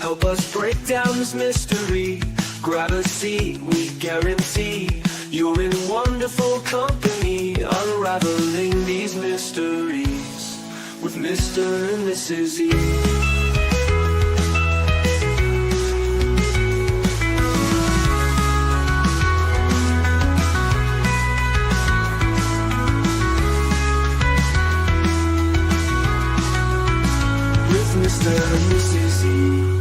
Help us break down this mystery. Grab a seat, we guarantee you're in wonderful company, unraveling these mysteries with Mr. and Mrs. E. Mr. and Mrs. E.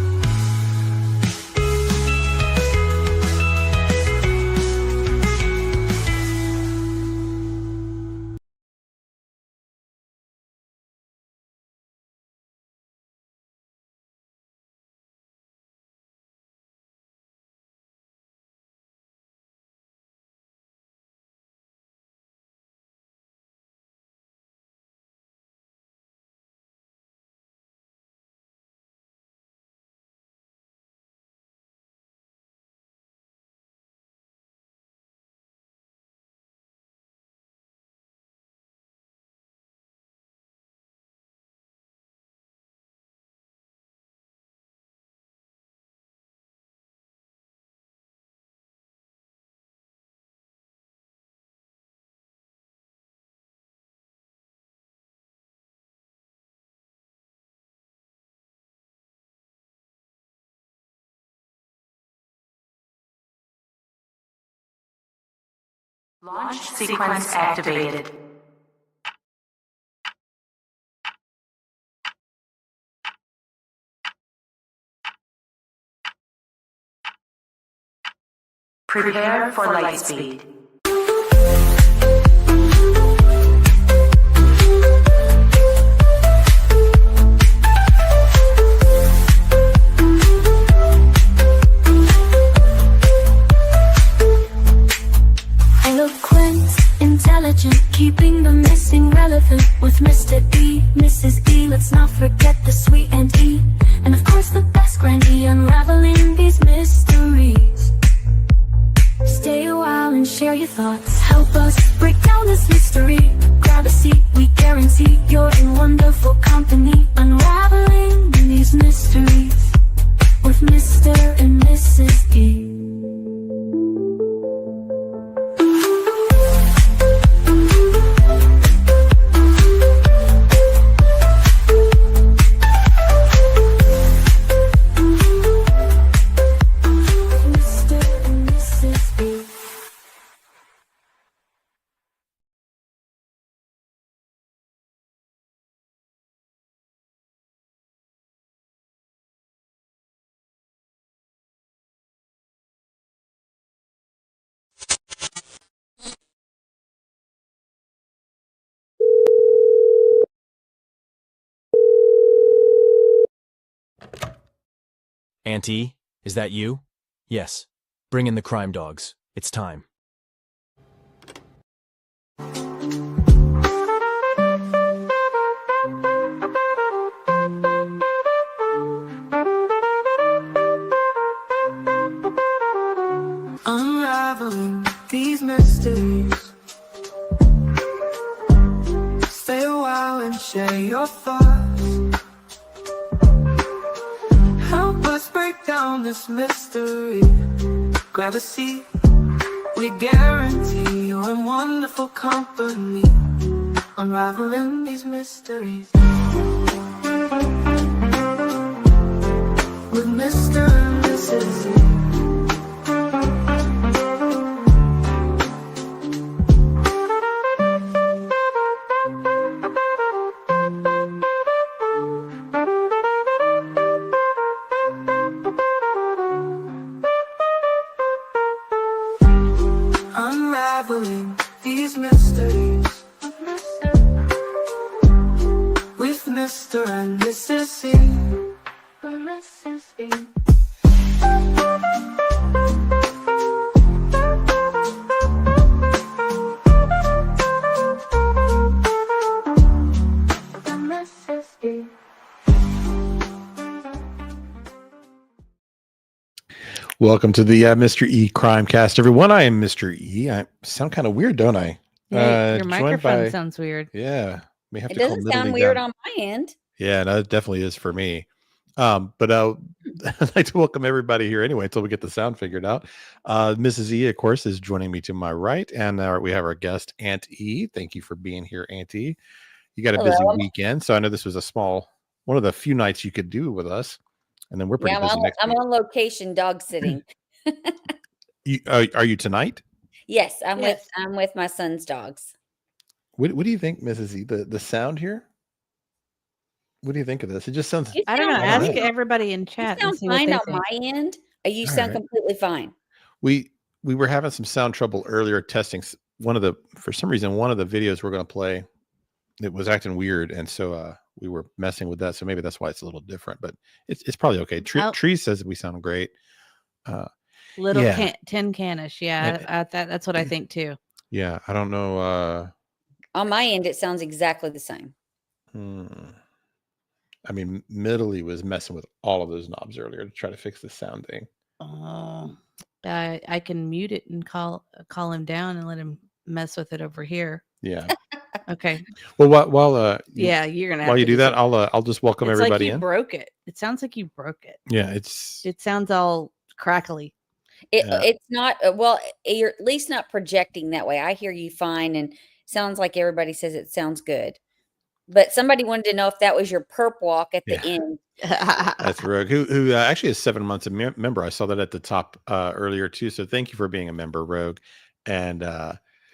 Launch sequence activated. Prepare for light speed. Keeping the missing relevant with Mr. E, Mrs. E. Let's not forget the sweet and E, and of course the best Grandy, unraveling these mysteries. Stay a while and share your thoughts. Help us break down this mystery. Grab a seat, we guarantee you're in wonderful company, unraveling these mysteries with Mr. and Mrs. E. Auntie, is that you? Yes. Bring in the crime dogs. It's time. Unraveling these mysteries. Stay a while and share your thoughts. Help us break down this mystery. Grab a seat, we guarantee you're in wonderful company, unraveling these mysteries with Mr. and Mrs. E. Unraveling these mysteries with Mr. and Mrs. E. Welcome to the Mr. E Crimecast, everyone. I am Mr. E. I sound kind of weird, don't I? Yeah, your microphone sounds weird. Yeah, it doesn't sound weird on my end. Yeah, no, it definitely is for me. But I'd like to welcome everybody here anyway until we get the sound figured out. Mrs. E, of course, is joining me to my right, and we have our guest, Aunt E. Thank you for being here, Aunt E. You got a busy weekend, so I know this was one of the few nights you could do with us, and then we're pretty busy next I'm week. on location dog sitting. Are you tonight? Yes, I'm with my son's dogs. What do you think, Mrs. E? The sound here? What do you think of this? It just sounds. I don't know. Ask everybody in chat. You sound fine on my end. You sound completely fine. We were having some sound trouble earlier testing for some reason one of the videos we're going to play. It was acting weird, and so we were messing with that. So maybe that's why it's a little different, but it's probably okay. Tree says we sound great. Tin canish. Yeah, that's what I think too. Yeah, I don't know. On my end, it sounds exactly the same. I mean, Middley was messing with all of those knobs earlier to try to fix the sound thing. I can mute it and call him down and let him mess with it over here. Yeah. Okay. Well, while you're gonna. While you do that, I'll just welcome everybody like you in. Broke it. It sounds like you broke it. Yeah, it sounds all crackly. It's not well. You're at least not projecting that way. I hear you fine, and sounds like everybody says it sounds good. But somebody wanted to know if that was your perp walk at the end. That's Rogue, who actually is 7 months a member. I saw that at the top earlier too. So thank you for being a member, Rogue. And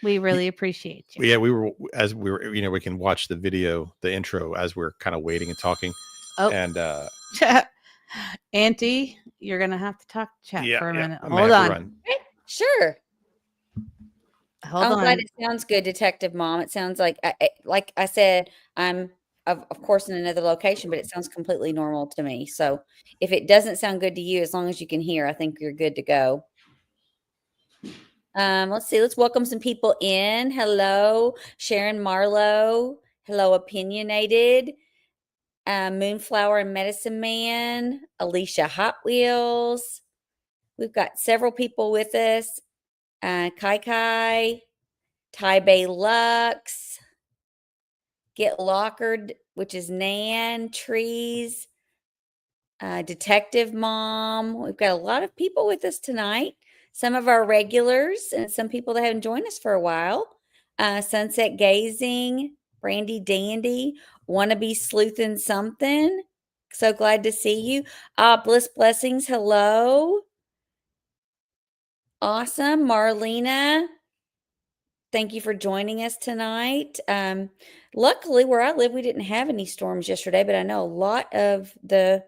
we really appreciate you. Yeah, we can watch the video, the intro as we're kind of waiting and talking. Oh, and Auntie, you're gonna have to talk to chat for a minute. Hold on. Sure. Hold on. I'm glad it sounds good, Detective Mom. It sounds like I said, I'm of course in another location, but it sounds completely normal to me. So if it doesn't sound good to you, as long as you can hear, I think you're good to go. Let's see. Let's welcome some people in. Hello, Sharon Marlowe. Hello, Opinionated. Moonflower and Medicine Man. Alicia Hot Wheels. We've got several people with us. Kai, Tai Bay Lux, Get Lockered, which is Nan, Trees, Detective Mom. We've got a lot of people with us tonight. Some of our regulars and some people that haven't joined us for a while. Sunset Gazing, Brandy Dandy, Wannabe Sleuthin' Something. So glad to see you. Bliss Blessings, hello. Awesome. Marlena, thank you for joining us tonight. Luckily, where I live, we didn't have any storms yesterday, but I know a lot of the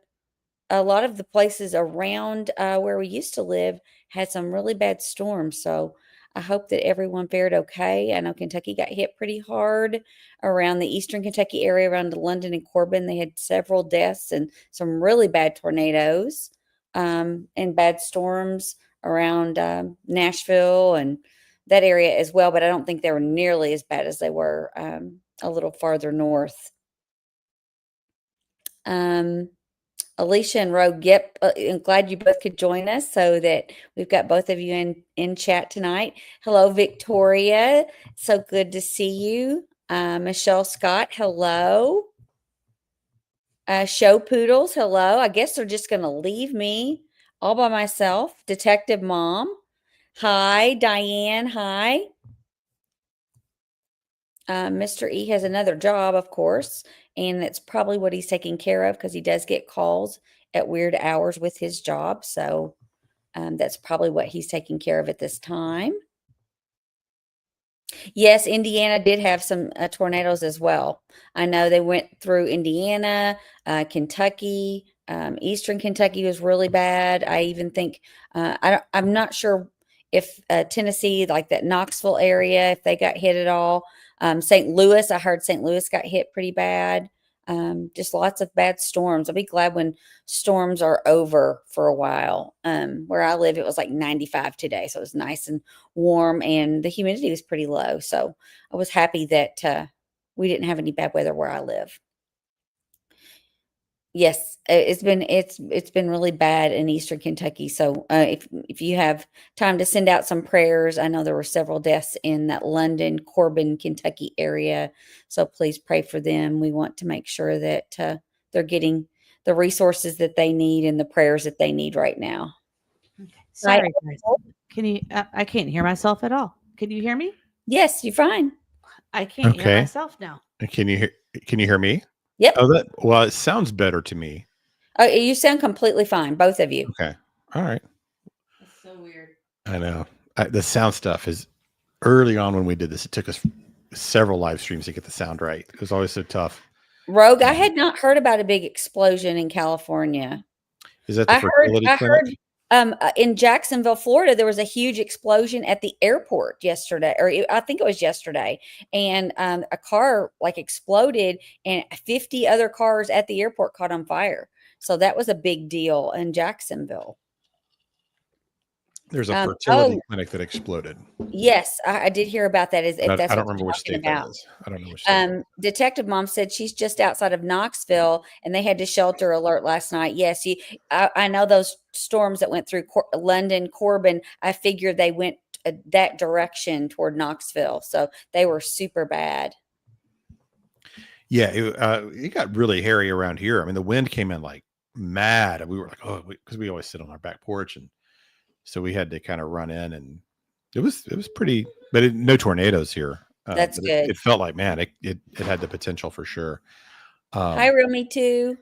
places around where we used to live had some really bad storms. So I hope that everyone fared okay. I know Kentucky got hit pretty hard around the eastern Kentucky area, around London and Corbin. They had several deaths and some really bad tornadoes and bad storms around Nashville and that area as well, but I don't think they were nearly as bad as they were a little farther north. Alicia and Rogue, yep, I'm glad you both could join us so that we've got both of you in chat tonight. Hello, Victoria. So good to see you. Michelle Scott, hello. Show Poodles, hello. I guess they're just going to leave me all by myself. Detective Mom. Hi, Diane. Hi. Mr. E has another job, of course, and that's probably what he's taking care of because he does get calls at weird hours with his job. So that's probably what he's taking care of at this time. Yes, Indiana did have some tornadoes as well. I know they went through Indiana, Kentucky, Eastern Kentucky was really bad. I even think I'm not sure if Tennessee, like that Knoxville area, if they got hit at all. St. Louis, I heard St. Louis got hit pretty bad. Just lots of bad storms. I'll be glad when storms are over for a while. Where I live, it was like 95 today. So it was nice and warm and the humidity was pretty low. So I was happy that we didn't have any bad weather where I live. Yes, it's been really bad in Eastern Kentucky. So if you have time to send out some prayers, I know there were several deaths in that London, Corbin, Kentucky area. So please pray for them. We want to make sure that they're getting the resources that they need and the prayers that they need right now. Sorry, guys. Can you? I can't hear myself at all. Can you hear me? Yes, you're fine. I can't hear Okay. myself now. Can you hear me? Yep. Oh, well, it sounds better to me. You sound completely fine, both of you. Okay. All right. That's so weird. I know. The sound stuff is early on when we did this. It took us several live streams to get the sound right. It was always so tough. Rogue, I had not heard about a big explosion in California. Is that the I fertility clinic? heard in Jacksonville, Florida, there was a huge explosion at the airport yesterday, or I think it was yesterday, and a car like exploded, and 50 other cars at the airport caught on fire. So that was a big deal in Jacksonville. There's a fertility clinic that exploded. Yes, I did hear about that. If that's I don't what remember you're which talking state that about. is. I don't know which state. Detective Mom said she's just outside of Knoxville, and they had to shelter alert last night. Yes, I know those storms that went through London, Corbin. I figured they went that direction toward Knoxville, so they were super bad. Yeah, it got really hairy around here. I mean, the wind came in like mad, and we were like, oh, because we always sit on our back porch, and so we had to kind of run in, and it was pretty, but no tornadoes here. That's good. It felt like, man, it had the potential for sure. Hi, Real Me Too.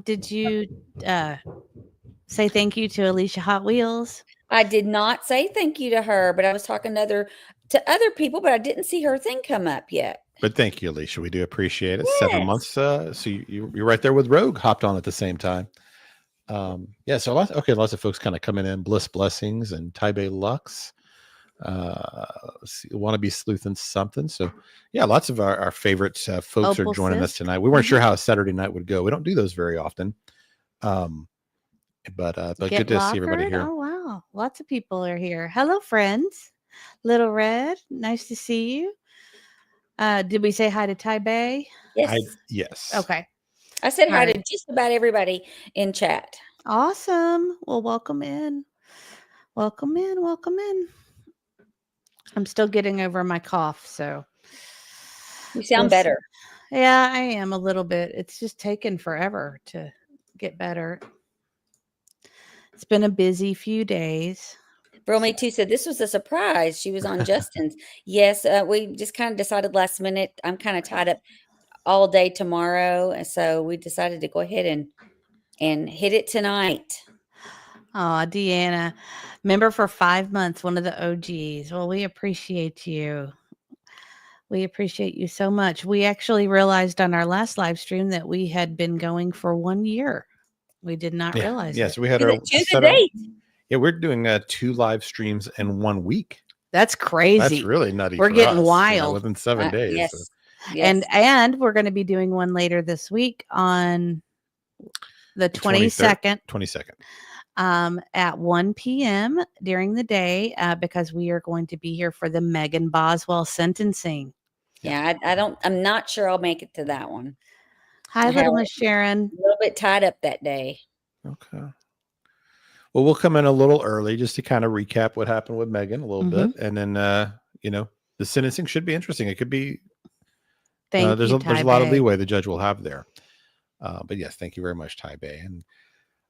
Did you say thank you to Alicia Hot Wheels? I did not say thank you to her, but I was talking to other people, but I didn't see her thing come up yet. But thank you, Alicia. We do appreciate it. Yes. 7 months. So you're right there with Rogue, hopped on at the same time. Yeah, so lots of folks kind of coming in. Bliss Blessings and Taibei Lux. Want to be sleuthing something. So yeah, lots of our favorite folks Opal are joining us Sis. tonight. We weren't sure how a Saturday night would go. We don't do those very often. But good to see everybody here. Oh wow, lots of people are here. Hello, friends. Little Red, nice to see you. Did we say hi to Taibei? Yes. Yes. Okay. I said hi All to right. just about everybody in chat. Awesome. Well, welcome in. Welcome in. Welcome in. I'm still getting over my cough, so You sound we'll better. see. Yeah, I am a little bit. It's just taken forever to get better. It's been a busy few days. Real Me Too said this was a surprise. She was on Justin's. Yes, we just kind of decided last minute. I'm kind of tied up all day tomorrow, and so we decided to go ahead and hit it tonight. Oh, Deanna, member for 5 months, one of the OGs. Well, we appreciate you. We appreciate you so much. We actually realized on our last live stream that we had been going for 1 year. We did not realize. Yes, it. we had To our the date. Yeah, we're doing 2 live streams in 1 week. That's crazy. That's really nutty. We're for getting us, wild. within 7 days. Yes. So. Yes. And we're going to be doing one later this week on the 22nd. 22nd. At 1 p.m. during the day, because we are going to be here for the Megan Boswell sentencing. Yeah, I'm not sure I'll make it to that one. Hi, I little have Miss Sharon. A little bit tied up that day. Okay. Well, we'll come in a little early just to kind of recap what happened with Megan a little bit. And then, the sentencing should be interesting. It could be, there's a lot of leeway the judge will have there. But yes, thank you very much, Taibei.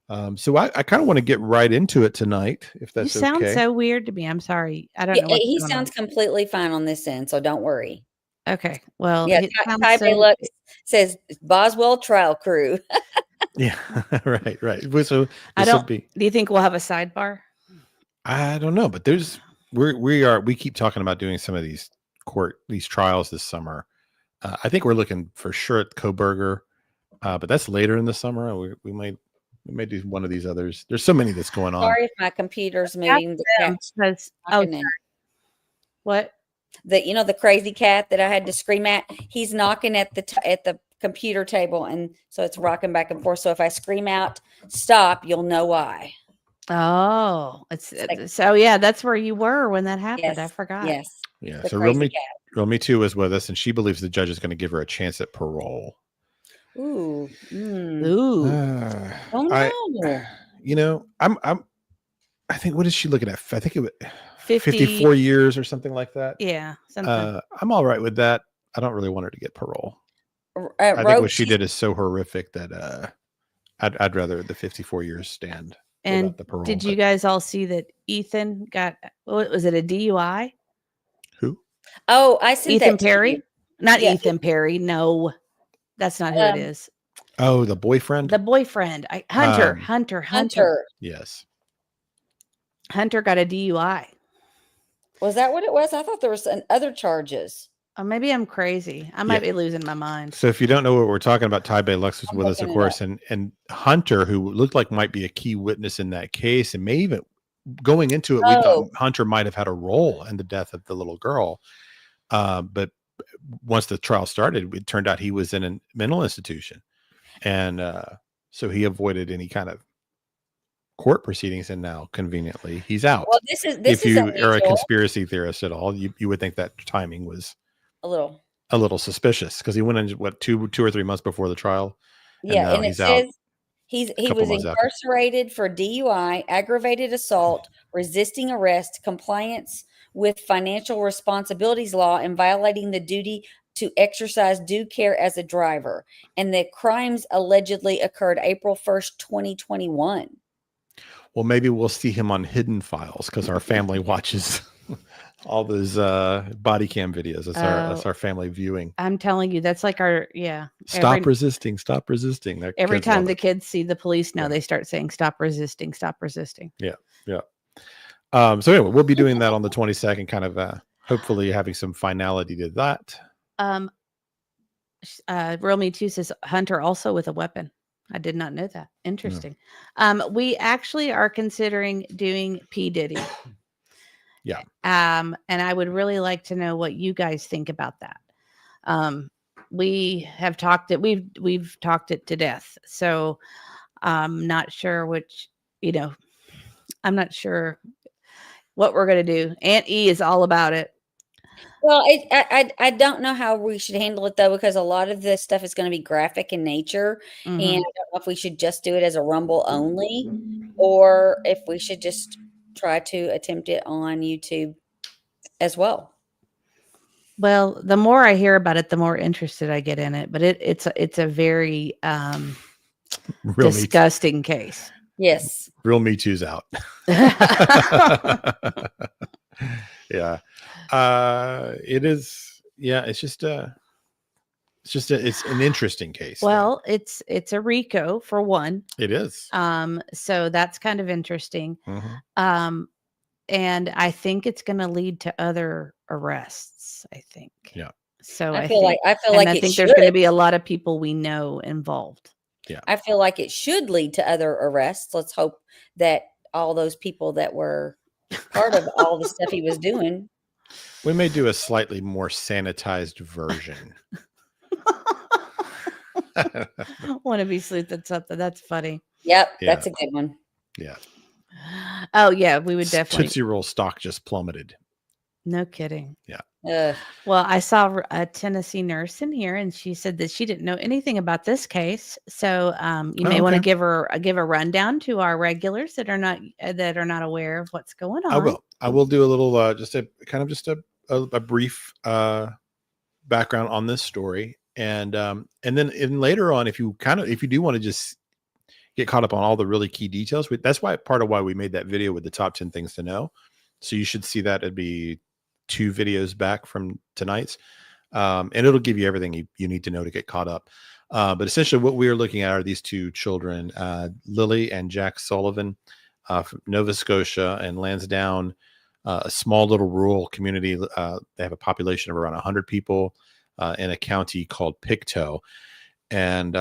And so I kind of want to get right into it tonight, if that's okay. You sound so weird to me. I'm sorry. I don't know. He sounds completely fine on this end, so don't worry. Okay. Well, yeah, Taibei says Boswell trial crew. Yeah, right. So do you think we'll have a sidebar? I don't know, but we keep talking about doing some of these trials this summer. I think we're looking for sure at Coburger, but that's later in the summer. We may do one of these others. There's so many that's going on. Sorry if my computer's moving. What? The crazy cat that I had to scream at. He's knocking at the computer table, and so it's rocking back and forth. So if I scream out stop, you'll know why. Oh, so yeah, that's where you were when that happened. Yes, I forgot. Yes. Yeah. So Real Me Too was with us, and she believes the judge is going to give her a chance at parole. Ooh. Ooh. Oh no. I think, what is she looking at? I think it was 54 years or something like that. Yeah. I'm all right with that. I don't really want her to get parole. I think what she did is so horrific that I'd rather the 54 years stand And without the parole. did you but guys all see that Ethan got, what was it, a DUI? who? Oh, I sent Ethan that to you. Perry? Not Yeah. Ethan Perry. No, that's not who it Um, is. Oh, the boyfriend. The boyfriend, Hunter. Um, Hunter. Yes. Hunter got a DUI. Was that what it was? I thought there was other charges. Or maybe I'm crazy. I might be losing my mind. So if you don't know what we're talking about, Ty Bay Lux was I'm with us, of looking it course, and Hunter, who looked like might be a key witness in that case, and may even going into it, we thought Hunter might have had a role in the death of the little girl. But once the trial started, it turned out he was in a mental institution, and so he avoided any kind of court proceedings, and now conveniently he's out. Well, this is if you are a unusual. conspiracy theorist at all, you would think that timing was A little. a little suspicious, because he went in what two or 3 months before the trial. Yeah, now and it he's out says he couple was months after. incarcerated for DUI, aggravated assault, resisting arrest, compliance with financial responsibilities law, and violating the duty to exercise due care as a driver. And the crimes allegedly occurred April 1st, 2021. Well, maybe we'll see him on Hidden Files, because our family watches all those body cam videos. That's our family viewing. I'm telling you, that's like our, Stop resisting. Stop resisting. Every time the kids see the police now, they start saying, stop resisting, stop resisting. Yeah. Yeah. So anyway, we'll be doing that on the 22nd, kind of hopefully having some finality to that. Real Me Too says Hunter also with a weapon. I did not know that. Interesting. We actually are considering doing P. Diddy. Yeah. And I would really like to know what you guys think about that. We have talked it. We've talked it to death. So I'm not sure I'm not sure what we're going to do. Aunt E is all about it. Well, I don't know how we should handle it, though, because a lot of this stuff is going to be graphic in nature. Mhm. And I don't know if we should just do it as a Rumble only, or if we should just try to attempt it on YouTube as well. Well, the more I hear about it, the more interested I get in it. But it's a very Real disgusting case. Yes. Real Me Too's out. Yeah. It is. Yeah. It's an interesting case. Well, it's a RICO for one. It is. So that's kind of interesting. Mm-hmm. And I think it's going to lead to other arrests, I think. Yeah. So I feel like there's going to be a lot of people we know involved. Yeah. I feel like it should lead to other arrests. Let's hope that all those people that were part of all the stuff he was doing. We may do a slightly more sanitized version. Want to be sleuthing something? That's funny. Yep, Yeah. that's a good one. Yeah. Oh yeah, we would definitely. Tootsie Roll stock just plummeted. No kidding. Yeah. Well, I saw a Tennessee nurse in here, and she said that she didn't know anything about this case. So you may want to give a rundown to our regulars that are not aware of what's going on. I will do a little just a brief background on this story, and then later on, if you do want to just get caught up on all the really key details, that's part of why we made that video with the top 10 things to know. So you should see that. It'd be 2 videos back from tonight's, and it'll give you everything you need to know to get caught up. But essentially what we are looking at are these 2 children, Lilly and Jack Sullivan, from Nova Scotia and Lansdowne, a small little rural community. They have a population of around 100 people in a county called Pictou. And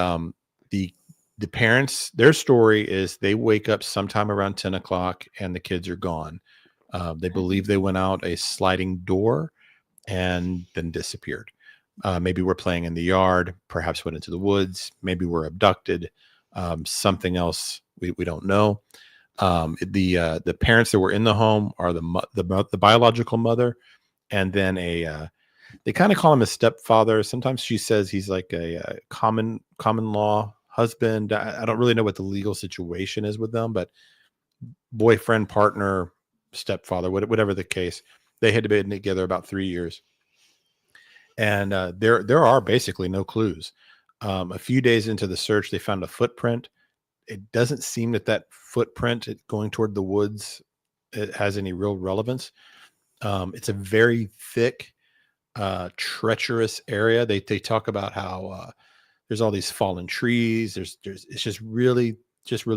the parents, their story is they wake up sometime around 10 o'clock and the kids are gone. They believe they went out a sliding door and then disappeared. Maybe we're playing in the yard, perhaps went into the woods, maybe we're abducted, something else we don't know. The parents that were in the home are the biological mother, and then they kind of call him a stepfather. Sometimes she says he's like a common law husband. I don't really know what the legal situation is with them, but boyfriend, partner, stepfather, whatever the case, they had been together about 3 years, and there are basically no clues. A few days into the search, they found a footprint it doesn't seem that footprint going toward the woods it has any real relevance. It's a very thick, treacherous area. They talk about how there's all these fallen trees. There's it's just really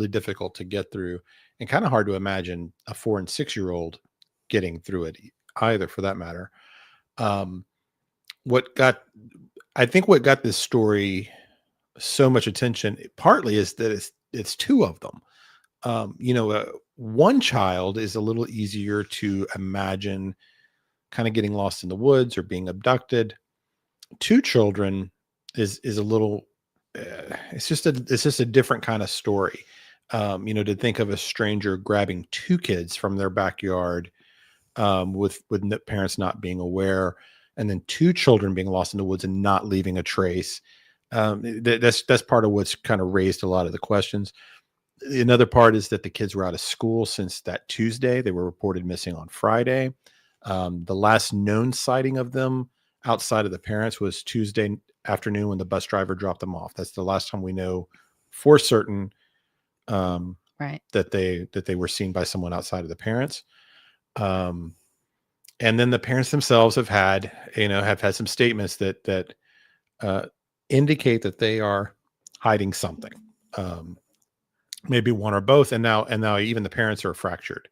difficult to get through, and kind of hard to imagine a 4 and 6-year-old getting through it either, for that matter. I think what got this story so much attention partly is that it's two of them. One child is a little easier to imagine kind of getting lost in the woods or being abducted. Two children is a little it's just a different kind of story. To think of a stranger grabbing two kids from their backyard, with parents not being aware, and then two children being lost in the woods and not leaving a trace. That's part of what's kind of raised a lot of the questions. Another part is that the kids were out of school since that Tuesday. They were reported missing on Friday. The last known sighting of them outside of the parents was Tuesday afternoon when the bus driver dropped them off. That's the last time we know for certain Right. that they were seen by someone outside of the parents. And then the parents themselves have had some statements that indicate that they are hiding something. Maybe one or both, and now even the parents are fractured.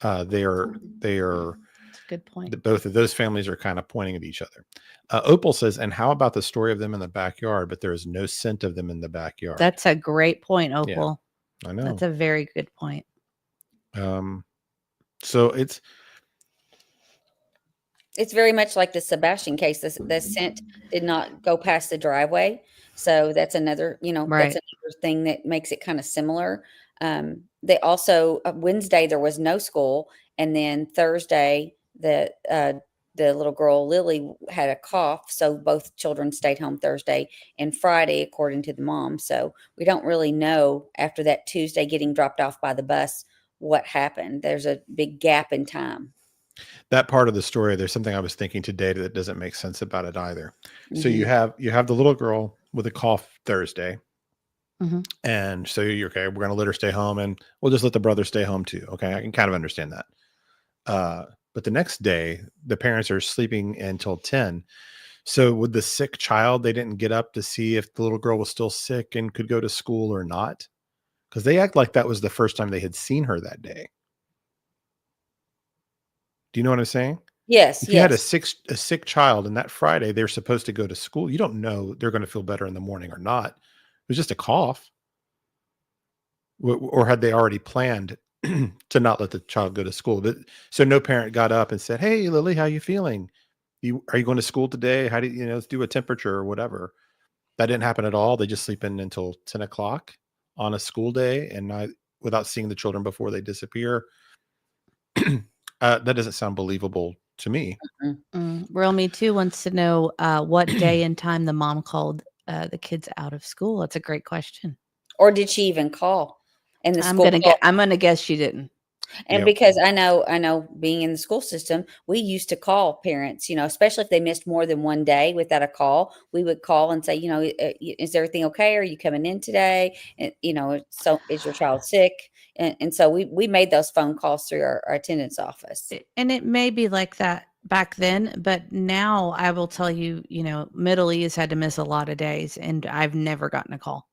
They are. That's a good point. Both of those families are kind of pointing at each other. Opal says, and how about the story of them in the backyard? But there is no scent of them in the backyard. That's a great point, Opal. I know. That's a very good point. So it's very much like the Sebastian case. The scent did not go past the driveway. So that's another, that's another thing that makes it kind of similar. They also, Wednesday, there was no school. And then Thursday, the little girl, Lily, had a cough. So both children stayed home Thursday and Friday, according to the mom. So we don't really know after that Tuesday getting dropped off by the bus what happened. There's a big gap in time. That part of the story, there's something I was thinking today that doesn't make sense about it either. Mm-hmm. So you have the little girl with a cough Thursday. Mm-hmm. And so you're okay, we're going to let her stay home and we'll just let the brother stay home too. Okay. I can kind of understand that. But the next day, the parents are sleeping until 10. So with the sick child, they didn't get up to see if the little girl was still sick and could go to school or not. Because they act like that was the first time they had seen her that day. Do you know what I'm saying? Yes. If you had a sick child and that Friday they're supposed to go to school, you don't know they're going to feel better in the morning or not. It was just a cough. Or had they already planned to not let the child go to school? But so no parent got up and said, "Hey, Lily, how you feeling? Are you going to school today? How do let's do a temperature or whatever?" That didn't happen at all. They just sleep in until 10 o'clock on a school day and not without seeing the children before they disappear. That doesn't sound believable to me. Real Me Too wants to know what day and time the mom called the kids out of school. That's a great question. Or did she even call? And I'm gonna guess she didn't. And because I know being in the school system, we used to call parents, especially if they missed more than one day without a call, we would call and say, is everything okay? Are you coming in today? And, so is your child sick? And so we made those phone calls through our attendance office. And it may be like that back then, but now I will tell you, Middle East had to miss a lot of days and I've never gotten a call.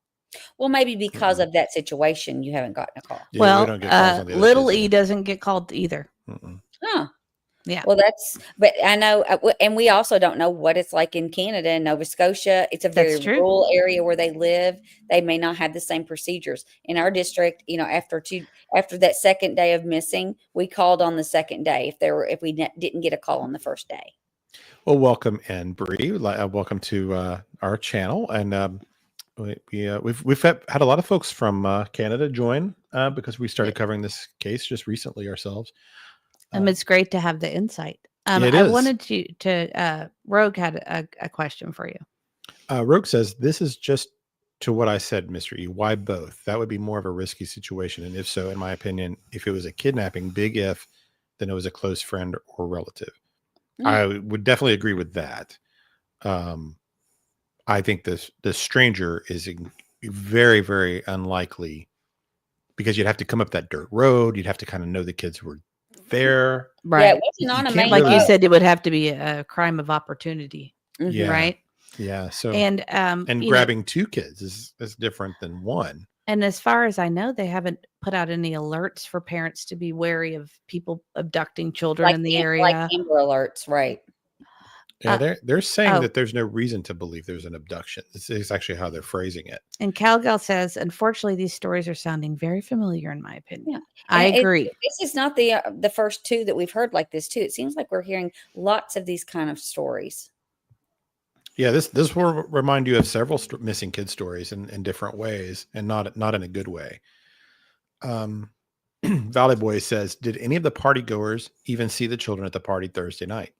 Well, maybe because of that situation, you haven't gotten a call. Yeah, well, we don't get calls on the other Little days E either. doesn't get called either. Huh. Yeah. Well, but I know, and we also don't know what it's like in Canada and Nova Scotia. It's a very That's true. rural area where they live. They may not have the same procedures. In our district, after that second day of missing, we called on the second day if we didn't get a call on the first day. Well, welcome in, Bree. Welcome to our channel, and we've had a lot of folks from Canada join because we started covering this case just recently ourselves. It's great to have the insight. It I is. wanted to Rogue had a question for you. Rogue says, this is just to what I said, Mr. E. Why both? That would be more of a risky situation. And if so, in my opinion, if it was a kidnapping, big if, then it was a close friend or relative. I would definitely agree with that. I think the stranger is very, very unlikely because you'd have to come up that dirt road. You'd have to kind of know the kids were there. Yeah, Right. it wasn't on a can't main Like you road. said, it would have to be a crime of opportunity, Mhm. Yeah. right? Yeah. So, And and you know, grabbing two kids is different than one. and as far as I know, they haven't put out any alerts for parents to be wary of people abducting children in the Like area. Amber Alerts, right? Yeah, Uh, they're saying oh. that there's no reason to believe there's an abduction. This is actually how they're phrasing it. And Calgal says, unfortunately, these stories are sounding very familiar, in my opinion. Yeah. I And agree. this is not the first two that we've heard like this too. It seems like we're hearing lots of these kind of stories. Yeah, this will remind you of several missing kid stories in different ways, and not in a good way. Valley Boy says, did any of the party goers even see the children at the party Thursday night?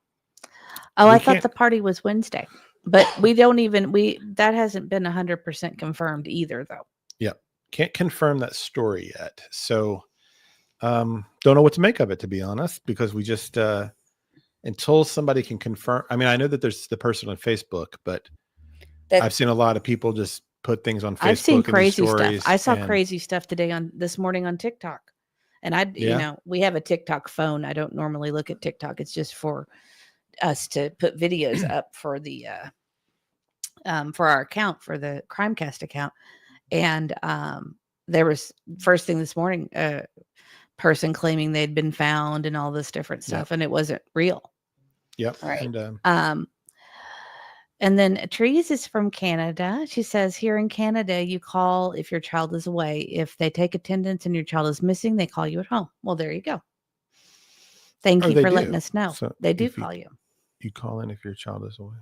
Oh, We I thought can't- the party was Wednesday, but we don't even that hasn't been 100% confirmed either, though. Yeah, can't confirm that story yet. So, don't know what to make of it, to be honest, because we just until somebody can confirm. I mean, I know that there's the person on Facebook, but I've seen a lot of people just put things on Facebook. I've seen and these crazy stuff. stories, I saw and- crazy stuff this morning on TikTok, and Yeah. we have a TikTok phone. I don't normally look at TikTok. It's just for us to put videos up for the for our account, for the Crimecast account. And there was first thing this morning, a person claiming they'd been found and all this different stuff, and it wasn't real. Yep. Right. And And then Trees is from Canada. She says, here in Canada, you call if your child is away. If they take attendance and your child is missing, they call you at home. Well, there you go. Thank you they for letting do. us know. So They do if call you. you call in if your child is away.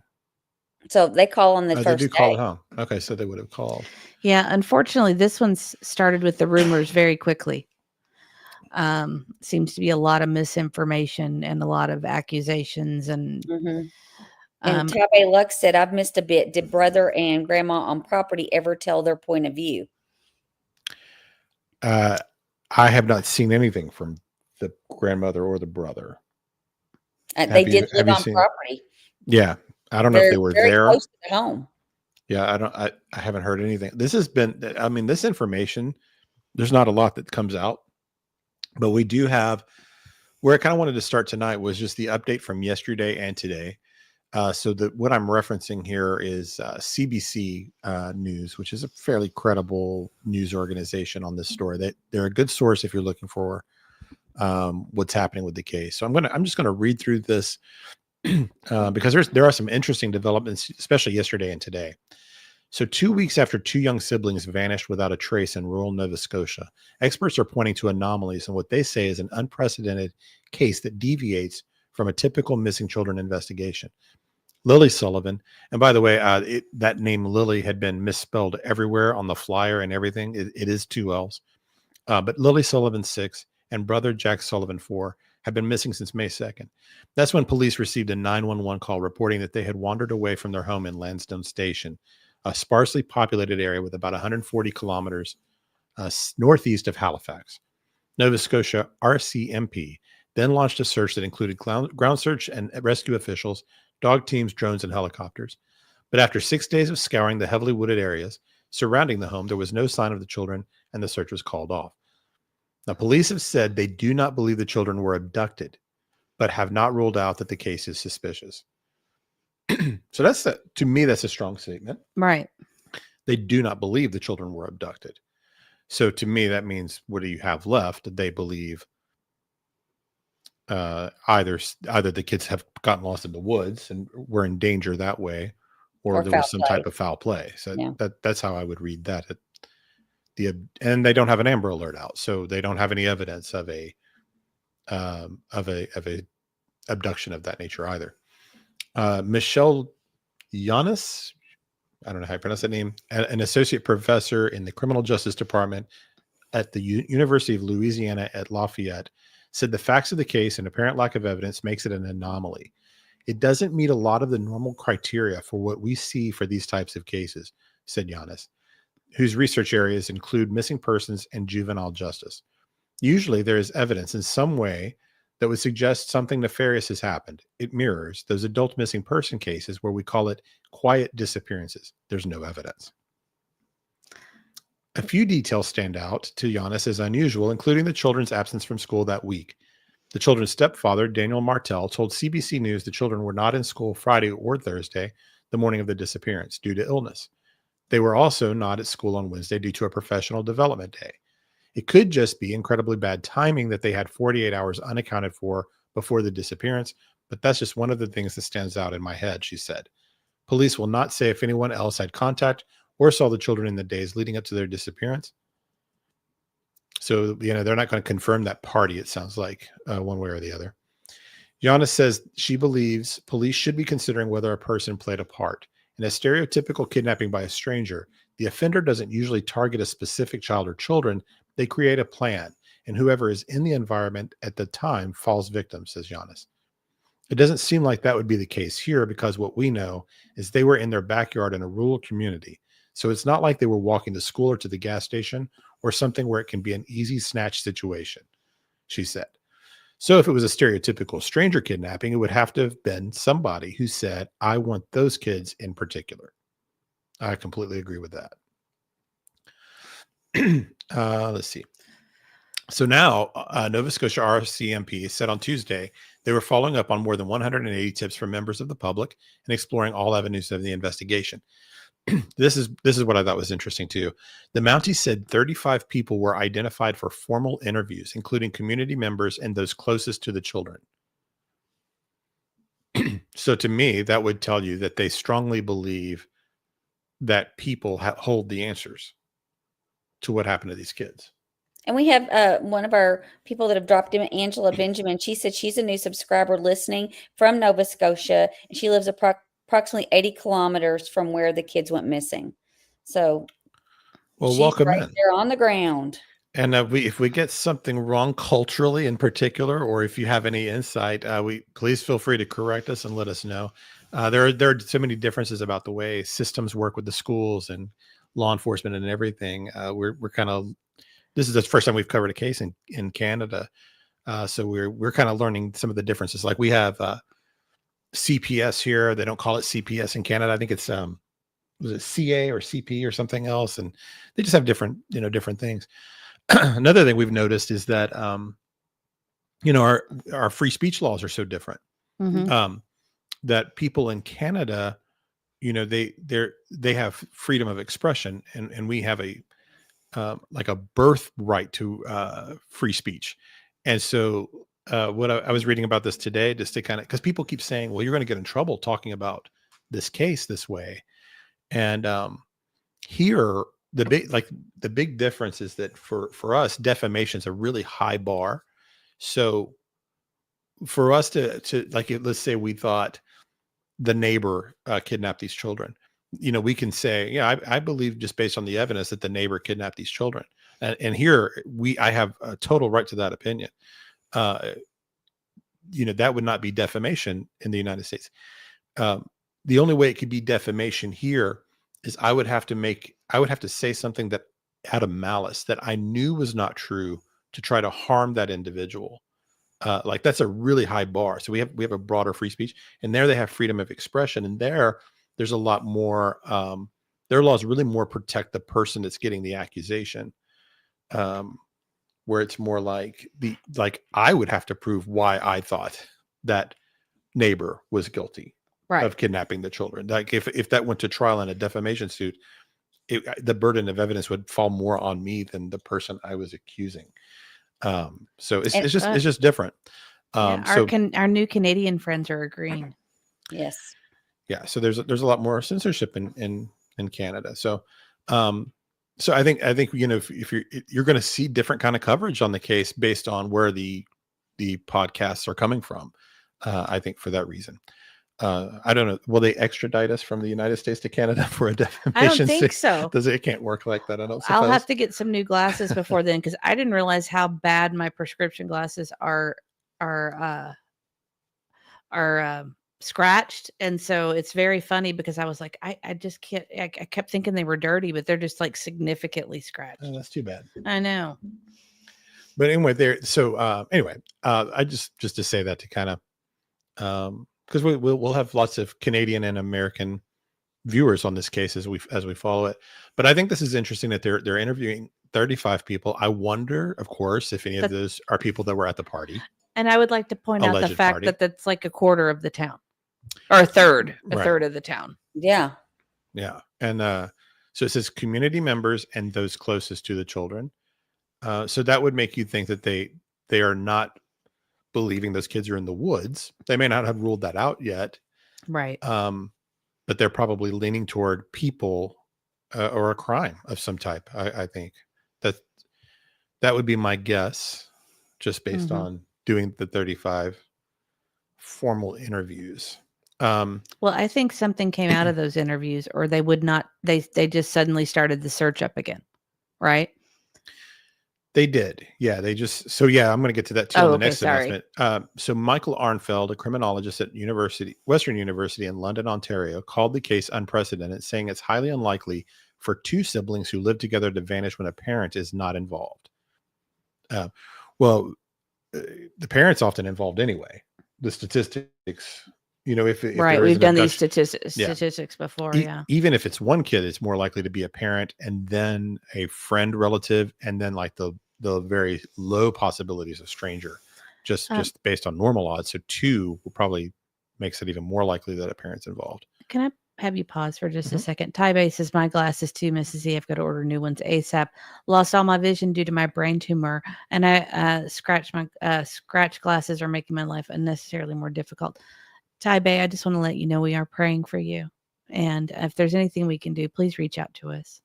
So they call on the They first do day. call at home. Okay, so they would have called. Yeah, unfortunately, this one's started with the rumors very quickly. Seems to be a lot of misinformation and a lot of accusations. And Mhm. And Tabe Lux said, I've missed a bit. Did brother and grandma on property ever tell their point of view? I have not seen anything from the grandmother or the brother. They did live on seen- property. Yeah, I don't know if they were very there. close to the home. Yeah, I haven't heard anything. This has been, I mean, this information, there's not a lot that comes out, but we do have, where I kind of wanted to start tonight was just the update from yesterday and today. So what I'm referencing here is CBC News, which is a fairly credible news organization on this story. They're a good source if you're looking for what's happening with the case. So I'm just gonna read through this because there are some interesting developments, especially yesterday and today. So 2 weeks after two young siblings vanished without a trace in rural Nova Scotia, experts are pointing to anomalies in what they say is an unprecedented case that deviates from a typical missing children investigation. Lilly Sullivan, and by the way, that name Lilly had been misspelled everywhere on the flyer and everything. It is two L's. But Lilly Sullivan, 6, and brother Jack Sullivan, 4, have been missing since May 2nd. That's when police received a 911 call reporting that they had wandered away from their home in Lansdowne Station, a sparsely populated area with about 140 kilometers northeast of Halifax. Nova Scotia RCMP then launched a search that included ground search and rescue officials, dog teams, drones, and helicopters. But after 6 days of scouring the heavily wooded areas surrounding the home, there was no sign of the children, and the search was called off. Now, police have said they do not believe the children were abducted, but have not ruled out that the case is suspicious. So to me, that's a strong statement. right. They do not believe the children were abducted. So to me, that means what do you have left? They believe either the kids have gotten lost in the woods and were in danger that way, or there was some type of foul play. So that's how I would read that. And they don't have an Amber Alert out, so they don't have any evidence of a abduction of that nature either. Michelle Yanis, I don't know how you pronounce that name, an associate professor in the criminal justice department at the University of Louisiana at Lafayette, said the facts of the case and apparent lack of evidence makes it an anomaly. It doesn't meet a lot of the normal criteria for what we see for these types of cases, said Yanis, whose research areas include missing persons and juvenile justice. Usually there is evidence in some way that would suggest something nefarious has happened. It mirrors those adult missing person cases where we call it quiet disappearances. There's no evidence. A few details stand out to Giannis as unusual, including the children's absence from school that week. The children's stepfather, Daniel Martell, told CBC News the children were not in school Friday or Thursday, the morning of the disappearance, due to illness. They were also not at school on Wednesday due to a professional development day. It could just be incredibly bad timing that they had 48 hours unaccounted for before the disappearance, but that's just one of the things that stands out in my head, she said. Police will not say if anyone else had contact or saw the children in the days leading up to their disappearance. So, they're not going to confirm that party, it sounds like, one way or the other. Giannis says she believes police should be considering whether a person played a part. In a stereotypical kidnapping by a stranger, the offender doesn't usually target a specific child or children. They create a plan, and whoever is in the environment at the time falls victim, says Giannis. It doesn't seem like that would be the case here because what we know is they were in their backyard in a rural community. So it's not like they were walking to school or to the gas station or something where it can be an easy snatch situation, she said. So if it was a stereotypical stranger kidnapping, it would have to have been somebody who said, I want those kids in particular. I completely agree with that. Let's see. So now Nova Scotia RCMP said on Tuesday they were following up on more than 180 tips from members of the public and exploring all avenues of the investigation. This is what I thought was interesting too. The Mountie said 35 people were identified for formal interviews, including community members and those closest to the children. So to me, that would tell you that they strongly believe that people hold the answers to what happened to these kids. And we have one of our people that have dropped in, Angela Benjamin. She said she's a new subscriber listening from Nova Scotia, and she lives approximately 80 kilometers from where the kids went missing. So, well, welcome right in. there on the ground. And if we get something wrong culturally in particular, or if you have any insight, please feel free to correct us and let us know. There are so many differences about the way systems work with the schools and law enforcement and everything. We're kind of, this is the first time we've covered a case in Canada, so we're kind of learning some of the differences. Like we have CPS here; they don't call it CPS in Canada. I think it's was it CA or CP or something else, and they just have different things. Another thing we've noticed is that our free speech laws are so different. Mm-hmm. That people in Canada, they have freedom of expression, and we have like a birthright to free speech. And so what I was reading about this today, just to kind of, because people keep saying, well, you're going to get in trouble talking about this case this way. And here, the big difference is that for us, defamation is a really high bar. So for us to like, let's say we thought the neighbor kidnapped these children, we can say, yeah, I believe just based on the evidence that the neighbor kidnapped these children. And here I have a total right to that opinion. That would not be defamation in the United States. The only way it could be defamation here is I would have to say something that out of malice that I knew was not true to try to harm that individual. Like that's a really high bar. So we have a broader free speech, and there they have freedom of expression, and there's a lot more. Their laws really more protect the person that's getting the accusation, where it's more like I would have to prove why I thought that neighbor was guilty of kidnapping the children. Like if that went to trial in a defamation suit, the burden of evidence would fall more on me than the person I was accusing. So it's just different. Our new Canadian friends are agreeing. Yes. Yeah. So there's a lot more censorship in Canada. So I think if you're going to see different kind of coverage on the case based on where the podcasts are coming from. I think for that reason. I don't know. Will they extradite us from the United States to Canada for a defamation? I don't think so. It can't work like that. I don't suppose. I'll have to get some new glasses before then, because I didn't realize how bad my prescription glasses are scratched. And so it's very funny because I was like, I just can't. I kept thinking they were dirty, but they're just like significantly scratched. Oh, that's too bad. I know. But anyway, I just to say that to kind of because we'll have lots of Canadian and American viewers on this case as we follow it. But I think this is interesting that they're interviewing 35 people. I wonder, of course, if any of But- those are people that were at the party. And I would like to point out the Alleged fact party. that that's like a quarter of the town, or a third Right. of the town. Yeah. Yeah. And so it says community members and those closest to the children. So that would make you think that they are not believing those kids are in the woods. They may not have ruled that out yet. Right. But they're probably leaning toward people or a crime of some type. I think that would be my guess, just based on doing the 35 formal interviews. Well, I think something came out of those interviews, or they would not. They just suddenly started the search up again, right? They did. Yeah, they just. So yeah, I'm going to get to that too in the next announcement. So Michael Arnfeld, a criminologist at Western University in London, Ontario, called the case unprecedented, saying it's highly unlikely for two siblings who live together to vanish when a parent is not involved. The parent's often involved anyway. The statistics, if right, there is we've an done these abduction- statistics before. Yeah. Even if it's one kid, it's more likely to be a parent and then a friend, relative, and then like the very low possibilities of stranger, just based on normal odds. So two will probably makes it even more likely that a parent's involved. Can I have you pause for just a second? Ty says, my glasses too, Mrs. E. I've got to order new ones ASAP. Lost all my vision due to my brain tumor, and I scratch glasses are making my life unnecessarily more difficult. Ty, I just want to let you know we are praying for you. And if there's anything we can do, please reach out to us.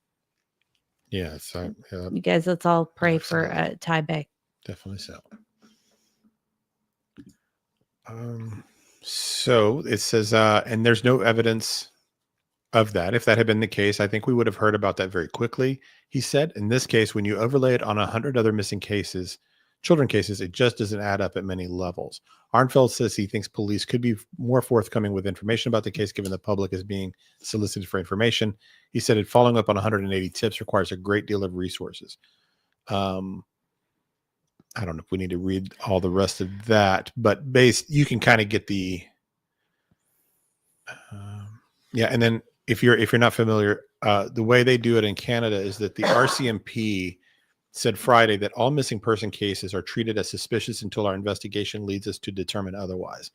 Yeah. So You guys, let's all pray for Ty. Definitely so. So it says, and there's no evidence of that. If that had been the case, I think we would have heard about that very quickly. He said, in this case, when you overlay it on 100 other missing cases, children cases, it just doesn't add up at many levels. Arnfeld says he thinks police could be more forthcoming with information about the case, given the public is being solicited for information. He said it following up on 180 tips requires a great deal of resources. I don't know if we need to read all the rest of that, but you can kind of get the, and then if you're not familiar, the way they do it in Canada is that the RCMP said Friday that all missing person cases are treated as suspicious until our investigation leads us to determine otherwise.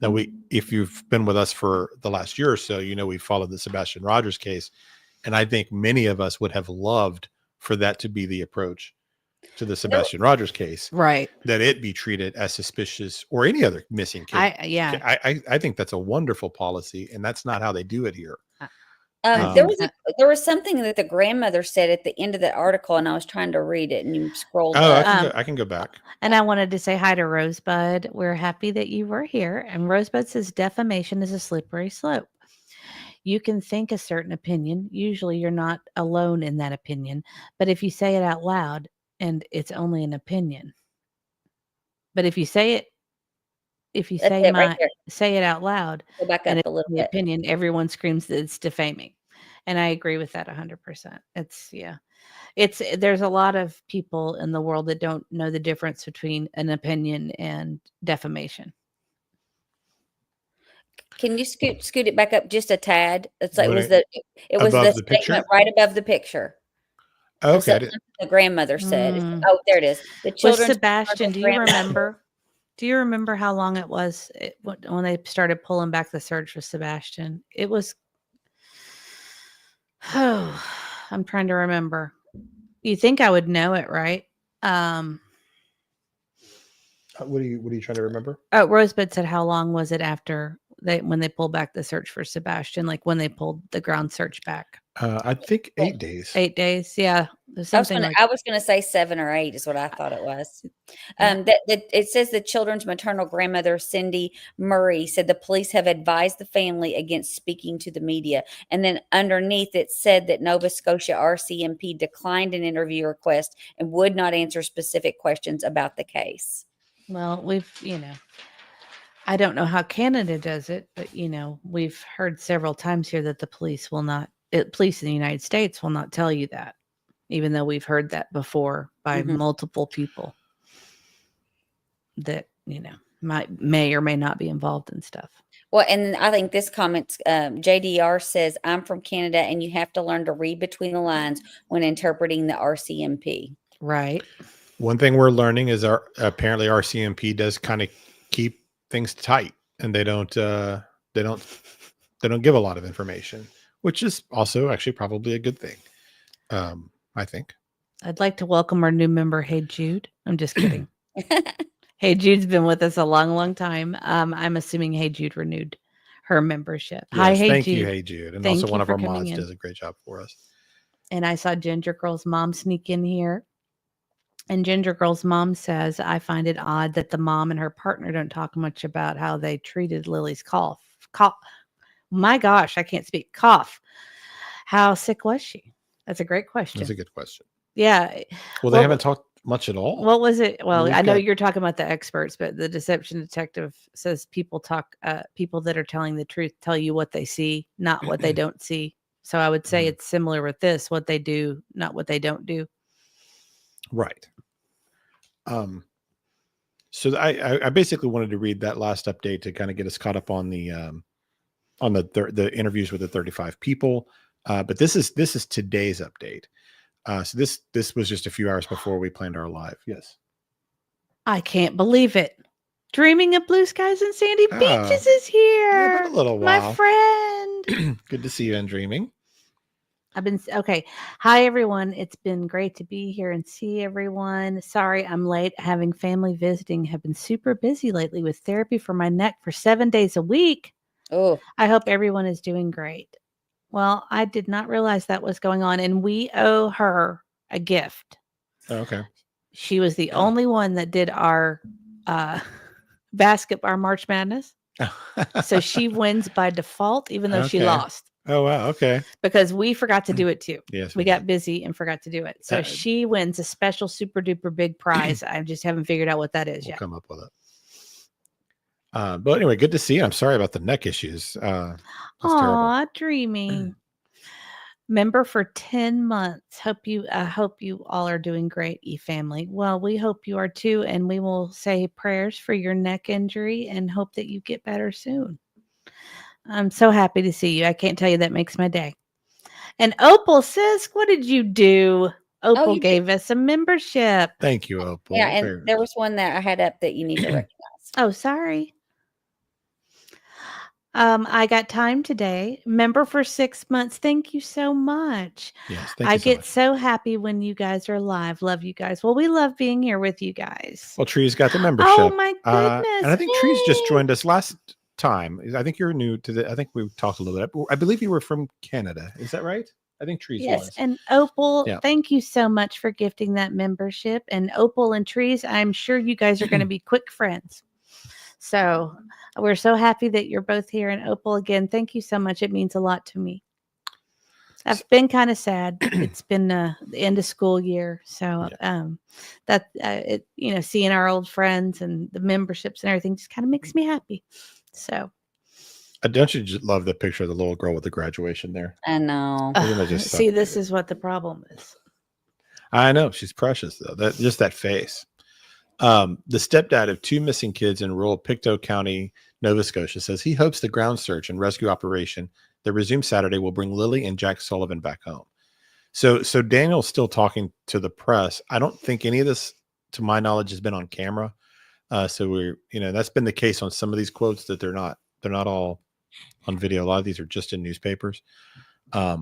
Now, if you've been with us for the last year or so, we followed the Sebastian Rogers case, and I think many of us would have loved for that to be the approach to the Sebastian Rogers case, right? That it be treated as suspicious, or any other missing case. I think that's a wonderful policy, and that's not how they do it here. There was something that the grandmother said at the end of the article, and I was trying to read it, and you scrolled up. I can go back. And I wanted to say hi to Rosebud. We're happy that you were here. And Rosebud says defamation is a slippery slope. You can think a certain opinion. Usually you're not alone in that opinion. But if you say it out loud, and it's only an opinion. But if you say it, say it out loud, go back up a little bit. Opinion, everyone screams that it's defaming. And I agree with that 100%. There's a lot of people in the world that don't know the difference between an opinion and defamation. Can you scoot it back up just a tad? It's like it was the statement picture? right above the picture. Okay. The grandmother said, "Oh, there it is." The children. Sebastian, do you remember? Do you remember how long it was when they started pulling back the search with Sebastian? It was. Oh, I'm trying to remember. You think I would know it, right? What are you trying to remember? Oh, Rosebud said, how long was it after when they pulled back the search for Sebastian? Like when they pulled the ground search back? I think 8 days. 8 days, yeah. I was going to say 7 or 8 is what I thought it was. It says the children's maternal grandmother, Cindy Murray, said the police have advised the family against speaking to the media. And then underneath it said that Nova Scotia RCMP declined an interview request and would not answer specific questions about the case. Well, I don't know how Canada does it, but we've heard several times here that the police police in the United States will not tell you that, even though we've heard that before by multiple people. That may or may not be involved in stuff. Well, and I think this comment, JDR says, I'm from Canada and you have to learn to read between the lines when interpreting the RCMP. Right. One thing we're learning is apparently RCMP does kind of keep things tight, and they don't give a lot of information, which is also actually probably a good thing. I think. I'd like to welcome our new member, Hey Jude. I'm just kidding. Hey Jude's been with us a long, long time. I'm assuming Hey Jude renewed her membership. Yes, Hi, Hey thank Jude. you, Hey Jude, and Thank also you one of for our coming mods in. does a great job for us. And I saw Ginger Girl's mom sneak in here. And Ginger Girl's mom says, I find it odd that the mom and her partner don't talk much about how they treated Lily's cough. My gosh, I can't speak. Cough. How sick was she? That's a great question. That's a good question. Yeah. Well, they haven't talked much at all. What was it? Well, We've I know got- you're talking about the experts, but the deception detective says people that are telling the truth tell you what they see, not what they don't see. So I would say it's similar with this, what they do, not what they don't do. Right. So I basically wanted to read that last update to kind of get us caught up on the interviews with the 35 people. But this is today's update. So this was just a few hours before we planned our live. Yes. I can't believe it. Dreaming of blue skies and sandy beaches is here. Yeah, been a little while. My friend. Good to see you in Dreaming. Okay. Hi, everyone. It's been great to be here and see everyone. Sorry, I'm late. Having family visiting. Have been super busy lately with therapy for my neck for 7 days a week. Oh, I hope everyone is doing great. Well, I did not realize that was going on, and we owe her a gift. Okay. She was the only one that did our our March Madness. So she wins by default, even though she Okay. lost. Oh, wow. Okay. Because we forgot to do it too. Yes. We got busy and forgot to do it. So she wins a special super duper big prize. I just haven't figured out what that is We'll yet. come up with it. But anyway, good to see you. I'm sorry about the neck issues. That's terrible. Aw, dreaming. Member for 10 months. Hope you all are doing great, family. Well, we hope you are too, and we will say prayers for your neck injury and hope that you get better soon. I'm so happy to see you. I can't tell you, that makes my day. And Opal says, what did you do? Opal gave us a membership. Thank you, Opal. yeah. And there was one that I had up that you need to recognize. Oh, sorry. I got time today. Member for 6 months. Thank you so much. Yes, I get so happy when you guys are live. Love you guys. Well, we love being here with you guys. Well, Tree's got the membership. Oh my goodness. And I think Tree's just joined us last time. I think you're new to I think we talked a little bit. I believe you were from Canada. Is that right? I think Trees Yes, was. and Opal, Yeah. thank you so much for gifting that membership. And Opal and Trees, I'm sure you guys are going to be quick friends. So we're so happy that you're both here. And Opal, again, thank you so much. It means a lot to me. I've been kind of sad. It's been the end of school year, so seeing our old friends and the memberships and everything just kind of makes me happy. So. Don't you just love the picture of the little girl with the graduation there? I know. Isn't that just See, so this cute? is what the problem is. I know. She's precious, though. That face. The stepdad of 2 missing kids in rural Pictou County, Nova Scotia, says he hopes the ground search and rescue operation that resumes Saturday will bring Lilly and Jack Sullivan back home. So Daniel's still talking to the press. I don't think any of this, to my knowledge, has been on camera. So we're, that's been the case on some of these quotes, that they're not all on video. A lot of these are just in newspapers. But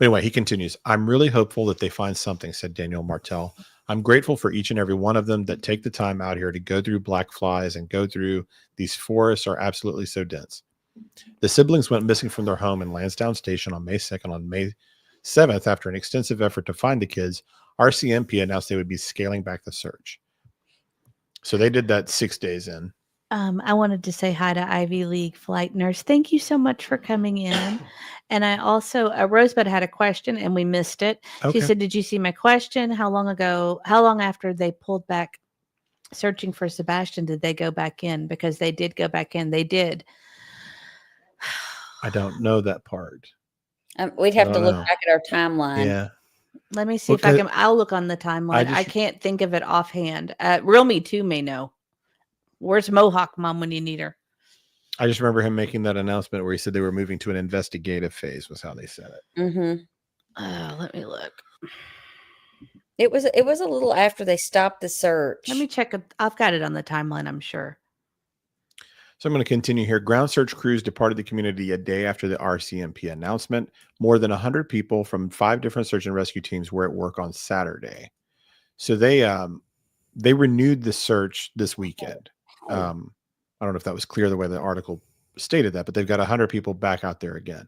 anyway, he continues. I'm really hopeful that they find something, said Daniel Martel. I'm grateful for each and every one of them that take the time out here to go through black flies and go through these forests are absolutely so dense. The siblings went missing from their home in Lansdowne Station on May 2nd. On May 7th, after an extensive effort to find the kids, RCMP announced they would be scaling back the search. So they did that 6 days in. I wanted to say hi to Ivy League flight nurse. Thank you so much for coming in. And I also, Rosebud had a question and we missed it. Okay. She said, did you see my question? How long after they pulled back searching for Sebastian, did they go back in? Because they did go back in. They did. I don't know that part. We'd have to look know. back at our timeline. Yeah. Let me see if I'll look on the timeline. I can't think of it offhand. Real Me Too may know. Where's Mohawk Mom when you need her? I just remember him making that announcement where he said they were moving to an investigative phase, was how they said it. Mm-hmm. Let me look. It was a little after they stopped the search. Let me check. I've got it on the timeline, I'm sure. So I'm going to continue here. Ground search crews departed the community a day after the RCMP announcement. More than 100 people from 5 different search and rescue teams were at work on Saturday. So they renewed the search this weekend. I don't know if that was clear the way the article stated that, but they've got 100 people back out there again.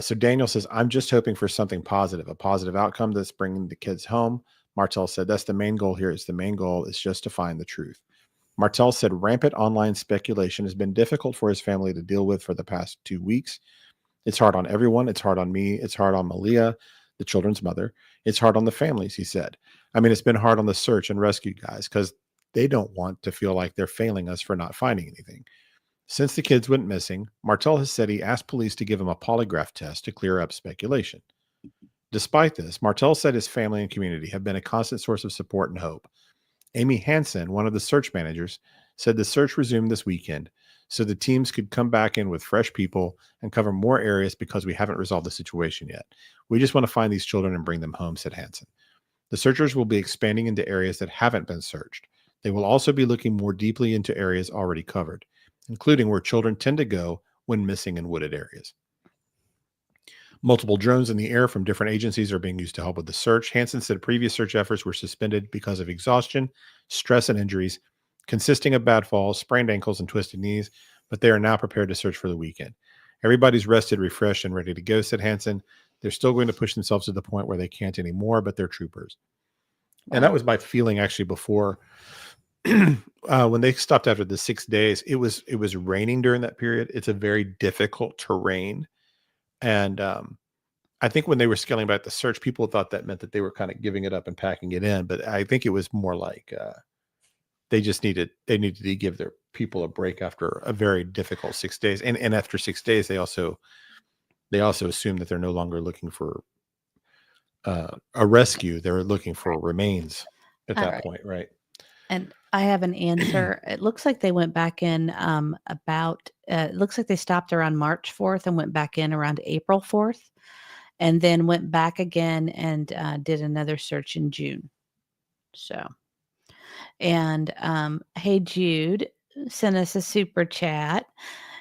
So Daniel says, I'm just hoping for something positive, a positive outcome that's bringing the kids home. Martel said, that's the main goal here. The main goal is just to find the truth. Martel said rampant online speculation has been difficult for his family to deal with for the past 2 weeks. It's hard on everyone. It's hard on me. It's hard on Malia, the children's mother. It's hard on the families, he said. I mean, it's been hard on the search and rescue guys because they don't want to feel like they're failing us for not finding anything. Since the kids went missing, Martel has said he asked police to give him a polygraph test to clear up speculation. Despite this, Martel said his family and community have been a constant source of support and hope. Amy Hansen, one of the search managers, said the search resumed this weekend so the teams could come back in with fresh people and cover more areas because we haven't resolved the situation yet. We just want to find these children and bring them home, said Hansen. The searchers will be expanding into areas that haven't been searched. They will also be looking more deeply into areas already covered, including where children tend to go when missing in wooded areas. Multiple drones in the air from different agencies are being used to help with the search. Hansen said previous search efforts were suspended because of exhaustion, stress, and injuries, consisting of bad falls, sprained ankles, and twisted knees, but they are now prepared to search for the weekend. Everybody's rested, refreshed, and ready to go, said Hansen. They're still going to push themselves to the point where they can't anymore, but they're troopers. And that was my feeling actually before when they stopped after the 6 days. It was raining during that period. It's a very difficult terrain. And I think when they were scaling back the search, people thought that meant that they were kind of giving it up and packing it in. But I think it was more like they needed to give their people a break after a very difficult 6 days. And after 6 days, they also assumed that they're no longer looking for a rescue. They're looking for remains at that point, right? And I have an answer. It looks like they went back in it looks like they stopped around March 4th and went back in around April 4th, and then went back again and did another search in June. So, and Hey Jude sent us a super chat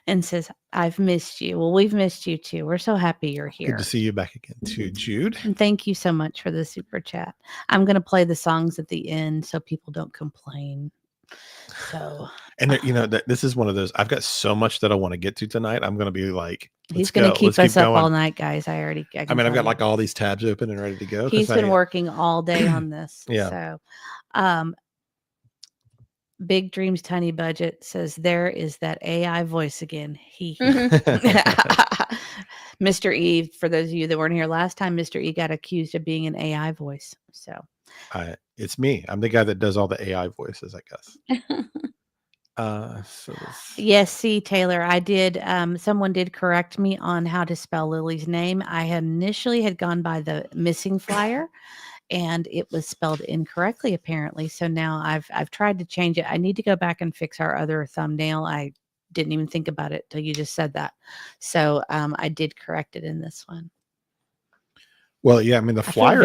and says, I've missed you. Well, we've missed you too. We're so happy you're here. Good to see you back again too, Jude. And thank you so much for the super chat. I'm going to play the songs at the end so people don't complain. So, and this is one of those. I've got so much that I want to get to tonight. I'm going to be like, he's going to keep us up all night, guys. I've got like all these tabs open and ready to go. He's been working all day on this. Yeah. So, Big Dreams, Tiny Budget says there is that AI voice again. Mr. E, for those of you that weren't here last time, Mr. E got accused of being an AI voice. So it's me. I'm the guy that does all the AI voices, I guess. Yes, see, Taylor, I did. Someone did correct me on how to spell Lily's name. I had initially gone by the missing flyer, and it was spelled incorrectly, apparently. So now I've tried to change it. I need to go back and fix our other thumbnail. I didn't even think about it till you just said that. So I did correct it in this one. Well, yeah, I mean the flyer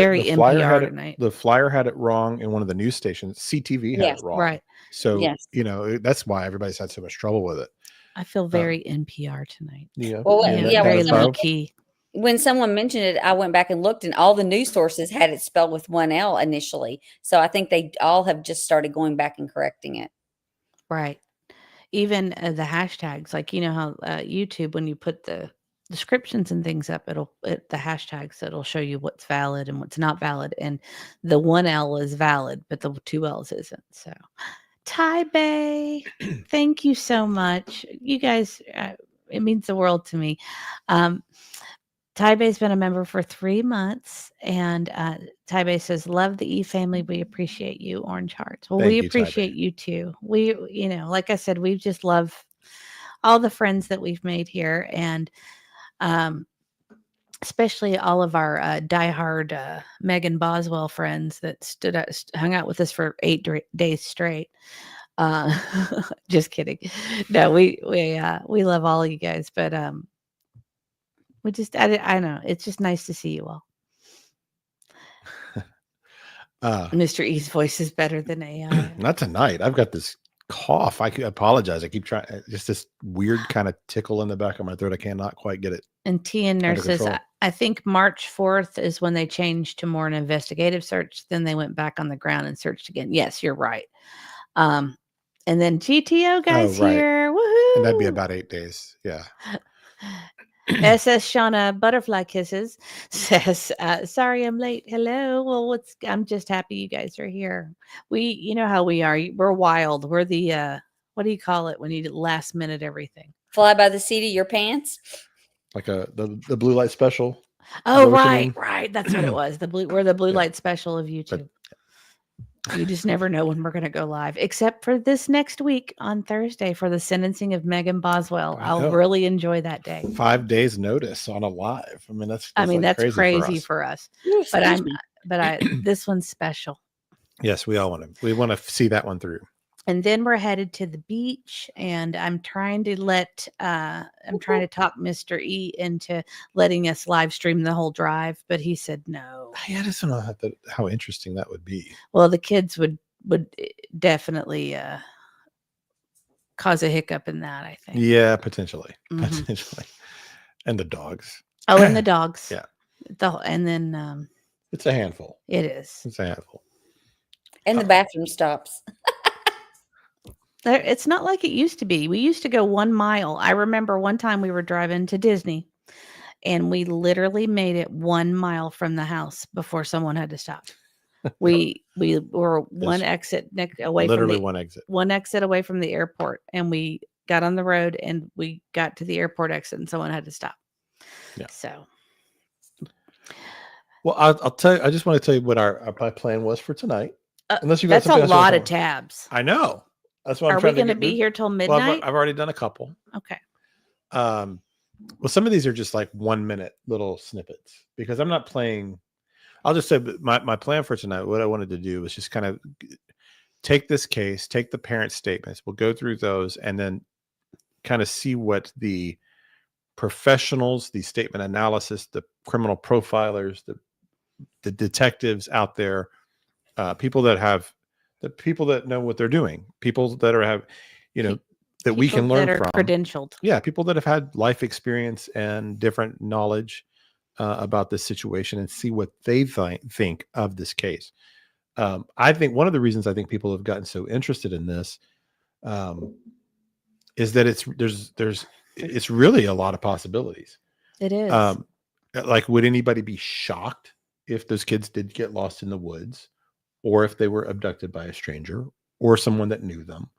had it wrong in one of the news stations. CTV had it wrong, right? So that's why everybody's had so much trouble with it. I feel very NPR tonight. Yeah, well, very low key. When someone mentioned it, I went back and looked, and all the news sources had it spelled with one L initially. So I think they all have just started going back and correcting it. Right. Even the hashtags, like how YouTube, when you put the descriptions and things up, the hashtags, it'll show you what's valid and what's not valid. And the 1L is valid, but the 2 L's isn't. So, Ty Bay, thank you so much. You guys, it means the world to me. Ty Bay's been a member for 3 months, and Ty Bay says, love the E family. We appreciate you, Orange Hearts. Well, we appreciate you too. We, like I said, we just love all the friends that we've made here, and especially all of our diehard Megan Boswell friends that hung out with us for 8 days straight. Just kidding. No, we love all of you guys, but we just I know it's just nice to see you all. Mr. E's voice is better than AI. Not tonight. I've got this cough. I apologize. I keep trying. Just this weird kind of tickle in the back of my throat. I cannot quite get it. And TN nurses, control. I think March 4th is when they changed to more an investigative search. Then they went back on the ground and searched again. Yes, you're right. And then GTO guys right. here. Woohoo! And that'd be about 8 days. Yeah. SS Shauna Butterfly Kisses says, sorry I'm late. Hello. Well, I'm just happy you guys are here. You know how we are. We're wild. We're the what do you call it when you last minute everything? Fly by the seat of your pants. Like the blue light special. Oh, right. That's what it was. We're the blue light special of YouTube. You just never know when we're going to go live, except for this next week on Thursday for the sentencing of Megan Boswell. I'll really enjoy that day. 5 days notice on a live. I mean, that's crazy for us. But this one's special. Yes, we want to see that one through. And then we're headed to the beach, and I'm trying to talk Mr. E into letting us live stream the whole drive, but he said no. Yeah, I just don't know how interesting that would be. Well, the kids would definitely cause a hiccup in that, I think. Yeah, potentially. And the dogs. Oh, and the dogs. Yeah. And then it's a handful. It is. It's a handful. And the bathroom stops. It's not like it used to be. We used to go 1 mile. I remember one time we were driving to Disney, and we literally made it 1 mile from the house before someone had to stop. We were one exit away from the airport, and we got on the road, and we got to the airport exit, and someone had to stop. Yeah. So. Well, I'll tell you. I just want to tell you what our plan was for tonight. Unless you got that's a lot of tabs. I know. That's what I'm Are trying we going to be here till midnight? Well, I've already done a couple. Okay. Well, some of these are just like 1 minute little snippets because I'm not playing. I'll just say my plan for tonight, what I wanted to do was just kind of take this case, take the parent statements. We'll go through those and then kind of see what the professionals, the statement analysis, the criminal profilers, the detectives out there, people that know what they're doing, people that that we can learn from, credentialed. Yeah, people that have had life experience and different knowledge about this situation and see what they think of this case. I think one of the reasons I think people have gotten so interested in this is that it's really a lot of possibilities. It is. Like, would anybody be shocked if those kids did get lost in the woods, or if they were abducted by a stranger or someone that knew them,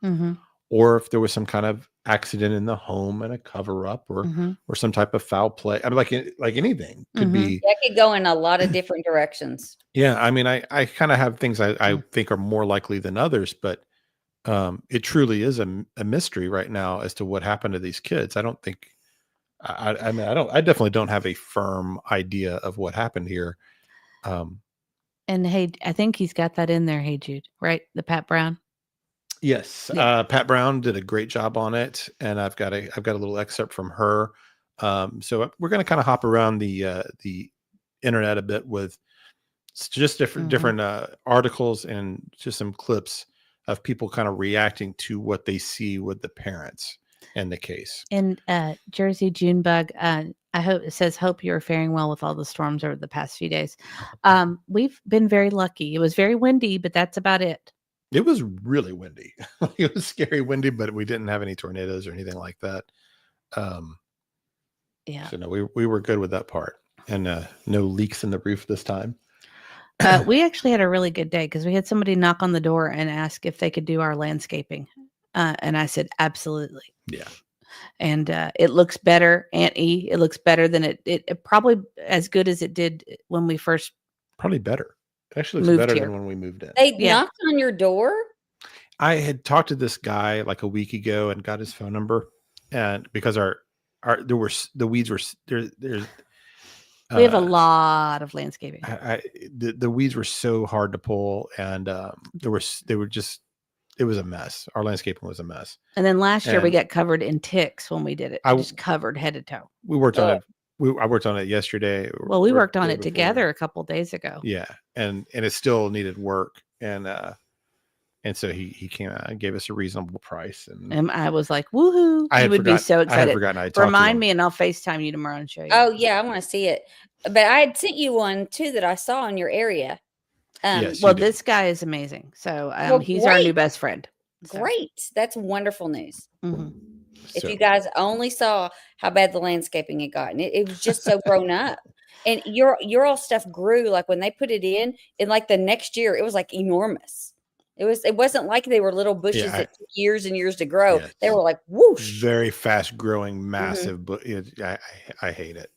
or if there was some kind of accident in the home and a cover up or some type of foul play? I mean, like anything could be. That could go in a lot of different directions. Yeah. I mean, I kind of have things I think are more likely than others, but it truly is a mystery right now as to what happened to these kids. I don't think, I definitely don't have a firm idea of what happened here. And hey, I think he's got that in there. Hey, Jude, right? The Pat Brown. Yes. Yeah. Pat Brown did a great job on it. And I've got a little excerpt from her. So we're going to kind of hop around the internet a bit with just different articles and just some clips of people kind of reacting to what they see with the parents and the case. And Jersey Junebug, hope you're faring well with all the storms over the past few days. We've been very lucky. It was very windy, but that's about it. It was really windy. It was scary windy, but we didn't have any tornadoes or anything like that. Yeah. So no, we were good with that part, and no leaks in the roof this time. We actually had a really good day because we had somebody knock on the door and ask if they could do our landscaping. And I said, absolutely. Yeah. And it looks better, Aunt E. It looks better than it probably as good as it did when we first. Probably better. It actually looks better than when we moved in. They knocked on your door? I had talked to this guy like a week ago and got his phone number, and because the weeds were there's. We have a lot of landscaping. The weeds were so hard to pull, and they were just it was a mess. Our landscaping was a mess. And then last year we And got covered in ticks when we did it. I Just covered head to toe. we worked on Ugh. it. I worked on it yesterday. Well, we or worked on day it before. together a couple days ago. Yeah, and it still needed work, and so he came out and gave us a reasonable price, and And I was like, woohoo. I You had would be forgotten. so I had excited. forgotten. I talked to Remind him. me and I'll FaceTime you tomorrow and show you. Oh yeah, I want to see it. But I had sent you one too that I saw in your area. Yes. Well, you did. this guy is amazing. So Well, he's our new great. best friend. So, Great. That's wonderful news. mhm. If So, you guys only saw how bad the landscaping had gotten, it was just so grown up. And your all stuff grew like when they put it in like the next year, it was like enormous. It wasn't like they were little bushes Yeah, that took years and years to grow. yes. They were like whoosh. very fast growing, Mm-hmm. massive, but I hate it.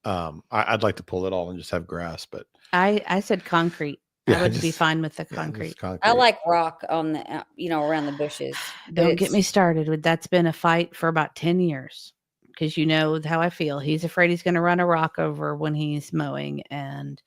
I'd like to pull it all and just have grass, but I said concrete. Yeah, I would be just- fine with the yeah, concrete. just concrete. I like rock on the around the bushes. But Don't get it's- me started with that's been a fight for about 10 years because you know how I feel. He's afraid he's going to run a rock over when he's mowing, and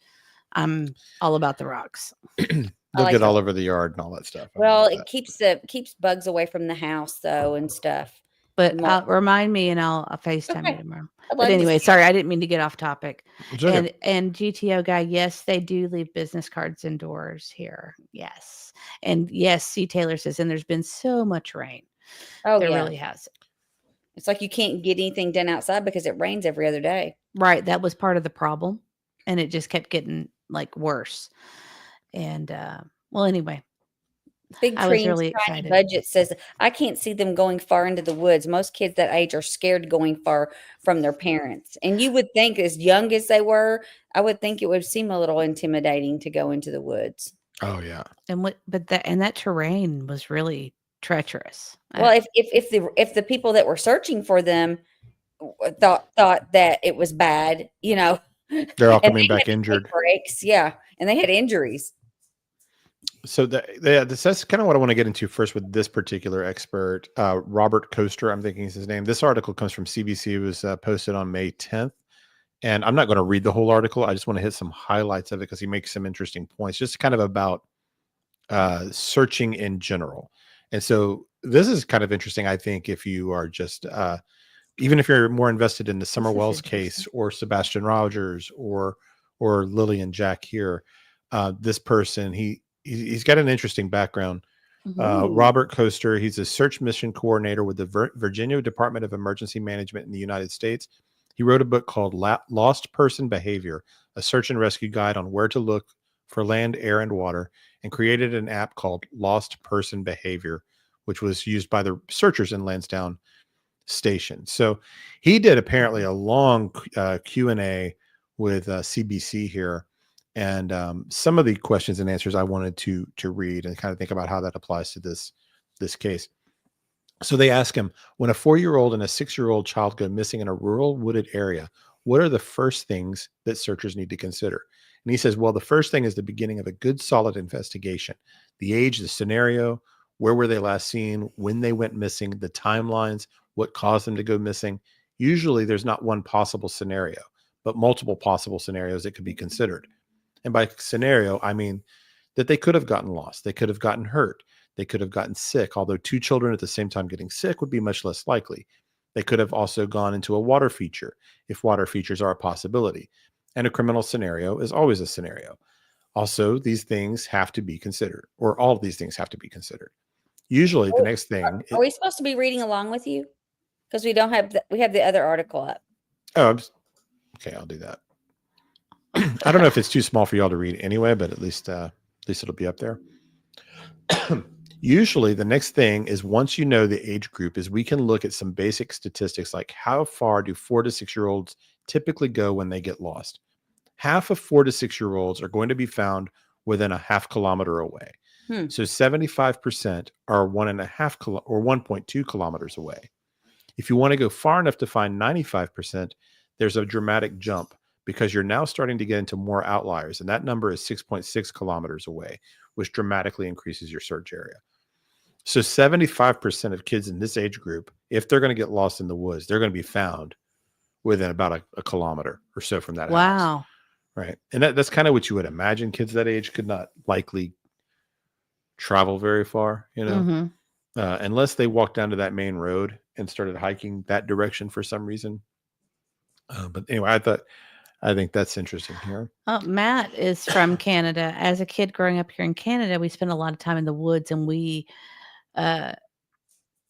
I'm all about the rocks. They'll like get the- all over the yard and all that stuff. I Well, know it keeps bugs away from the house though and stuff. But Well- remind me and I'll FaceTime Okay. you tomorrow. I'd But love to anyway, see- sorry, I didn't mean to get off topic. It's okay. And GTO guy, yes, they do leave business cards indoors here. Yes. And yes, C. Taylor says, and there's been so much rain. Oh There yeah, really has. it's like you can't get anything done outside because it rains every other day. Right. That was part of the problem. And it just kept getting like worse. And well, anyway, Big I was Cream's really tiny excited. budget says, I can't see them going far into the woods. Most kids that age are scared going far from their parents. And you would think, as young as they were, I would think it would seem a little intimidating to go into the woods. Oh yeah. and that terrain was really treacherous. Well, if the people that were searching for them thought that it was bad, They're all and coming they back had to take injured. breaks, yeah, and they had injuries. So that's kind of what I want to get into first with this particular expert, Robert Coaster. I'm thinking is his name. This article comes from CBC. It was posted on May 10th. And I'm not going to read the whole article. I just want to hit some highlights of it because he makes some interesting points, just kind of about searching in general. And so this is kind of interesting, I think, if you are just, even if you're more invested in the Summer is Wells interesting. case or Sebastian Rogers or Lilly and Jack here, this person, he's got an interesting background. Mhm. Robert Coaster, he's a search mission coordinator with the Virginia Department of Emergency Management in the United States. He wrote a book called Lost Person Behavior, a search and rescue guide on where to look for land, air, and water, and created an app called Lost Person Behavior, which was used by the searchers in Lansdowne Station. So he did apparently a long Q&A with CBC here. And some of the questions and answers I wanted to read and kind of think about how that applies to this case. So they ask him, when a 4-year-old and a 6-year-old child go missing in a rural wooded area, what are the first things that searchers need to consider? And he says, well, the first thing is the beginning of a good, solid investigation. The age, the scenario, where were they last seen, when they went missing, the timelines, what caused them to go missing. Usually there's not one possible scenario, but multiple possible scenarios that could be considered. And by scenario, I mean that they could have gotten lost. They could have gotten hurt. They could have gotten sick, although 2 children at the same time getting sick would be much less likely. They could have also gone into a water feature, if water features are a possibility. And a criminal scenario is always a scenario. Also, these things have to be considered, or all of these things have to be considered. Usually the next thing... Are we supposed to be reading along with you? Because we don't have we have the other article up. Okay, I'll do that. I don't know if it's too small for y'all to read anyway, but at least it'll be up there. Usually the next thing is, once you know the age group, is we can look at some basic statistics like how far do 4 to 6-year-olds typically go when they get lost. Half of 4 to 6-year-olds are going to be found within a half kilometer away. So 75% are 1.5 or 1.2 kilometers away. If you want to go far enough to find 95%, there's a dramatic jump, because you're now starting to get into more outliers. And that number is 6.6 kilometers away, which dramatically increases your search area. So 75% of kids in this age group, if they're going to get lost in the woods, they're going to be found within about a kilometer or so from that house. Wow. Right. And that's kind of what you would imagine. Kids that age could not likely travel very far, you know, Hmm. unless they walked down to that main road and started hiking that direction for some reason. But anyway, I think that's interesting here. Oh, Matt is from Canada. As a kid growing up here in Canada, we spent a lot of time in the woods, and we uh,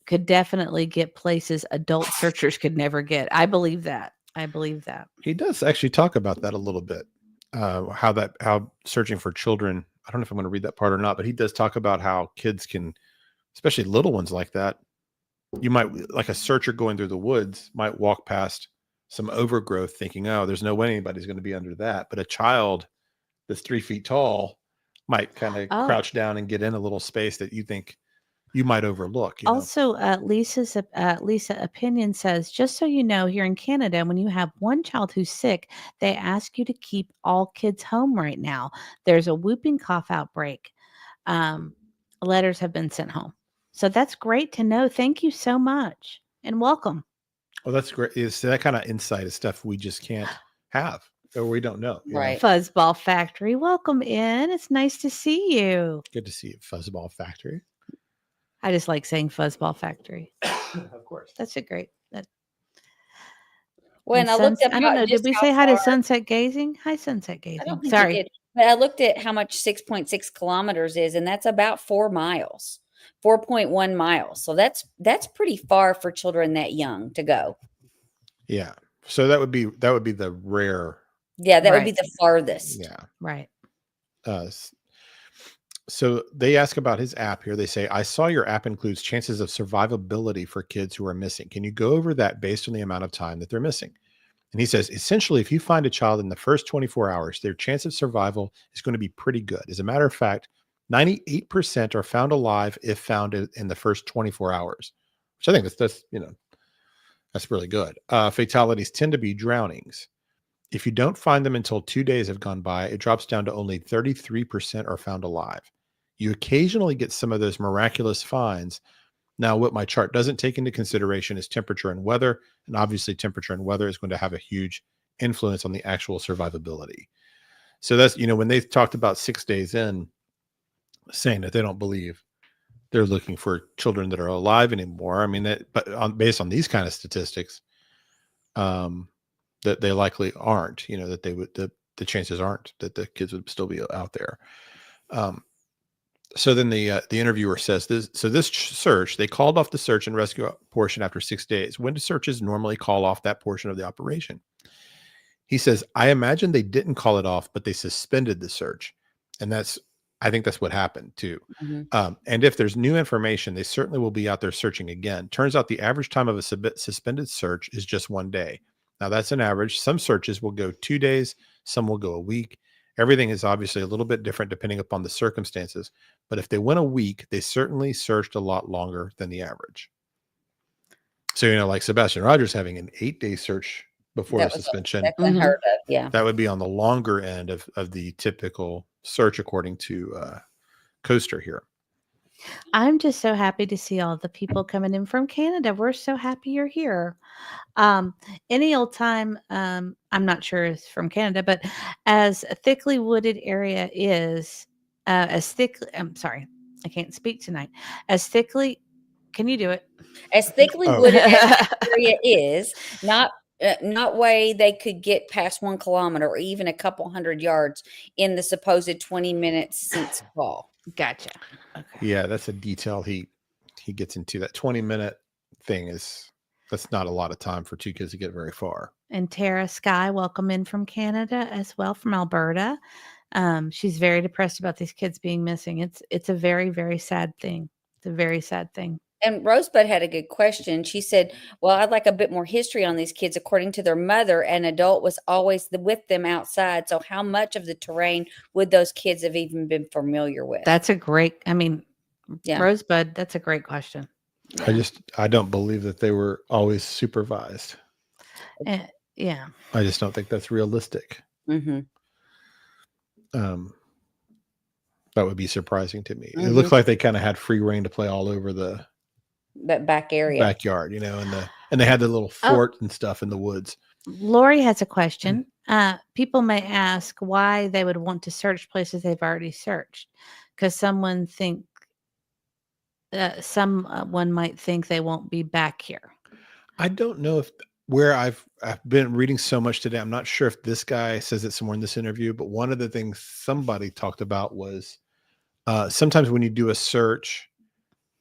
could definitely get places adult searchers could never get. I believe that. I believe that. He does actually talk about that a little bit. How searching for children. I don't know if I'm going to read that part or not, but he does talk about how kids can, especially little ones like that. You might, like a searcher going through the woods, might walk past some overgrowth, thinking, "Oh, there's no way anybody's going to be under that." But a child that's 3 feet tall might kind of Oh, crouch down and get in a little space that you think you might overlook. You know, also, Lisa Opinion says, just so you know, here in Canada, when you have one child who's sick, they ask you to keep all kids home right now. There's a whooping cough outbreak. Um, Letters have been sent home. So that's great to know. Thank you so much and welcome. well, that's great. Is that kind of insight is stuff we just can't have or we don't know. You know? Right. Fuzzball Factory, welcome in. It's nice to see you. Good to see you, Fuzzball Factory. I just like saying Fuzzball Factory. Of course. That's a great. That, When I looked up, I don't know. Did just we how say hi to far- Sunset Gazing? Hi, Sunset I Gazing. don't think Sorry. you did. But I looked at how much 6.6 kilometers is, and that's about 4 miles, 4.1 miles. So that's pretty far for children that young to go. Yeah. So that would be the rare. Yeah, that would be Right. the farthest. Yeah. Right. So they ask about his app here. They say, I saw your app includes chances of survivability for kids who are missing. Can you go over that based on the amount of time that they're missing? And he says, essentially, if you find a child in the first 24 hours, their chance of survival is going to be pretty good. As a matter of fact, 98% are found alive if found in the first 24 hours, which I think that's really good. Fatalities tend to be drownings. If you don't find them until 2 days have gone by, it drops down to only 33% are found alive. You occasionally get some of those miraculous finds. Now, what my chart doesn't take into consideration is temperature and weather. And obviously, temperature and weather is going to have a huge influence on the actual survivability. So that's, when they talked about 6 days in, saying that they don't believe they're looking for children that are alive anymore. I mean, based on these kind of statistics, that they likely aren't, that they would, the chances aren't that the kids would still be out there. So then the interviewer says this. So this search, they called off the search and rescue portion after 6 days. When do searches normally call off that portion of the operation? He says, I imagine they didn't call it off, but they suspended the search. And I think that's what happened too. Mhm. And if there's new information, they certainly will be out there searching again. Turns out the average time of a suspended search is just 1 day. Now that's an average. Some searches will go 2 days. Some will go a week. Everything is obviously a little bit different depending upon the circumstances. But if they went a week, they certainly searched a lot longer than the average. So, like Sebastian Rogers having an 8-day search before That a was suspension, that's unheard of. Yeah. that would be on the longer end of the typical search, according to Coaster here. I'm just so happy to see all the people coming in from Canada. We're so happy you're here. Any old time, I'm not sure it's from Canada, but as a thickly wooded area is, I'm sorry, I can't speak tonight. As thickly, can you do it? As thickly Oh. wooded as that area is, not way they could get past 1 kilometer or even a couple hundred yards in the supposed 20 minutes since fall. Gotcha. Okay. Yeah, that's a detail he gets into. That 20-minute thing that's not a lot of time for 2 kids to get very far. And Tara Sky, welcome in from Canada as well, from Alberta. She's very depressed about these kids being missing. It's a very, very sad thing. It's a very sad thing. And Rosebud had a good question. She said, well, I'd like a bit more history on these kids. According to their mother, an adult was always with them outside. So how much of the terrain would those kids have even been familiar with? That's a great, Yeah. Rosebud, that's a great question. I don't believe that they were always supervised. Yeah. I just don't think that's realistic. Mm-hmm. That would be surprising to me. It looks like they kind of had free reign to play all over the That back area. backyard, and they had the little fort and stuff in the woods. Lori has a question. People may ask why they would want to search places they've already searched. Because someone think someone might think they won't be back here. I don't know if where I've been reading so much today. I'm not sure if this guy says it somewhere in this interview, but one of the things somebody talked about was sometimes when you do a search,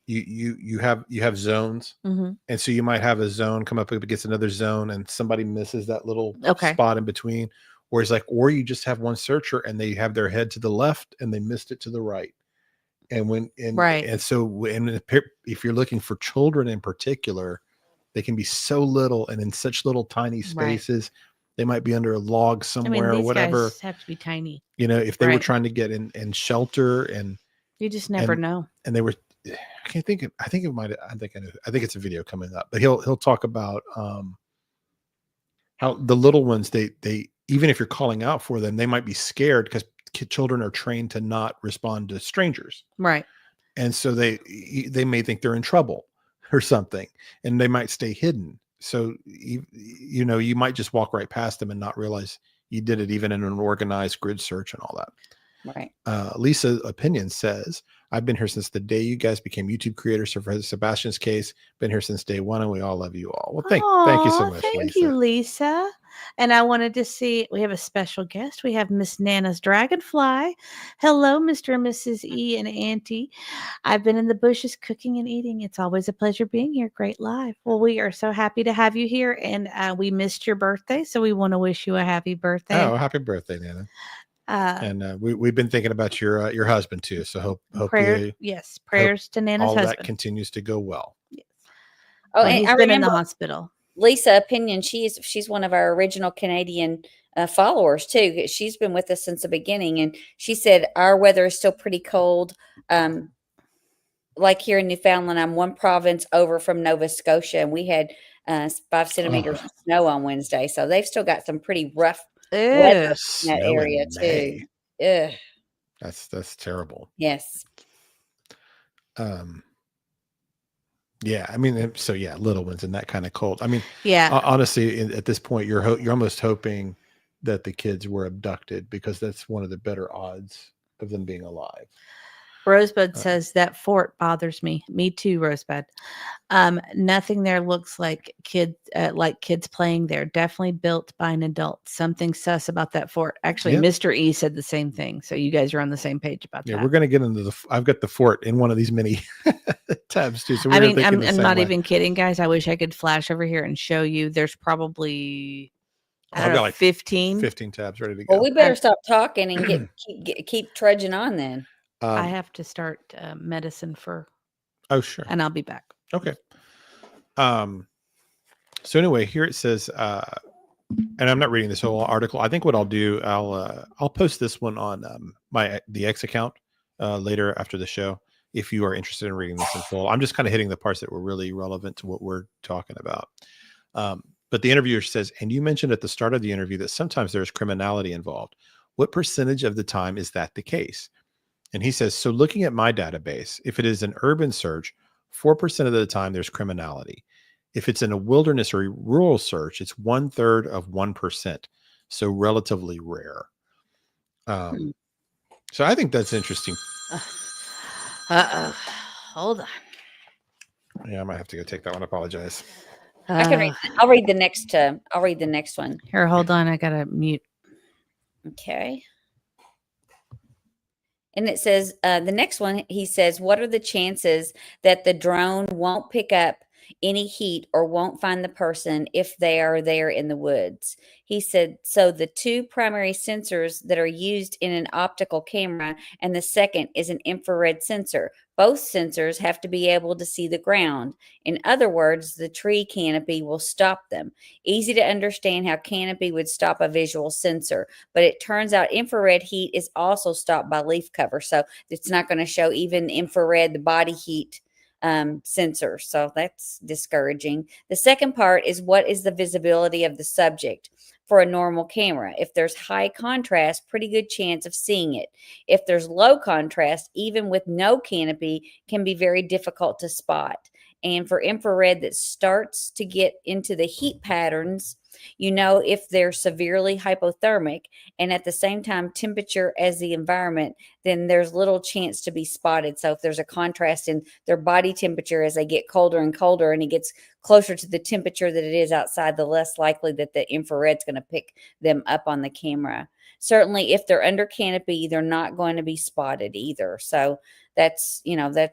you have zones, Mhm. and so you might have a zone come up against another zone, and somebody misses that little Okay. spot in between, or it's like, or you just have one searcher and they have their head to the left and they missed it to the right. And Right. and so if you're looking for children in particular, they can be so little and in such little tiny Right. spaces. They might be under a log I mean, somewhere or these whatever. guys have to be tiny. If they were Right. trying to get in shelter and You just never and know. and they were, I can't think of, I think it might, I think I know, I think it's a video coming up, but he'll talk about how the little ones, they even if you're calling out for them, they might be scared because children are trained to not respond to strangers. Right. And so they may think they're in trouble or something, and they might stay hidden. So you might just walk right past them and not realize you did it, even in an organized grid search and all that. Right. Lisa's opinion says, I've been here since the day you guys became YouTube creators. So for Sebastian's case, been here since day one, and we all love you all. Well, thank you so Aw, much, thank Lisa. you, Lisa. And I wanted to see, we have a special guest. We have Miss Nana's Dragonfly. Hello, Mr. and Mrs. E and Auntie. I've been in the bushes cooking and eating. It's always a pleasure being here. Great live. Well, we are so happy to have you here, and we missed your birthday, so we want to wish you a happy birthday. Oh, happy birthday, Nana. And we've been thinking about your husband too. So hopefully, prayers to Nana's all husband. that continues to go well. Yes. Oh, But and he's I been in the remember hospital. Lisa Opinion. She's one of our original Canadian followers too. She's been with us since the beginning, and she said our weather is still pretty cold. Like here in Newfoundland, I'm one province over from Nova Scotia, and we had 5 centimeters of snow on Wednesday. So they've still got some pretty rough weather in that Snow area in May. too. Ugh. That's terrible. Yes. Yeah, I mean, so yeah, little ones and that kind of cold. I mean, Yeah. honestly, at this point, you're almost hoping that the kids were abducted, because that's one of the better odds of them being alive. Rosebud says that fort bothers me. Me too, Rosebud. Nothing there looks like kids playing there. Definitely built by an adult. Something sus about that fort. Actually, Yep. Mr. E said the same thing. So you guys are on the same page about Yeah, that. we're going to get into I've got the fort in one of these mini tabs too. So I we're mean, thinking I'm not even kidding, guys. I wish I could flash over here and show you. There's probably I've got like 15 tabs ready to go. Well, we better stop talking and keep trudging on then. I have to start medicine for. Oh, sure. And I'll be back. Okay. So anyway, here it says, and I'm not reading this whole article. I think what I'll do, I'll post this one on the X account later after the show, if you are interested in reading this in full. I'm just kind of hitting the parts that were really relevant to what we're talking about. But the interviewer says, and you mentioned at the start of the interview that sometimes there's criminality involved. What percentage of the time is that the case? And he says, so looking at my database, if it is an urban search, 4% of the time there's criminality. If it's in a wilderness or a rural search, it's 1/3 of 1%. So relatively rare. So I think that's interesting. Hold on. Yeah, I might have to go take that one. I apologize. I can read. I'll read the next. I'll read the next one. Here, hold on. I gotta mute. Okay. And it says, the next one, he says, what are the chances that the drone won't pick up any heat or won't find the person if they are there in the woods? He said, so the two primary sensors that are used in an optical camera, and the second is an infrared sensor. Both sensors have to be able to see the ground. In other words, the tree canopy will stop them. Easy to understand how canopy would stop a visual sensor, but it turns out infrared heat is also stopped by leaf cover. So it's not going to show even infrared, the body heat sensor. So that's discouraging. The second part is, what is the visibility of the subject for a normal camera? If there's high contrast, pretty good chance of seeing it. If there's low contrast, even with no canopy, can be very difficult to spot. And for infrared that starts to get into the heat patterns You know if they're severely hypothermic and at the same time temperature as the environment, then there's little chance to be spotted. So if there's a contrast in their body temperature as they get colder and colder and it gets closer to the temperature that it is outside, the less likely that the infrared's going to pick them up on the camera. Certainly if they're under canopy, they're not going to be spotted either. So that's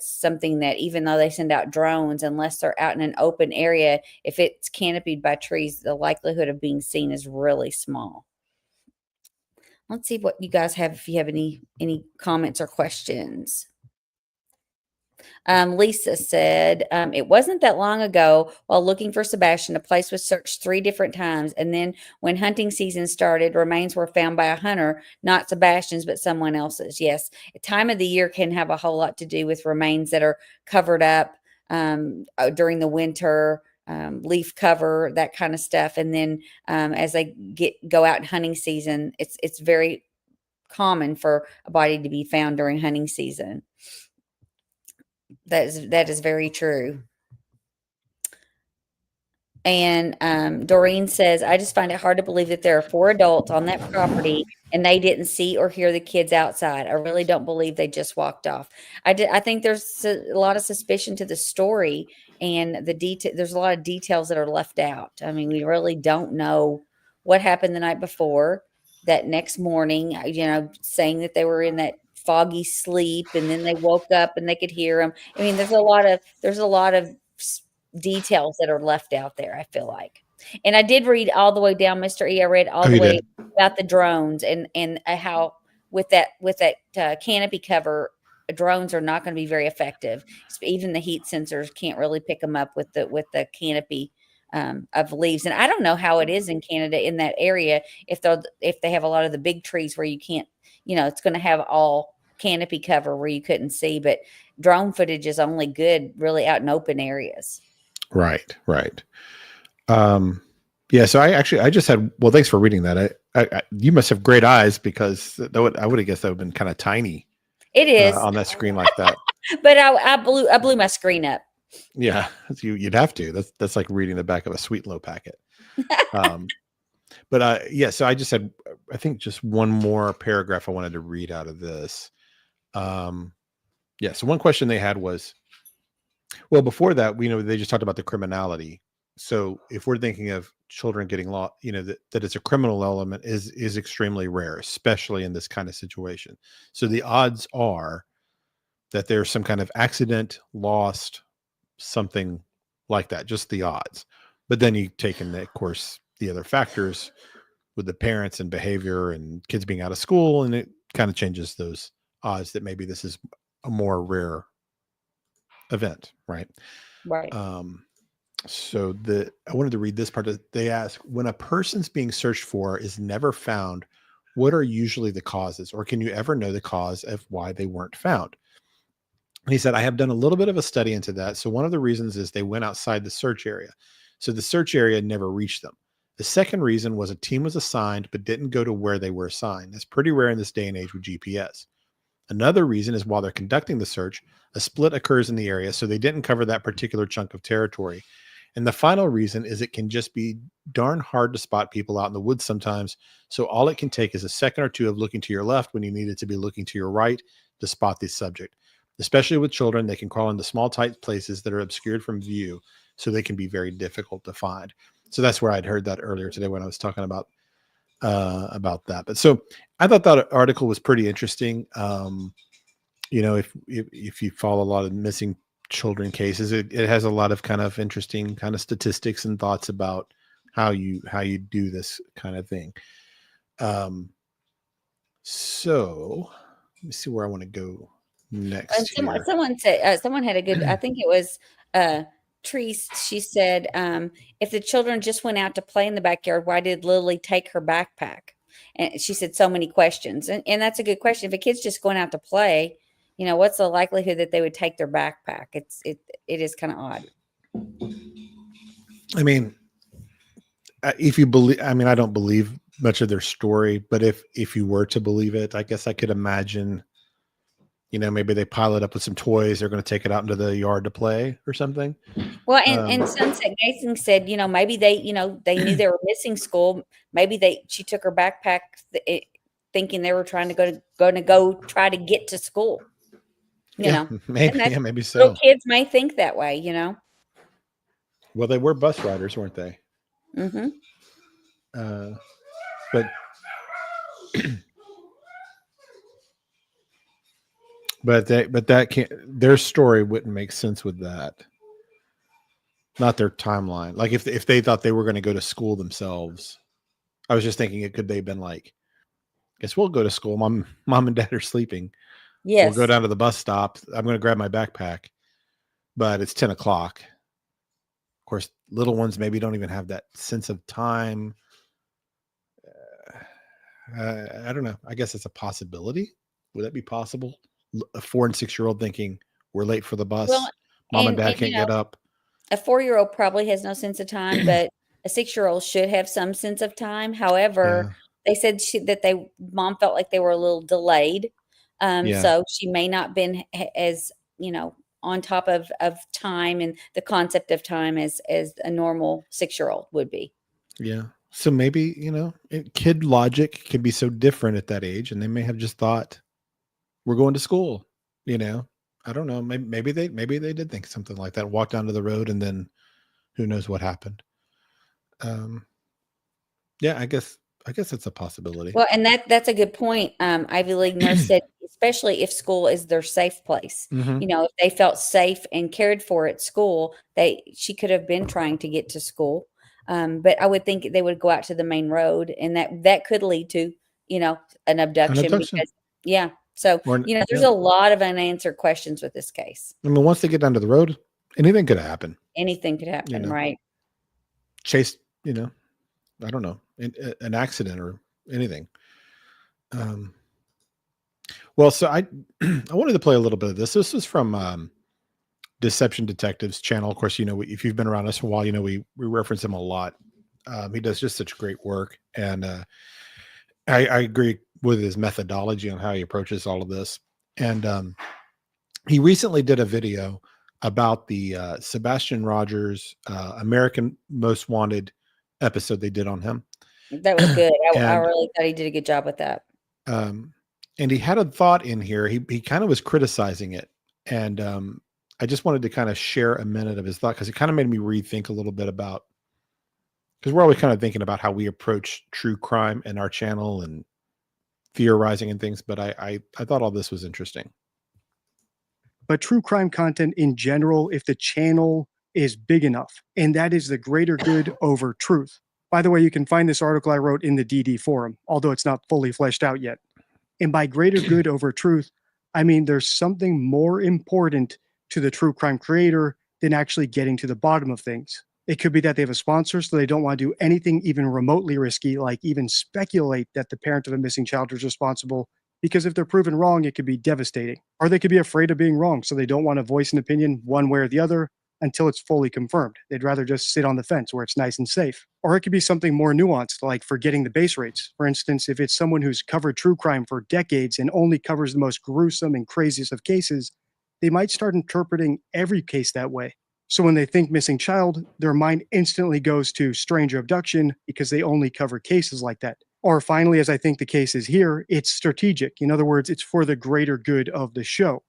something that even though they send out drones, unless they're out in an open area, if it's canopied by trees, the likelihood of being seen is really small. Let's see what you guys have, if you have any comments or questions. Lisa said, it wasn't that long ago while looking for Sebastian, a place was searched 3 different times. And then when hunting season started, remains were found by a hunter, not Sebastian's, but someone else's. Yes. Time of the year can have a whole lot to do with remains that are covered up during the winter, leaf cover, that kind of stuff. And then as they go out in hunting season, it's very common for a body to be found during hunting season. That is very true. And Doreen says, I just find it hard to believe that there are 4 adults on that property and they didn't see or hear the kids outside. I really don't believe they just walked off. I think there's a lot of suspicion to the story, and there's a lot of details that are left out. I mean, we really don't know what happened the night before, that next morning, saying that they were in that foggy sleep and then they woke up and they could hear them. I mean, there's a lot of details that are left out there, I feel like. And I did read all the way down, Mr. E. I read all the way about the drones and how with that canopy cover, drones are not going to be very effective. Even the heat sensors can't really pick them up with the canopy of leaves. And I don't know how it is in Canada in that area, if they have a lot of the big trees where you can't, it's going to have all canopy cover where you couldn't see, but drone footage is only good really out in open areas. Right. Yeah. So I just had, well, thanks for reading that. I you must have great eyes, because I would have guessed that would have been kind of tiny. It is on that screen like that. But I blew my screen up. Yeah, you'd have to. That's like reading the back of a Sweet Low packet. But yeah, so I just had, I think, just one more paragraph I wanted to read out of this. Yeah, so one question they had was, well, before that, they just talked about the criminality. So if we're thinking of children getting lost, that it's a criminal element is extremely rare, especially in this kind of situation. So the odds are that there's some kind of accident, lost, something like that, just the odds. But then you take in, of course, the other factors with the parents and behavior and kids being out of school, and it kind of changes those odds that maybe this is a more rare event, right? Right. So I wanted to read this part. They ask, when a person's being searched for is never found, what are usually the causes, or can you ever know the cause of why they weren't found? And he said, I have done a little bit of a study into that. So one of the reasons is they went outside the search area. So the search area never reached them. The second reason was a team was assigned, but didn't go to where they were assigned. That's pretty rare in this day and age with GPS. Another reason is while they're conducting the search, a split occurs in the area, so they didn't cover that particular chunk of territory. And the final reason is it can just be darn hard to spot people out in the woods sometimes. So all it can take is a second or two of looking to your left when you needed to be looking to your right to spot the subject. Especially with children, they can crawl into small, tight places that are obscured from view, so they can be very difficult to find. So that's where I'd heard that earlier today when I was talking about that. But so I thought that article was pretty interesting. If you follow a lot of missing children cases, it has a lot of kind of interesting kind of statistics and thoughts about how you do this kind of thing. So let me see where I want to go next. Someone said, someone had a good, I think it was Treese. She said, if the children just went out to play in the backyard, why did Lily take her backpack? And she said so many questions. And that's a good question. If a kid's just going out to play, what's the likelihood that they would take their backpack? It is kind of odd. I mean, if you believe, I don't believe much of their story, but if you were to believe it, I guess I could imagine maybe they pile it up with some toys. They're going to take it out into the yard to play or something. Well, and Sunset Gazing said, maybe they knew they were missing school. Maybe she took her backpack thinking they were trying to go try to get to school. Maybe so. Little kids may think that way, Well, they were bus riders, weren't they? Mm-hmm. But that can't. Their story wouldn't make sense with that. Not their timeline. Like if they thought they were going to go to school themselves, I was just thinking could they have been like, guess we'll go to school. Mom and dad are sleeping. Yes. We'll go down to the bus stop. I'm going to grab my backpack, but it's 10 o'clock. Of course, little ones maybe don't even have that sense of time. I don't know. I guess it's a possibility. Would that be possible? A 4 and 6-year-old thinking we're late for the bus. Well, Mom and dad can't get up. A 4-year-old probably has no sense of time, but a 6-year-old should have some sense of time. However, they said mom felt like they were a little delayed. So she may not been as, on top of time and the concept of time as a normal 6-year-old would be. Yeah. So maybe, kid logic can be so different at that age, and they may have just thought we're going to school, I don't know. Maybe they did think something like that, walk down to the road, and then who knows what happened. I guess it's a possibility. Well, and that's a good point. Ivy League nurse said, especially if school is their safe place, Mm-hmm. If they felt safe and cared for at school, she could have been trying to get to school. But I would think they would go out to the main road, and that could lead to, an abduction. Because, So, there's a lot of unanswered questions with this case. I mean, once they get down to the road, anything could happen. Anything could happen, right? Chase, I don't know, an accident or anything. Well, so I wanted to play a little bit of this. This is from Deception Detectives channel. Of course, if you've been around us for a while, we reference him a lot. He does just such great work. And I agree with his methodology on how he approaches all of this. And he recently did a video about the Sebastian Rogers American Most Wanted episode they did on him. That was good. I really thought he did a good job with that. And he had a thought in here. He kind of was criticizing it. And I just wanted to kind of share a minute of his thought, because it kind of made me rethink a little bit about, because we're always kind of thinking about how we approach true crime in our channel and theorizing and things. But I thought all this was interesting. But true crime content in general, if the channel is big enough, and that is the greater good over truth. By the way, you can find this article I wrote in the DD forum, although it's not fully fleshed out yet. And by greater good over truth, I mean there's something more important to the true crime creator than actually getting to the bottom of things. It could be that they have a sponsor, so they don't want to do anything even remotely risky, like even speculate that the parent of a missing child is responsible, because if they're proven wrong, it could be devastating. Or they could be afraid of being wrong, so they don't want to voice an opinion one way or the other until it's fully confirmed. They'd rather just sit on the fence where it's nice and safe. Or it could be something more nuanced, like forgetting the base rates. For instance, if it's someone who's covered true crime for decades and only covers the most gruesome and craziest of cases, they might start interpreting every case that way. So when they think missing child, their mind instantly goes to stranger abduction because they only cover cases like that. Or finally, as I think the case is here, it's strategic. In other words, it's for the greater good of the show.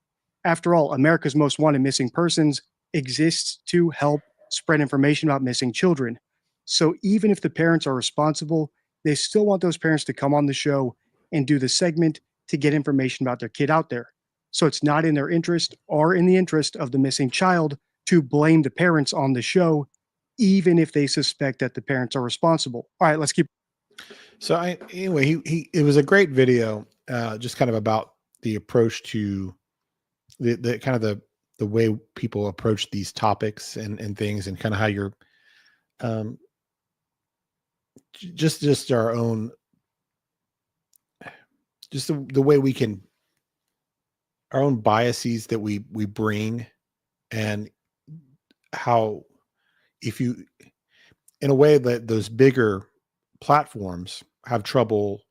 After all, America's Most Wanted Missing Persons exists to help spread information about missing children. So even if the parents are responsible, they still want those parents to come on the show and do the segment to get information about their kid out there. So it's not in their interest or in the interest of the missing child to blame the parents on the show, even if they suspect that the parents are responsible. All right, let's keep. So anyway, it was a great video, just kind of about the approach to the kind of the way people approach these topics and things, and kind of how you're just our own, just the way we can, our own biases that we bring, and how, if you, in a way that those bigger platforms have trouble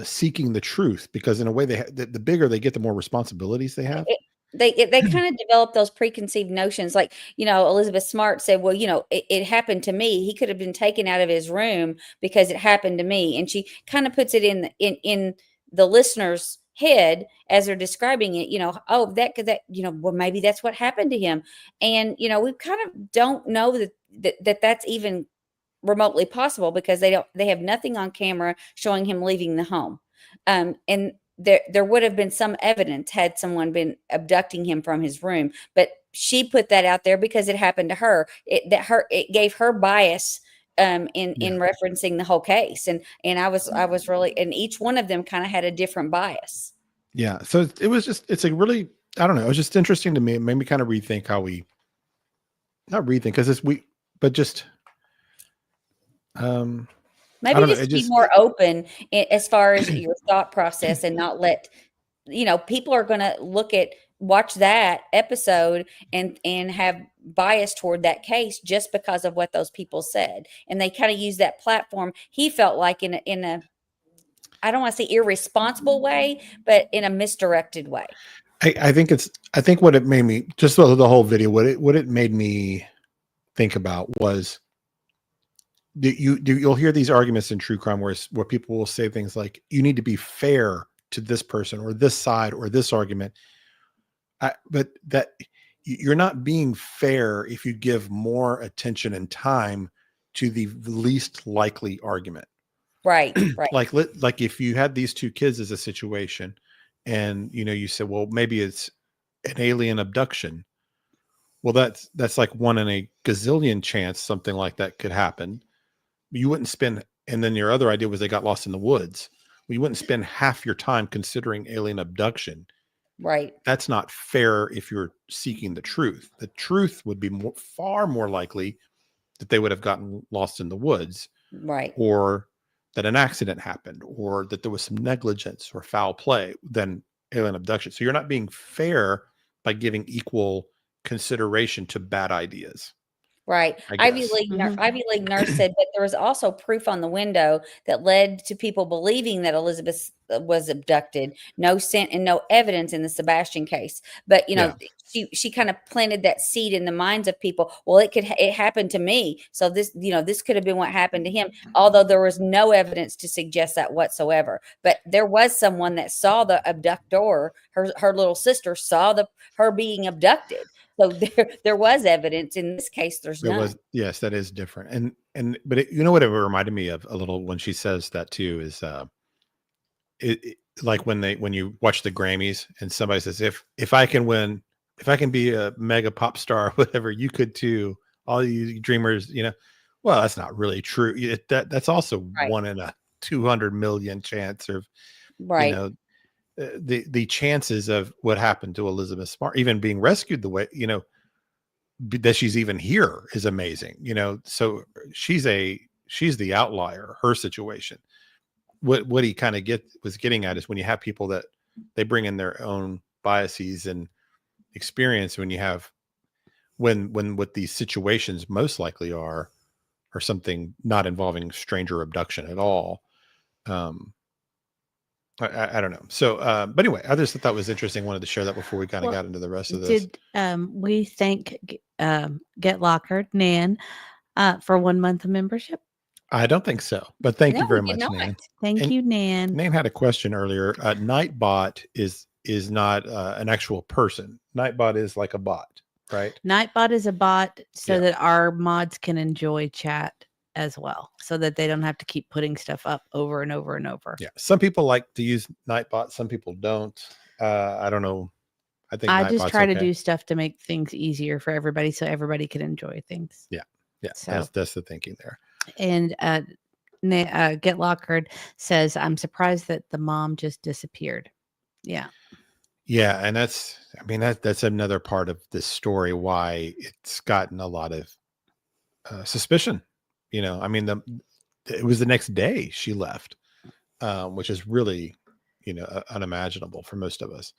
seeking the truth, because in a way the bigger they get, the more responsibilities they have. They kind of develop those preconceived notions. Like, Elizabeth Smart said, well, it happened to me. He could have been taken out of his room because it happened to me. And she kind of puts it in the listener's head as they're describing it, oh, well, maybe that's what happened to him. And, we kind of don't know that's even remotely possible, because they have nothing on camera showing him leaving the home. And there would have been some evidence had someone been abducting him from his room, but she put that out there because it happened to her. It gave her bias in referencing the whole case, and I was really, and each one of them kind of had a different bias. Yeah, so it's a really, I don't know, it was just interesting to me. It made me kind of rethink how we, not rethink, because but just maybe just be more open as far as your thought process, and not let people are going to watch that episode and have bias toward that case just because of what those people said, and they kind of use that platform, he felt like, in a I don't want to say irresponsible way, but in a misdirected way. I think what it made me, just the whole video, what it made me think about was, you'll hear these arguments in true crime where people will say things like, you need to be fair to this person or this side or this argument. But that you're not being fair if you give more attention and time to the least likely argument. Right. Like if you had these two kids as a situation, and you said, well, maybe it's an alien abduction. Well, that's like 1 in a gazillion chance something like that could happen. You wouldn't spend, and then your other idea was they got lost in the woods. Well, you wouldn't spend half your time considering alien abduction. Right. That's not fair if you're seeking the truth. The truth would be far more likely that they would have gotten lost in the woods. Right. Or that an accident happened, or that there was some negligence or foul play, than alien abduction. So you're not being fair by giving equal consideration to bad ideas. Right. Ivy League nurse said, but there was also proof on the window that led to people believing that Elizabeth was abducted. No scent and no evidence in the Sebastian case. But she kind of planted that seed in the minds of people. Well, it happened to me. So this could have been what happened to him, although there was no evidence to suggest that whatsoever. But there was someone that saw the abductor. Her little sister saw her being abducted. So there was evidence. In this case, there's none. Yes, that is different. But what it reminded me of a little when she says that too is like when you watch the Grammys and somebody says, if I can be a mega pop star, whatever, you could too. All you dreamers, well, that's not really true. That's also 1 in a 200 million chance of, the chances of what happened to Elizabeth Smart, even being rescued the way, that she's even here, is amazing. So she's the outlier, her situation. What he kind of was getting at is when you have people that they bring in their own biases and experience, when you have, when what these situations most likely are something not involving stranger abduction at all. I don't know. So, but anyway, I just thought that was interesting. Wanted to share that before we kind of got into the rest of this. Did we thank Get Lockered, Nan, for 1 month of membership? I don't think so, but thank you very much, Nan. Thank you, Nan. Nan had a question earlier. Nightbot is not an actual person. Nightbot is like a bot, right? Nightbot is a bot so that our mods can enjoy chat as well, so that they don't have to keep putting stuff up over and over and over. Yeah. Some people like to use Nightbot. Some people don't. I don't know. I think I just try to do stuff to make things easier for everybody so everybody can enjoy things. Yeah. Yeah. So, that's the thinking there. And Get Lockered says, I'm surprised that the mom just disappeared. Yeah. Yeah. And that's another part of this story, why it's gotten a lot of suspicion. It was the next day she left, which is really, unimaginable for most of us.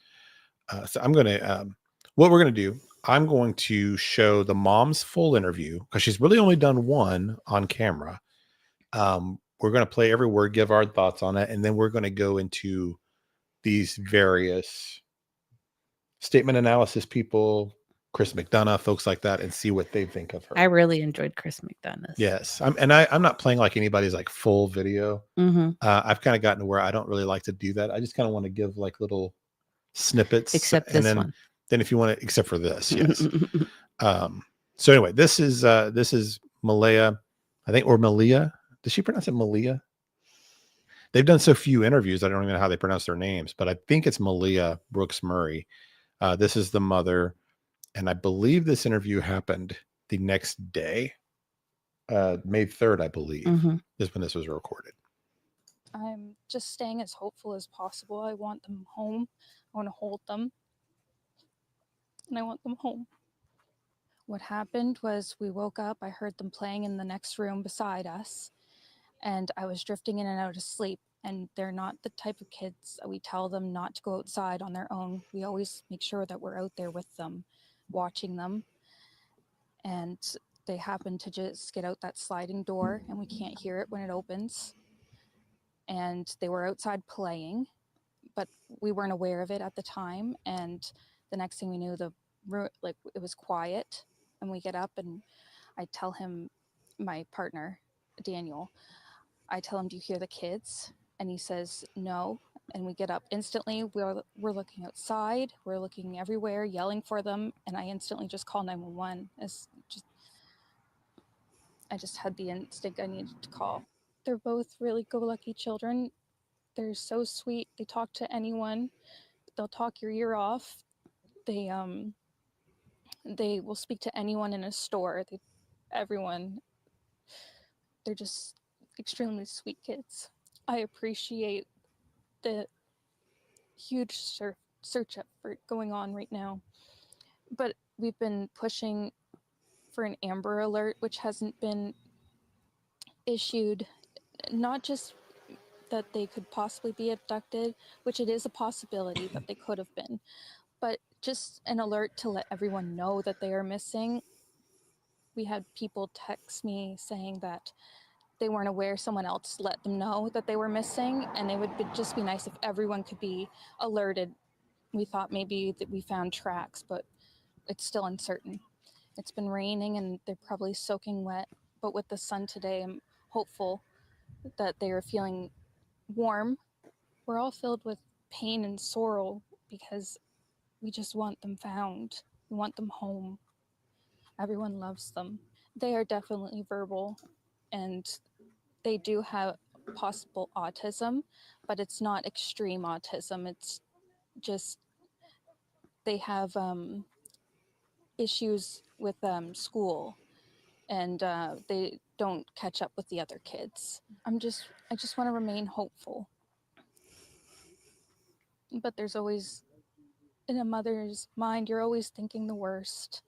So I'm going to, what we're going to do, I'm going to show the mom's full interview, because she's really only done one on camera. We're we're going to play every word, give our thoughts on it, and then we're going to go into these various statement analysis people, Chris McDonough, folks like that, and see what they think of her. I really enjoyed Chris McDonough's. Yes. I'm not playing like anybody's like full video. I've kind of gotten to where I don't really like to do that. I just kind of want to give like little snippets. Except and this one. Then if you want to, except for this, yes. So anyway, this is Malia, I think, or Malia. Does she pronounce it Malia? They've done so few interviews, I don't even know how they pronounce their names, but I think it's Malia Brooks Murray. This is the mother, and I believe this interview happened the next day, May 3rd, I believe, is when this was recorded. I'm just staying as hopeful as possible. I want them home. I want to hold them. And I want them home. What happened was we woke up. I heard them playing in the next room beside us. And I was drifting in and out of sleep. And they're not the type of kids that we tell them not to go outside on their own. We always make sure that we're out there with them, watching them. And they happen to just get out that sliding door, and we can't hear it when it opens. And they were outside playing, but we weren't aware of it at the time. And the next thing we knew, it was quiet. And we get up, and I tell him, my partner, Daniel, I tell him, "Do you hear the kids?" And he says, "No." And we get up instantly. We're looking outside. We're looking everywhere, yelling for them. And I instantly just call 911. I just had the instinct I needed to call. They're both really go-lucky children. They're so sweet. They talk to anyone. They'll talk your ear off. They will speak to anyone in a store. Everyone. They're just extremely sweet kids. I appreciate the huge search effort going on right now. But we've been pushing for an Amber Alert, which hasn't been issued. Not just that they could possibly be abducted, which it is a possibility that they could have been, but just an alert to let everyone know that they are missing. We had people text me saying that they weren't aware, someone else let them know that they were missing, and it would just be nice if everyone could be alerted. We thought maybe that we found tracks, but it's still uncertain. It's been raining and they're probably soaking wet, but with the sun today, I'm hopeful that they are feeling warm. We're all filled with pain and sorrow because we just want them found. We want them home. Everyone loves them. They are definitely verbal, and they do have possible autism, but it's not extreme autism. It's just they have issues with school, and they don't catch up with the other kids. I just want to remain hopeful. But there's always, in a mother's mind, you're always thinking the worst.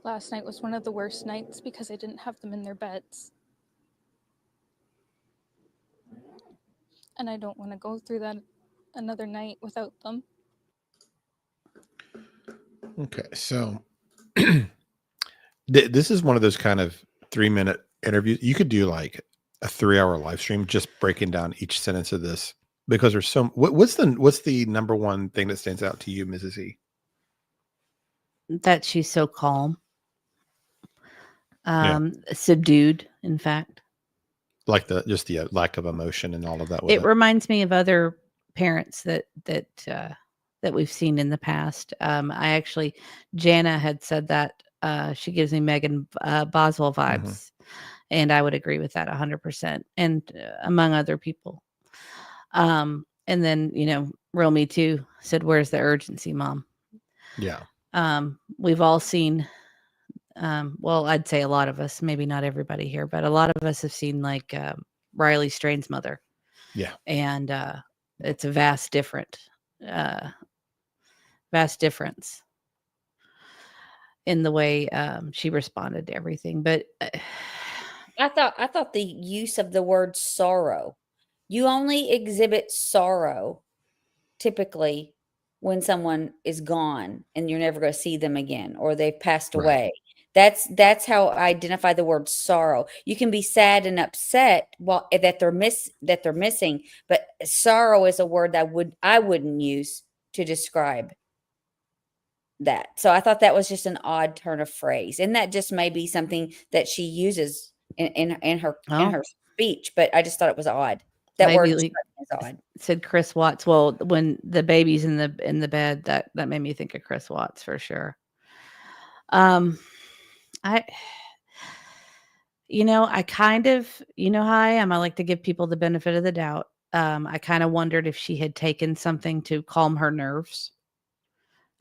Last night was one of the worst nights because I didn't have them in their beds. And I don't want to go through that another night without them. Okay, so this is one of those kind of 3-minute interviews. You could do like a 3-hour live stream just breaking down each sentence of this, because there's so what's the number one thing that stands out to you, Mrs. E? That she's so calm, subdued, in fact. Like the lack of emotion and all of that. It reminds me of other parents that we've seen in the past. Jana had said that she gives me Megan Boswell vibes, and I would agree with that 100%. And among other people, and then Real Me Too said, "Where's the urgency, Mom?" Yeah. We've all seen. Well, I'd say a lot of us, maybe not everybody here, but a lot of us have seen like Riley Strain's mother. Yeah. And it's a vast difference in the way she responded to everything. But I thought the use of the word sorrow, you only exhibit sorrow typically when someone is gone and you're never going to see them again, or they've passed away. That's how I identify the word sorrow. You can be sad and upset that they're missing, but sorrow is a word that I wouldn't use to describe that. So I thought that was just an odd turn of phrase, and that just may be something that she uses in her speech. But I just thought it was odd. That word is odd. Said Chris Watts. Well, when the baby's in the bed, that made me think of Chris Watts for sure. I kind of, how I am. I like to give people the benefit of the doubt. I kind of wondered if she had taken something to calm her nerves,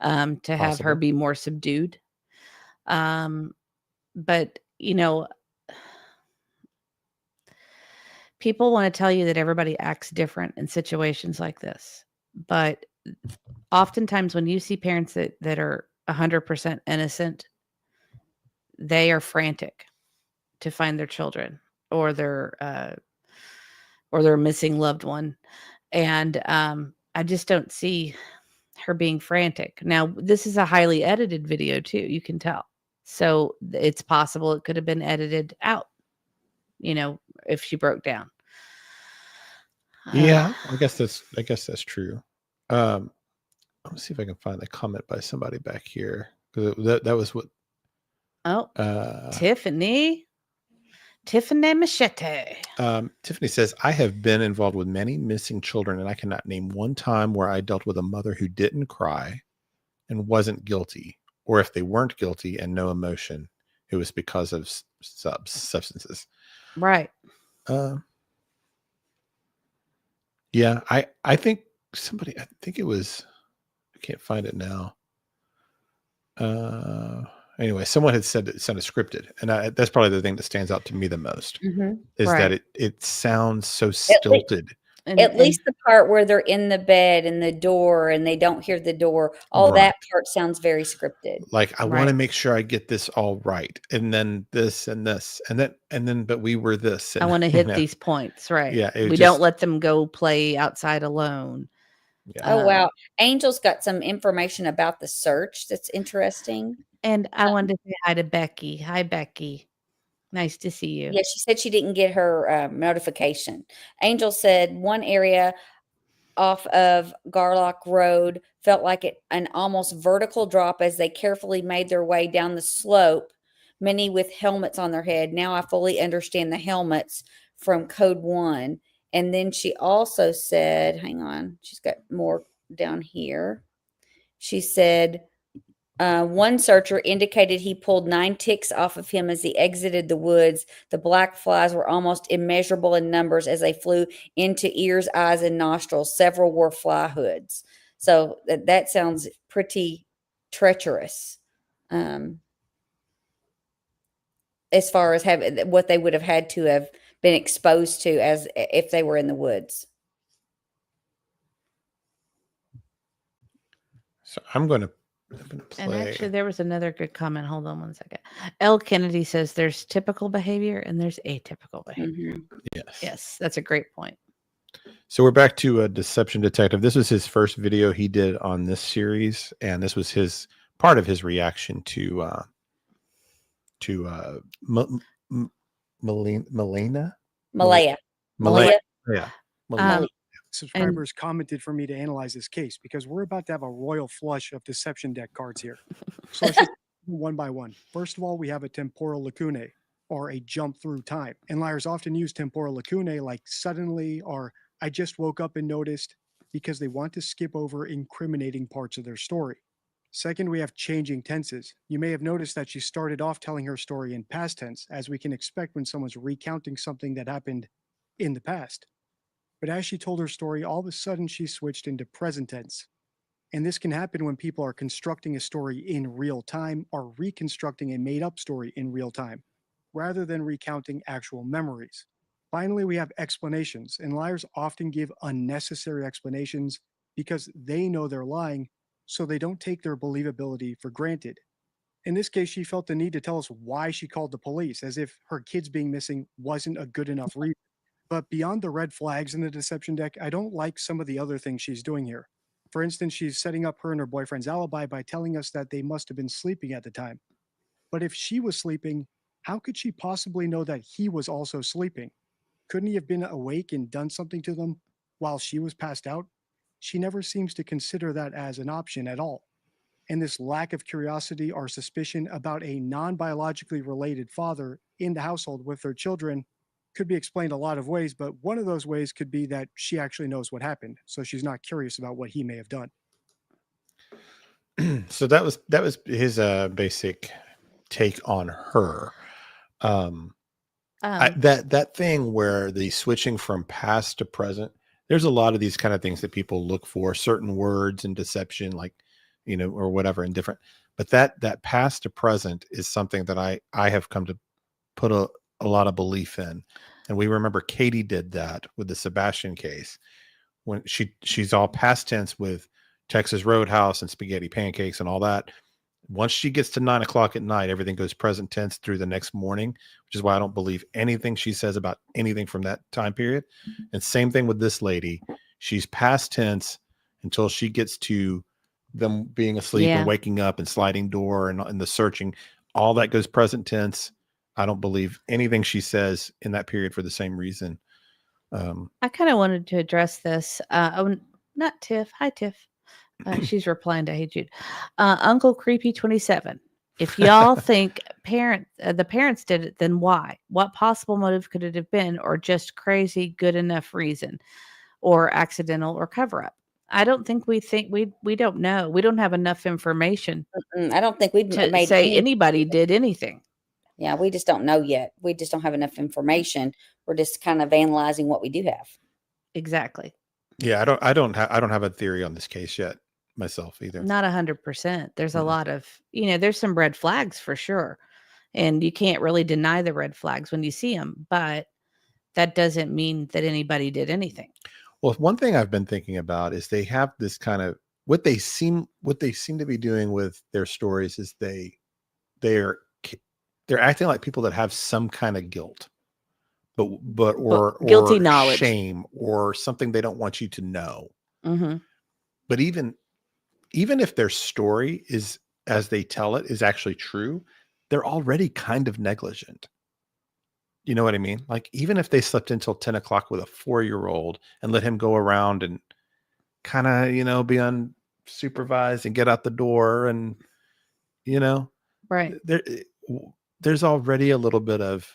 to have her be more subdued. But people want to tell you that everybody acts different in situations like this. But oftentimes when you see parents that are 100% innocent, they are frantic to find their children or their missing loved one. And I just don't see her being frantic. Now, this is a highly edited video too, you can tell. So it's possible it could have been edited out, if she broke down. Yeah, I guess that's true. Let me see if I can find the comment by somebody back here, because that was what. Tiffany Machete. Tiffany says, I have been involved with many missing children, and I cannot name one time where I dealt with a mother who didn't cry and wasn't guilty, or if they weren't guilty and no emotion, it was because of substances. Right. Yeah, I think it was, I can't find it now. Anyway, someone had said it sounded scripted, and that's probably the thing that stands out to me the most, is that it sounds so stilted. At least the part where they're in the bed and the door and they don't hear the door, that part sounds very scripted. Like, I want to make sure I get this all right, and then this and this, and then, but we were this. And, I want to hit these points, right? Yeah, we don't let them go play outside alone. Yeah. Oh wow, Angel's got some information about the search that's interesting. And I wanted to say hi to Becky. Hi, Becky. Nice to see you. Yeah, she said she didn't get her notification. Angel said one area off of Garlock Road felt like an almost vertical drop as they carefully made their way down the slope, many with helmets on their head. Now I fully understand the helmets from Code 1. And then she also said, hang on, she's got more down here. She said, one searcher indicated he pulled 9 ticks off of him as he exited the woods. The black flies were almost immeasurable in numbers as they flew into ears, eyes, and nostrils. Several wore fly hoods. So that sounds pretty treacherous, as far as what they would have had to have been exposed to as if they were in the woods. So I'm going to play. And actually, there was another good comment. Hold on one second. L. Kennedy says there's typical behavior and there's atypical behavior. Yes, that's a great point. So we're back to Deception Detective. This was his first video he did on this series, and this was part of his reaction to Malaya. Subscribers commented for me to analyze this case because we're about to have a royal flush of deception deck cards here. So let's just one by one. First of all, we have a temporal lacunae, or a jump through time. And liars often use temporal lacunae like suddenly or I just woke up and noticed, because they want to skip over incriminating parts of their story. Second, we have changing tenses. You may have noticed that she started off telling her story in past tense, as we can expect when someone's recounting something that happened in the past. But as she told her story, all of a sudden she switched into present tense. And this can happen when people are constructing a story in real time or reconstructing a made-up story in real time, rather than recounting actual memories. Finally, we have explanations, and liars often give unnecessary explanations because they know they're lying, so they don't take their believability for granted. In this case, she felt the need to tell us why she called the police, as if her kids being missing wasn't a good enough reason. But beyond the red flags in the deception deck, I don't like some of the other things she's doing here. For instance, she's setting up her and her boyfriend's alibi by telling us that they must have been sleeping at the time. But if she was sleeping, how could she possibly know that he was also sleeping? Couldn't he have been awake and done something to them while she was passed out? She never seems to consider that as an option at all. And this lack of curiosity or suspicion about a non-biologically related father in the household with their children could be explained a lot of ways, but one of those ways could be that she actually knows what happened, so she's not curious about what he may have done. So that was his basic take on her. That thing where the switching from past to present, there's a lot of these kind of things that people look for, certain words and deception, like, or whatever, and different. But that past to present is something that I have come to put a lot of belief in. And we remember Katie did that with the Sebastian case when she's all past tense with Texas Roadhouse and spaghetti pancakes and all that. Once she gets to 9 o'clock at night, everything goes present tense through the next morning, which is why I don't believe anything she says about anything from that time period. And same thing with this lady. She's past tense until she gets to them being asleep and waking up and sliding door and the searching. All that goes present tense. I don't believe anything she says in that period for the same reason. I kind of wanted to address this. Not Tiff. Hi, Tiff. She's replying to Hey Jude. Uncle Creepy 27. If y'all think the parents did it, then why? What possible motive could it have been, or just crazy good enough reason, or accidental, or cover up? I don't think we don't know. We don't have enough information. I don't think we'd to say anybody did anything. Yeah, we just don't know yet. We just don't have enough information. We're just kind of analyzing what we do have. Exactly. Yeah, I don't have a theory on this case yet myself either. Not 100%. There's a lot of, there's some red flags for sure. And you can't really deny the red flags when you see them, but that doesn't mean that anybody did anything. Well, one thing I've been thinking about is they have this kind of what they seem to be doing with their stories is they're acting like people that have some kind of guilt, or guilty knowledge, shame, or something they don't want you to know. Mm-hmm. But even if their story is as they tell it is actually true, they're already kind of negligent. You know what I mean? Like, even if they slept until 10 o'clock with a 4-year-old and let him go around and kind of, be unsupervised and get out the door and, right. There's already a little bit of,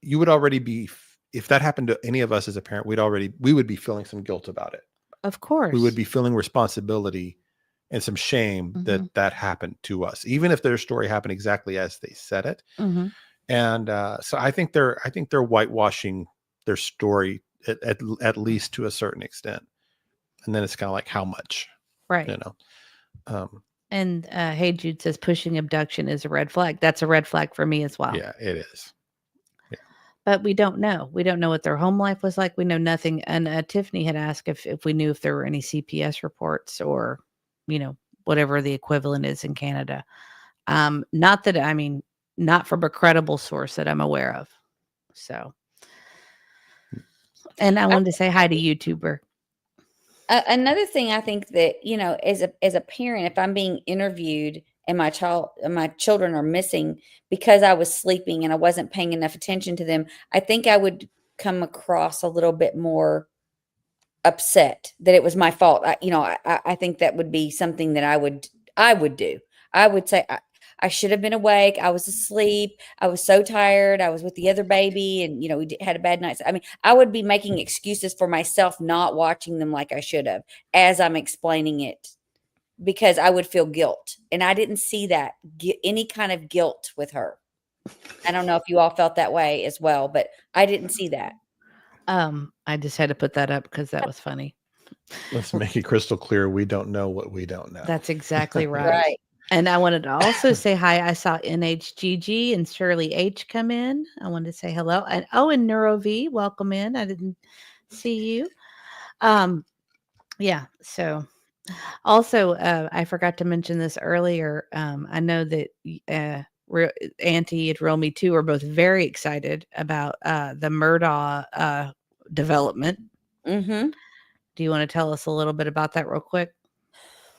you would already be, if that happened to any of us as a parent, we would be feeling some guilt about it. Of course. We would be feeling responsibility and some shame that happened to us, even if their story happened exactly as they said it. Mm-hmm. And so I think they're whitewashing their story at least to a certain extent. And then it's kind of like, how much, right? And Hey Jude says pushing abduction is a red flag. That's a red flag for me as well. Yeah, it is. Yeah. But we don't know. We don't know what their home life was like. We know nothing. And Tiffany had asked if we knew if there were any CPS reports or, whatever the equivalent is in Canada. Not from a credible source that I'm aware of. So, and I wanted to say hi to YouTuber. Another thing I think that, as a parent, if I'm being interviewed and my children are missing because I was sleeping and I wasn't paying enough attention to them, I think I would come across a little bit more upset that it was my fault. I think that would be something that I would do. I would say I should have been awake. I was asleep. I was so tired. I was with the other baby and, we had a bad night. I would be making excuses for myself not watching them like I should have as I'm explaining it, because I would feel guilt. And I didn't see that any kind of guilt with her. I don't know if you all felt that way as well, but I didn't see that. I just had to put that up because that was funny. Let's make it crystal clear. We don't know what we don't know. That's exactly right. Right. And I wanted to also say hi. I saw NHGG and Shirley H come in. I wanted to say hello. And Neuro V, welcome in. I didn't see you. Yeah. So also, I forgot to mention this earlier. I know that Auntie and Real Me Too are both very excited about the Murdaugh development. Mm-hmm. Do you want to tell us a little bit about that real quick?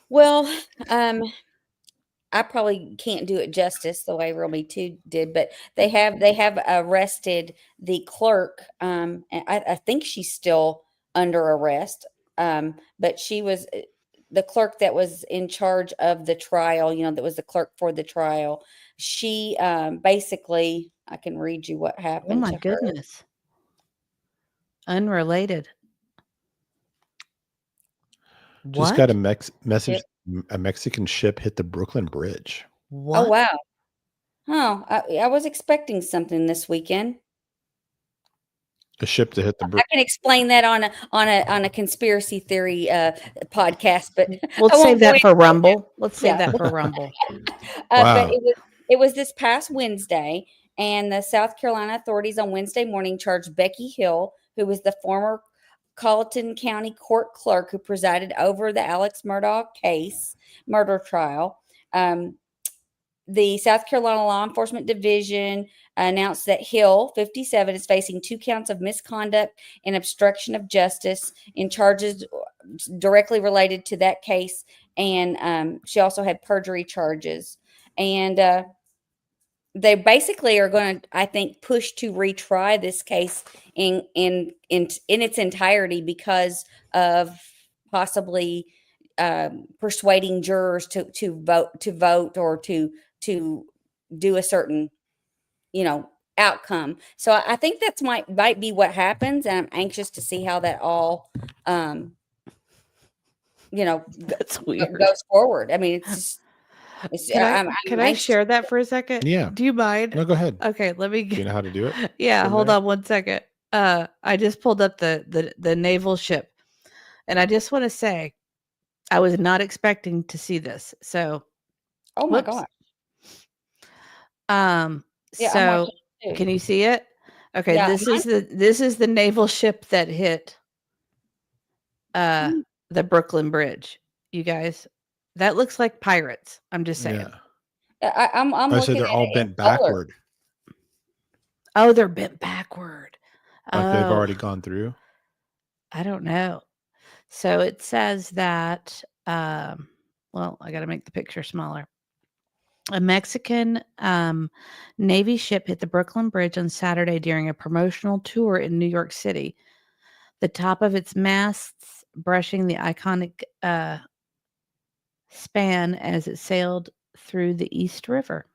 Well, I probably can't do it justice the way Real Me 2 did, but they have arrested the clerk. And I think she's still under arrest. But she was the clerk that was in charge of the trial, that was the clerk for the trial. She basically, I can read you what Oh happened my to her. goodness. Unrelated. Just What? got a message. A Mexican ship hit the Brooklyn Bridge. What? Oh, wow. Oh, I was expecting something this weekend. A ship to hit the I Brook. can explain that on a conspiracy theory podcast, but We'll I won't save go that for into it. Rumble. Let's save Yeah. that for Rumble. But Wow. it was this past Wednesday, and the South Carolina authorities on Wednesday morning charged Becky Hill, who was the former Colleton County court clerk who presided over the Alex Murdaugh murder trial. The South Carolina Law Enforcement Division announced that Hill, 57, is facing 2 counts of misconduct and obstruction of justice in charges directly related to that case. And she also had perjury charges. And they basically are going to, I think, push to retry this case in its entirety because of possibly persuading jurors to vote or to do a certain outcome. So I think that's might be what happens, and I'm anxious to see how that all That's weird. goes forward. I mean, it's just Can I anxious. share that for a second? Yeah. Do you mind? No, go ahead. Okay, let me Do you know how to do it? Yeah, from hold there? on one second. I just pulled up the naval ship, and I just want to say I was not expecting to see this. So, Oh my whoops. god! Yeah, I'm so watching it too. can you see it? Okay, Yeah, this is the naval ship that hit Mm. the Brooklyn Bridge. You guys, that looks like pirates. I'm just saying. Yeah. I'm I looking said they're at all it in bent color. backward. Oh, they're bent backward. Like they've Oh, already gone through. I don't know. So it says that, well, I got to make the picture smaller. A Mexican Navy ship hit the Brooklyn Bridge on Saturday during a promotional tour in New York City. The top of its masts brushing the iconic span as it sailed through the East River.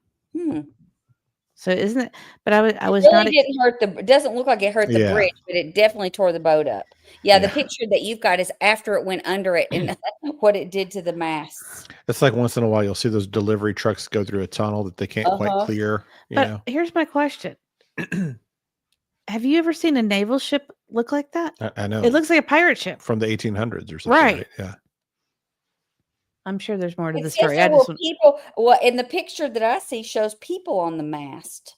So isn't it? But I was It not. really didn't hurt it doesn't look like it hurt the Yeah. bridge, but it definitely tore the boat up. Yeah, the Yeah. picture that you've got is after it went under it and what it did to the masts. It's like once in a while you'll see those delivery trucks go through a tunnel that they can't quite clear. But here's my question: have you ever seen a naval ship look like that? I know. It looks like a pirate ship. From the 1800s or something. Right. Yeah. I'm sure there's more to It the says story. there I were just people. Well, in the picture that I see shows people on the mast.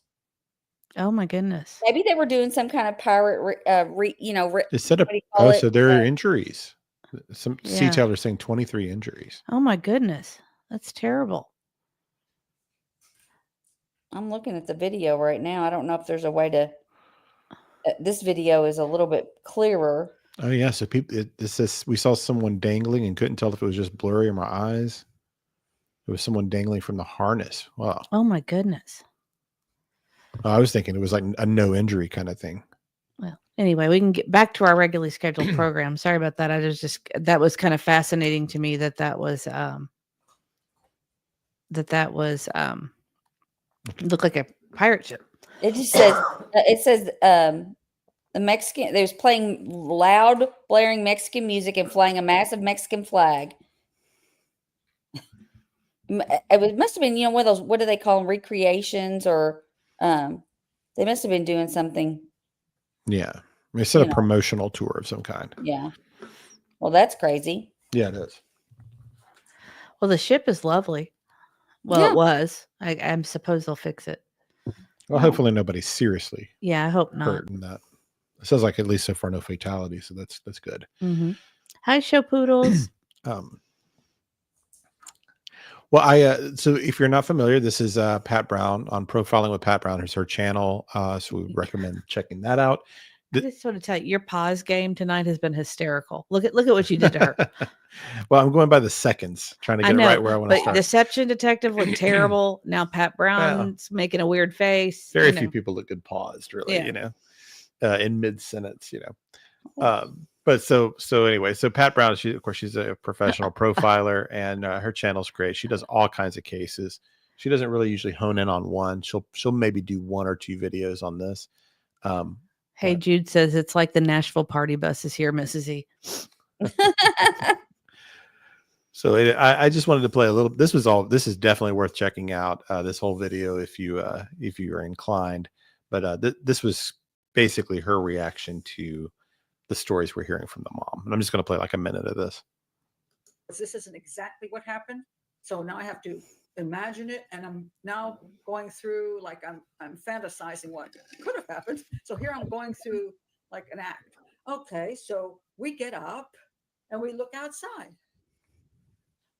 oh my goodness. Maybe they were doing some kind of pirate, It said what do you call it? so there are injuries. Some sea Yeah. tailors saying 23 injuries. Oh my goodness. That's terrible. I'm looking at the video right now. I don't know if there's a way to. This video is a little bit clearer. Oh yeah, so this says we saw someone dangling and couldn't tell if it was just blurry in my eyes. It was someone dangling from the harness. Wow. Oh my goodness. I was thinking it was like a no injury kind of thing. Well, anyway, we can get back to our regularly scheduled program. Sorry about that. That was kind of fascinating to me that was looked like a pirate ship. It just says the Mexican. They was playing loud, blaring Mexican music and flying a massive Mexican flag. It must have been, one of those. What do they call them? Recreations, or they must have been doing something. Yeah, they said a promotional tour of some kind. Yeah. Well, that's crazy. Yeah, it is. Well, the ship is lovely. Well, Yeah. it was. I suppose they'll fix it. Well, hopefully nobody's seriously Yeah, I hope not. hurt in that. It says like at least so far no fatality, so that's good. Mm-hmm. Hi, show poodles. Well, so if you're not familiar, this is Pat Brown on Profiling with Pat Brown. Is her channel, so we recommend checking that out. I just want to tell you, your pause game tonight has been hysterical. Look at what you did to her. Well, I'm going by the seconds, trying to I get it know, right where I want to but start. Deception Detective looked terrible. Now Pat Brown's making a weird face. Very few people look good paused, really, Yeah. In mid sentence, But so anyway, so Pat Brown, she's a professional profiler, and her channel's great. She does all kinds of cases. She doesn't really usually hone in on one. She'll maybe do 1 or 2 videos on this. Hey, Jude says it's like the Nashville party bus is here, Mrs. E. So I just wanted to play a little. This is definitely worth checking out. This whole video, if you are inclined. But this was basically her reaction to the stories we're hearing from the mom. And I'm just going to play like a minute of this. This isn't exactly what happened, so now I have to imagine it, and I'm now going through like I'm fantasizing what could have happened. So here I'm going through like an act. Okay, so we get up and we look outside.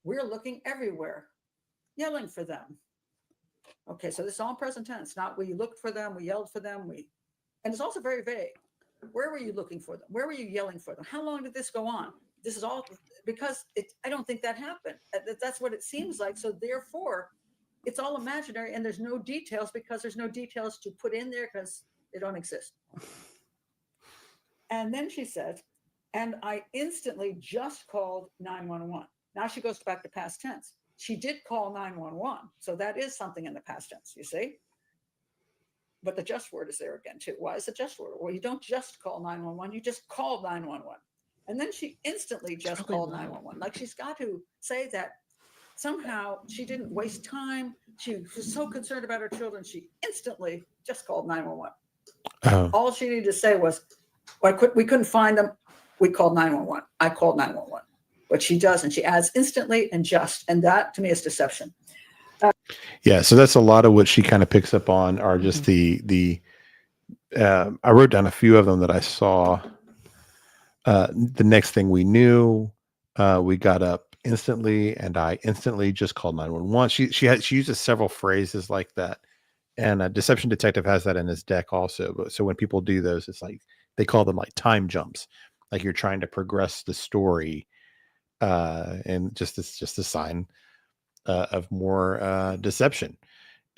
We're looking everywhere, yelling for them. Okay, so this is all present tense. Not we looked for them, we yelled for them, and it's also very vague. Where were you looking for them? Where were you yelling for them? How long did this go on? This is all because I don't think that happened. That's what it seems like. So therefore, it's all imaginary, and there's no details because there's no details to put in there because they don't exist. And then she said, and I instantly just called 911. Now she goes back to past tense. She did call 911. So that is something in the past tense, you see? But the just word is there again, too. Why is the just word? Well, you don't just call 911. You just call 911. And then she instantly just called 911. Like she's got to say that somehow she didn't waste time. She was so concerned about her children. She instantly just called 911. All she needed to say was, we couldn't find them. We called 911. I called 911. But she does, and she adds instantly and just. And that, to me, is deception. Yeah, so that's a lot of what she kind of picks up on are just the I wrote down a few of them that I saw. The next thing we knew, we got up instantly, and I instantly just called 911. She uses several phrases like that, and a Deception Detective has that in his deck also. But so when people do those, it's like they call them like time jumps, like you're trying to progress the story, and it's just a sign of more deception.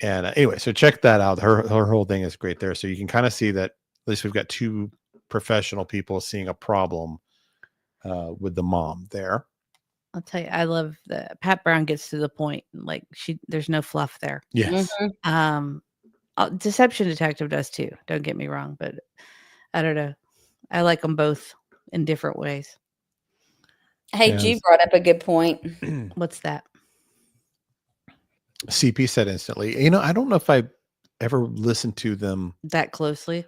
And anyway, so check that out. Her whole thing is great there. So you can kind of see that at least we've got 2 professional people seeing a problem with the mom there. I'll tell you, I love that Pat Brown gets to the point. Like there's no fluff there. Yes. Deception Detective does too. Don't get me wrong, but I don't know. I like them both in different ways. Hey, G brought up a good point. What's that? CP said instantly. I don't know if I ever listened to them that closely.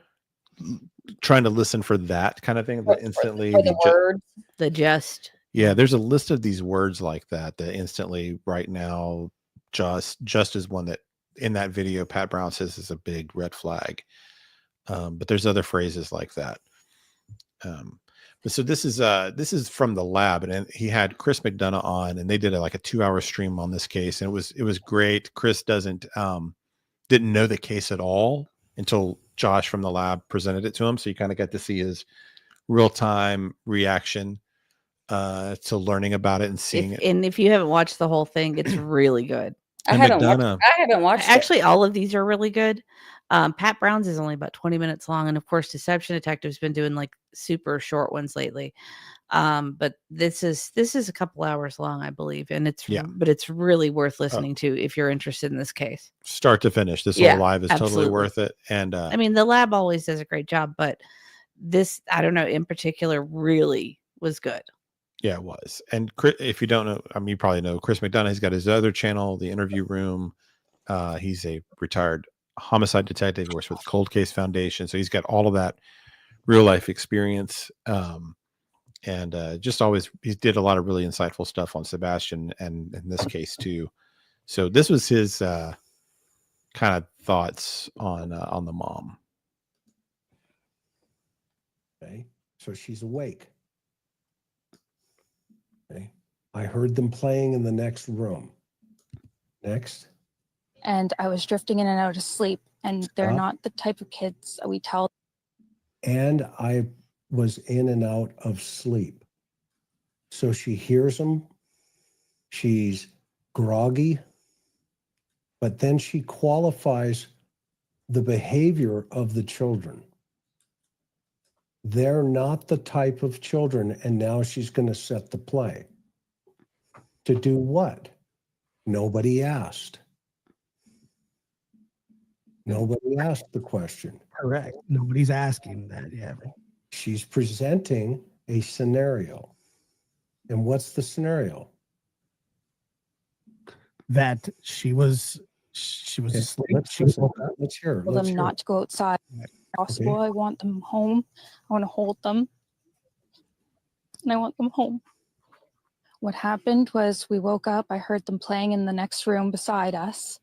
Trying to listen for that kind of thing. The instantly. For the words. The just. Yeah, there's a list of these words like that. The instantly, right now, just is one that in that video Pat Brown says is a big red flag. But there's other phrases like that. But so this is from the lab, and he had Chris McDonough on, and they did like a 2-hour stream on this case, and it was great. Chris didn't know the case at all until Josh from the lab presented it to him, so you kind of got to see his real-time reaction to learning about it and seeing it. And if you haven't watched the whole thing, it's really good. I haven't watched it. Actually, all of these are really good. Pat Brown's is only about 20 minutes long, and of course, Deception Detective's been doing like super short ones lately. But this is a couple hours long, I believe, and it's really worth listening to if you're interested in this case, start to finish. This whole live is totally worth it. And I mean, the lab always does a great job, but this, I don't know, in particular, really was good. Yeah, it was. And if you don't know, I mean, you probably know Chris McDonough. He's got his other channel, The Interview Room. He's a retired homicide detective. He works with the Cold Case Foundation. So he's got all of that real life experience. And just always, he did a lot of really insightful stuff on Sebastian and in this case too. So this was his kind of thoughts on the mom. Okay, so she's awake. Okay, I heard them playing in the next room. Next. And I was drifting in and out of sleep, and they're not the type of kids that we tell. and I was in and out of sleep. So she hears them. She's groggy, but then she qualifies the behavior of the children. They're not the type of children, and now she's going to set the play. To do what? Nobody asked. Nobody asked the question. Correct. Nobody's asking that. Yeah. She's presenting a scenario. And what's the scenario? That she was Okay, asleep. let's Let's hear. For Let's them hear. not to go outside if possible. I want them home. I want to hold them. And I want them home. What happened was we woke up. I heard them playing in the next room beside us.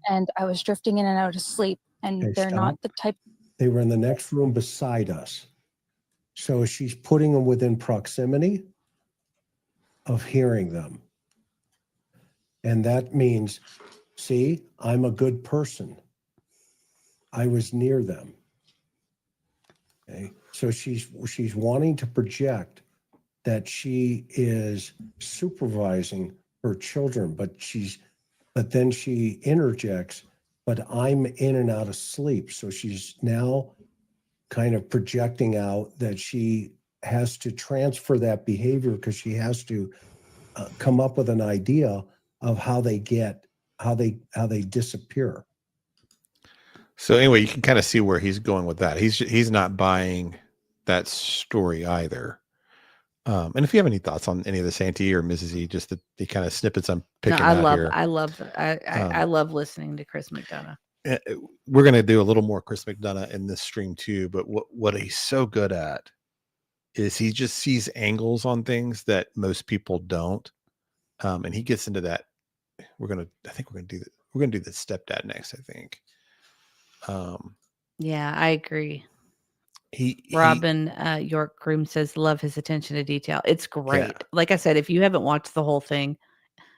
And I was drifting in and out of sleep. And Okay, they're not stop. the type. They were in the next room beside us. So she's putting them within proximity of hearing them. And that means, see, I'm a good person. I was near them. Okay. So she's wanting to project that she is supervising her children, but then she interjects, but I'm in and out of sleep. So she's now kind of projecting out that she has to transfer that behavior because she has to come up with an idea of how they disappear. So anyway, you can kind of see where he's going with that. He's not buying that story either. And if you have any thoughts on any of this, Auntie or Mrs. E, just the kind of snippets I'm picking out here. I love listening to Chris McDonough. We're going to do a little more Chris McDonough in this stream too, but what he's so good at is he just sees angles on things that most people don't. And he gets into that. We're going to do the stepdad next, I think. Yeah, I agree. Robin York Groom says, love his attention to detail. It's great. Yeah. Like I said, if you haven't watched the whole thing,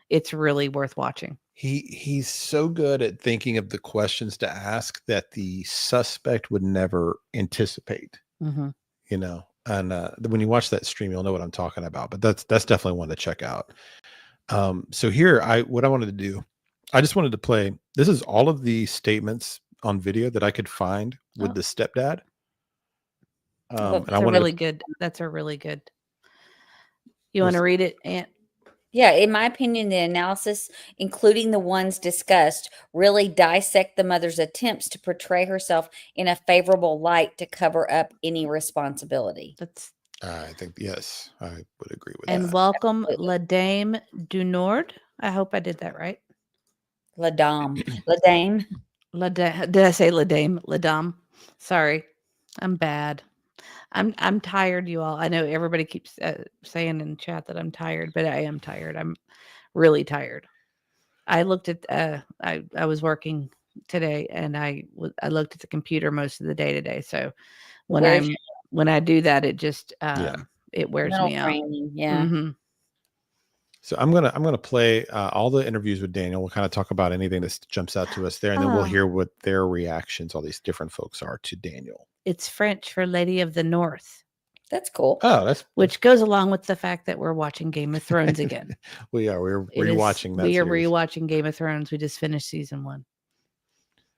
it's really worth watching. He's so good at thinking of the questions to ask that the suspect would never anticipate. Mm-hmm. You know, and when you watch that stream, you'll know what I'm talking about. But that's definitely one to check out. So here, what I wanted to do, I just wanted to play. This is all of the statements on video that I could find with the stepdad. And I want really good. That's a really good. You want to read it, Aunt? Yeah, in my opinion, the analysis, including the ones discussed, really dissect the mother's attempts to portray herself in a favorable light to cover up any responsibility. That's. I think yes, I would agree with that. And welcome, La Dame du Nord. I hope I did that right. La Dame. La Dame. Did I say La Dame? La Dame. Sorry, I'm bad. I'm tired, you all. I know everybody keeps saying in chat that I'm tired, but I am tired. I'm really tired. I looked at I was working today, and I looked at the computer most of the day today. So when I do that, it just it wears me out. Yeah. Mm-hmm. So I'm gonna play all the interviews with Daniel. We'll kind of talk about anything that jumps out to us there, and then we'll hear what their reactions, all these different folks, are to Daniel. It's French for Lady of the North. That's cool. Oh, which goes along with the fact that we're watching Game of Thrones again. We are. We're rewatching that. We are rewatching Game of Thrones. We just finished season 1.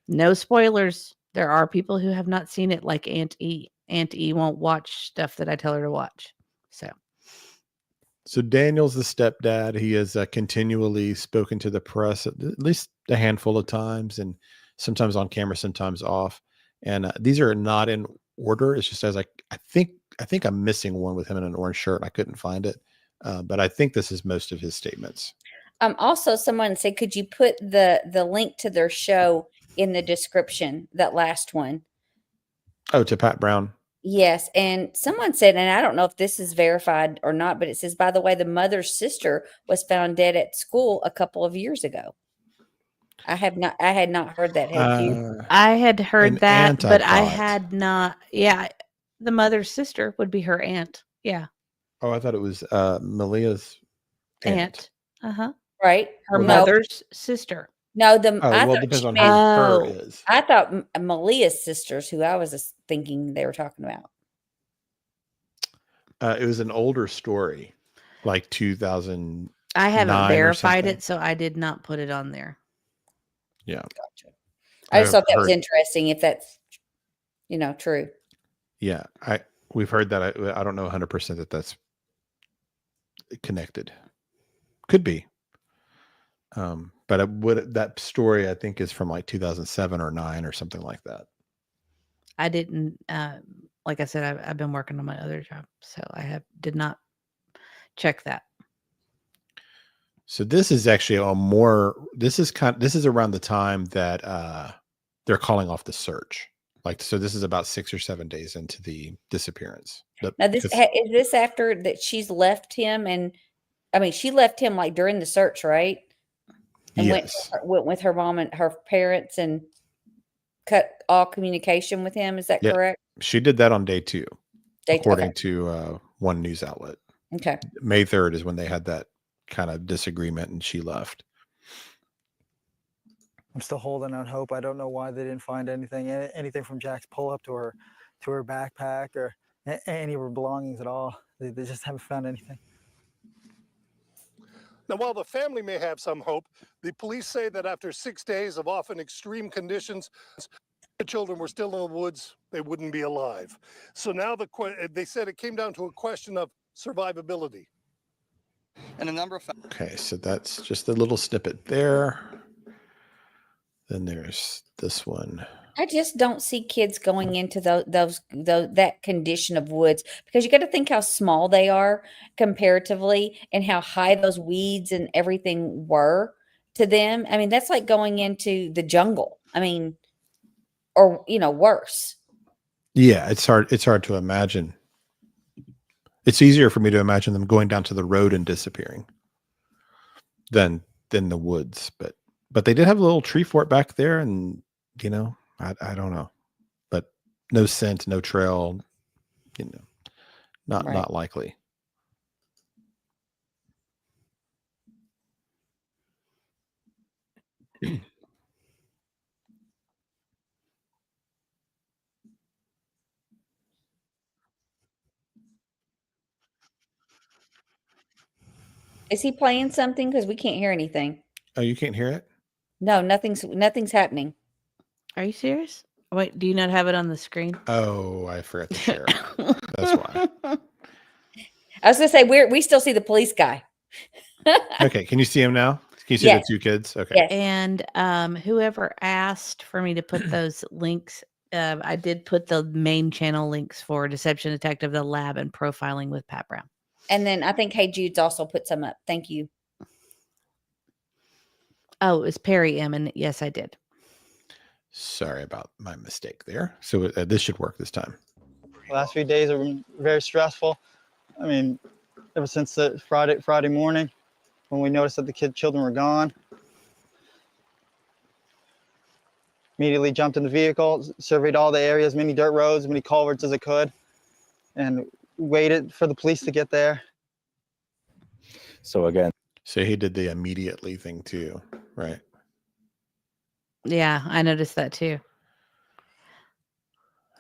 No spoilers. There are people who have not seen it, like Aunt E. Aunt E won't watch stuff that I tell her to watch. So Daniel's the stepdad. He has continually spoken to the press at least a handful of times, and sometimes on camera, sometimes off. And these are not in order. It's just as I think I'm missing one with him in an orange shirt. I couldn't find it, but I think this is most of his statements. Also, someone said, could you put the link to their show in the description? That last one. Oh, to Pat Brown. Yes, and someone said, and I don't know if this is verified or not, but it says, by the way, the mother's sister was found dead at school a couple of years ago. I had not heard that. I had heard that, but I had not. Yeah, the mother's sister would be her aunt. Yeah. Oh, I thought it was Malia's aunt. Uh-huh. Right. Her mother's sister. No, Oh, I well, it thought depends she on who meant, her Oh, is. I thought Malia's sisters, who I was thinking they were talking about. It was an older story, like 2009 I haven't or verified something. it, so I did not put it on there. Yeah. Gotcha. I just I've thought that was heard- interesting if that's, true. Yeah, we've heard that. I don't know 100% that that's connected. Could be. But that story I think is from like 2007 or 9 or something like that. I didn't, like I said, I've been working on my other job, so I did not check that. So this is actually this is around the time that they're calling off the search. So this is about 6 or 7 days into the disappearance. Now, is this after that she's left him? And I mean, she left him like during the search, right? And yes. went with her mom and her parents and cut all communication with him. Is that Yeah. correct? She did that on day 2, according Okay. to one news outlet. Okay. May 3rd is when they had that kind of disagreement and she left. I'm still holding out hope. I don't know why they didn't find anything from Jack's pull-up to her backpack or any of her belongings at all. They just haven't found anything. Now, while the family may have some hope, the police say that after 6 days of often extreme conditions, the children were still in the woods, they wouldn't be alive. So now they said it came down to a question of survivability. And a number of Okay, so that's just a little snippet there. Then there's this one. I just don't see kids going into that condition of woods, because you got to think how small they are comparatively and how high those weeds and everything were to them. I mean, that's like going into the jungle. I mean, or worse. Yeah, it's hard to imagine. It's easier for me to imagine them going down to the road and disappearing than the woods, but they did have a little tree fort back there, and I don't know, but no scent, no trail, not likely. Is he playing something? Because we can't hear anything. Oh, you can't hear it? No, nothing's happening. Are you serious? Wait, do you not have it on the screen? Oh, I forgot to share. That's why. I was gonna say we still see the police guy. Okay, can you see him now? Can you see Yes. the 2 kids? Okay. Yes. And whoever asked for me to put those links, I did put the main channel links for Deception Detective, the lab, and profiling with Pat Brown. And then I think Hey Jude's also put some up. Thank you. Oh, it was Perry M, and yes, I did. Sorry about my mistake there. So this should work this time. The last few days have been very stressful. I mean, ever since the Friday morning when we noticed that the children were gone. Immediately jumped in the vehicle, surveyed all the areas, many dirt roads, many culverts as I could, and waited for the police to get there. So he did the immediately thing too, right? Yeah, I noticed that too.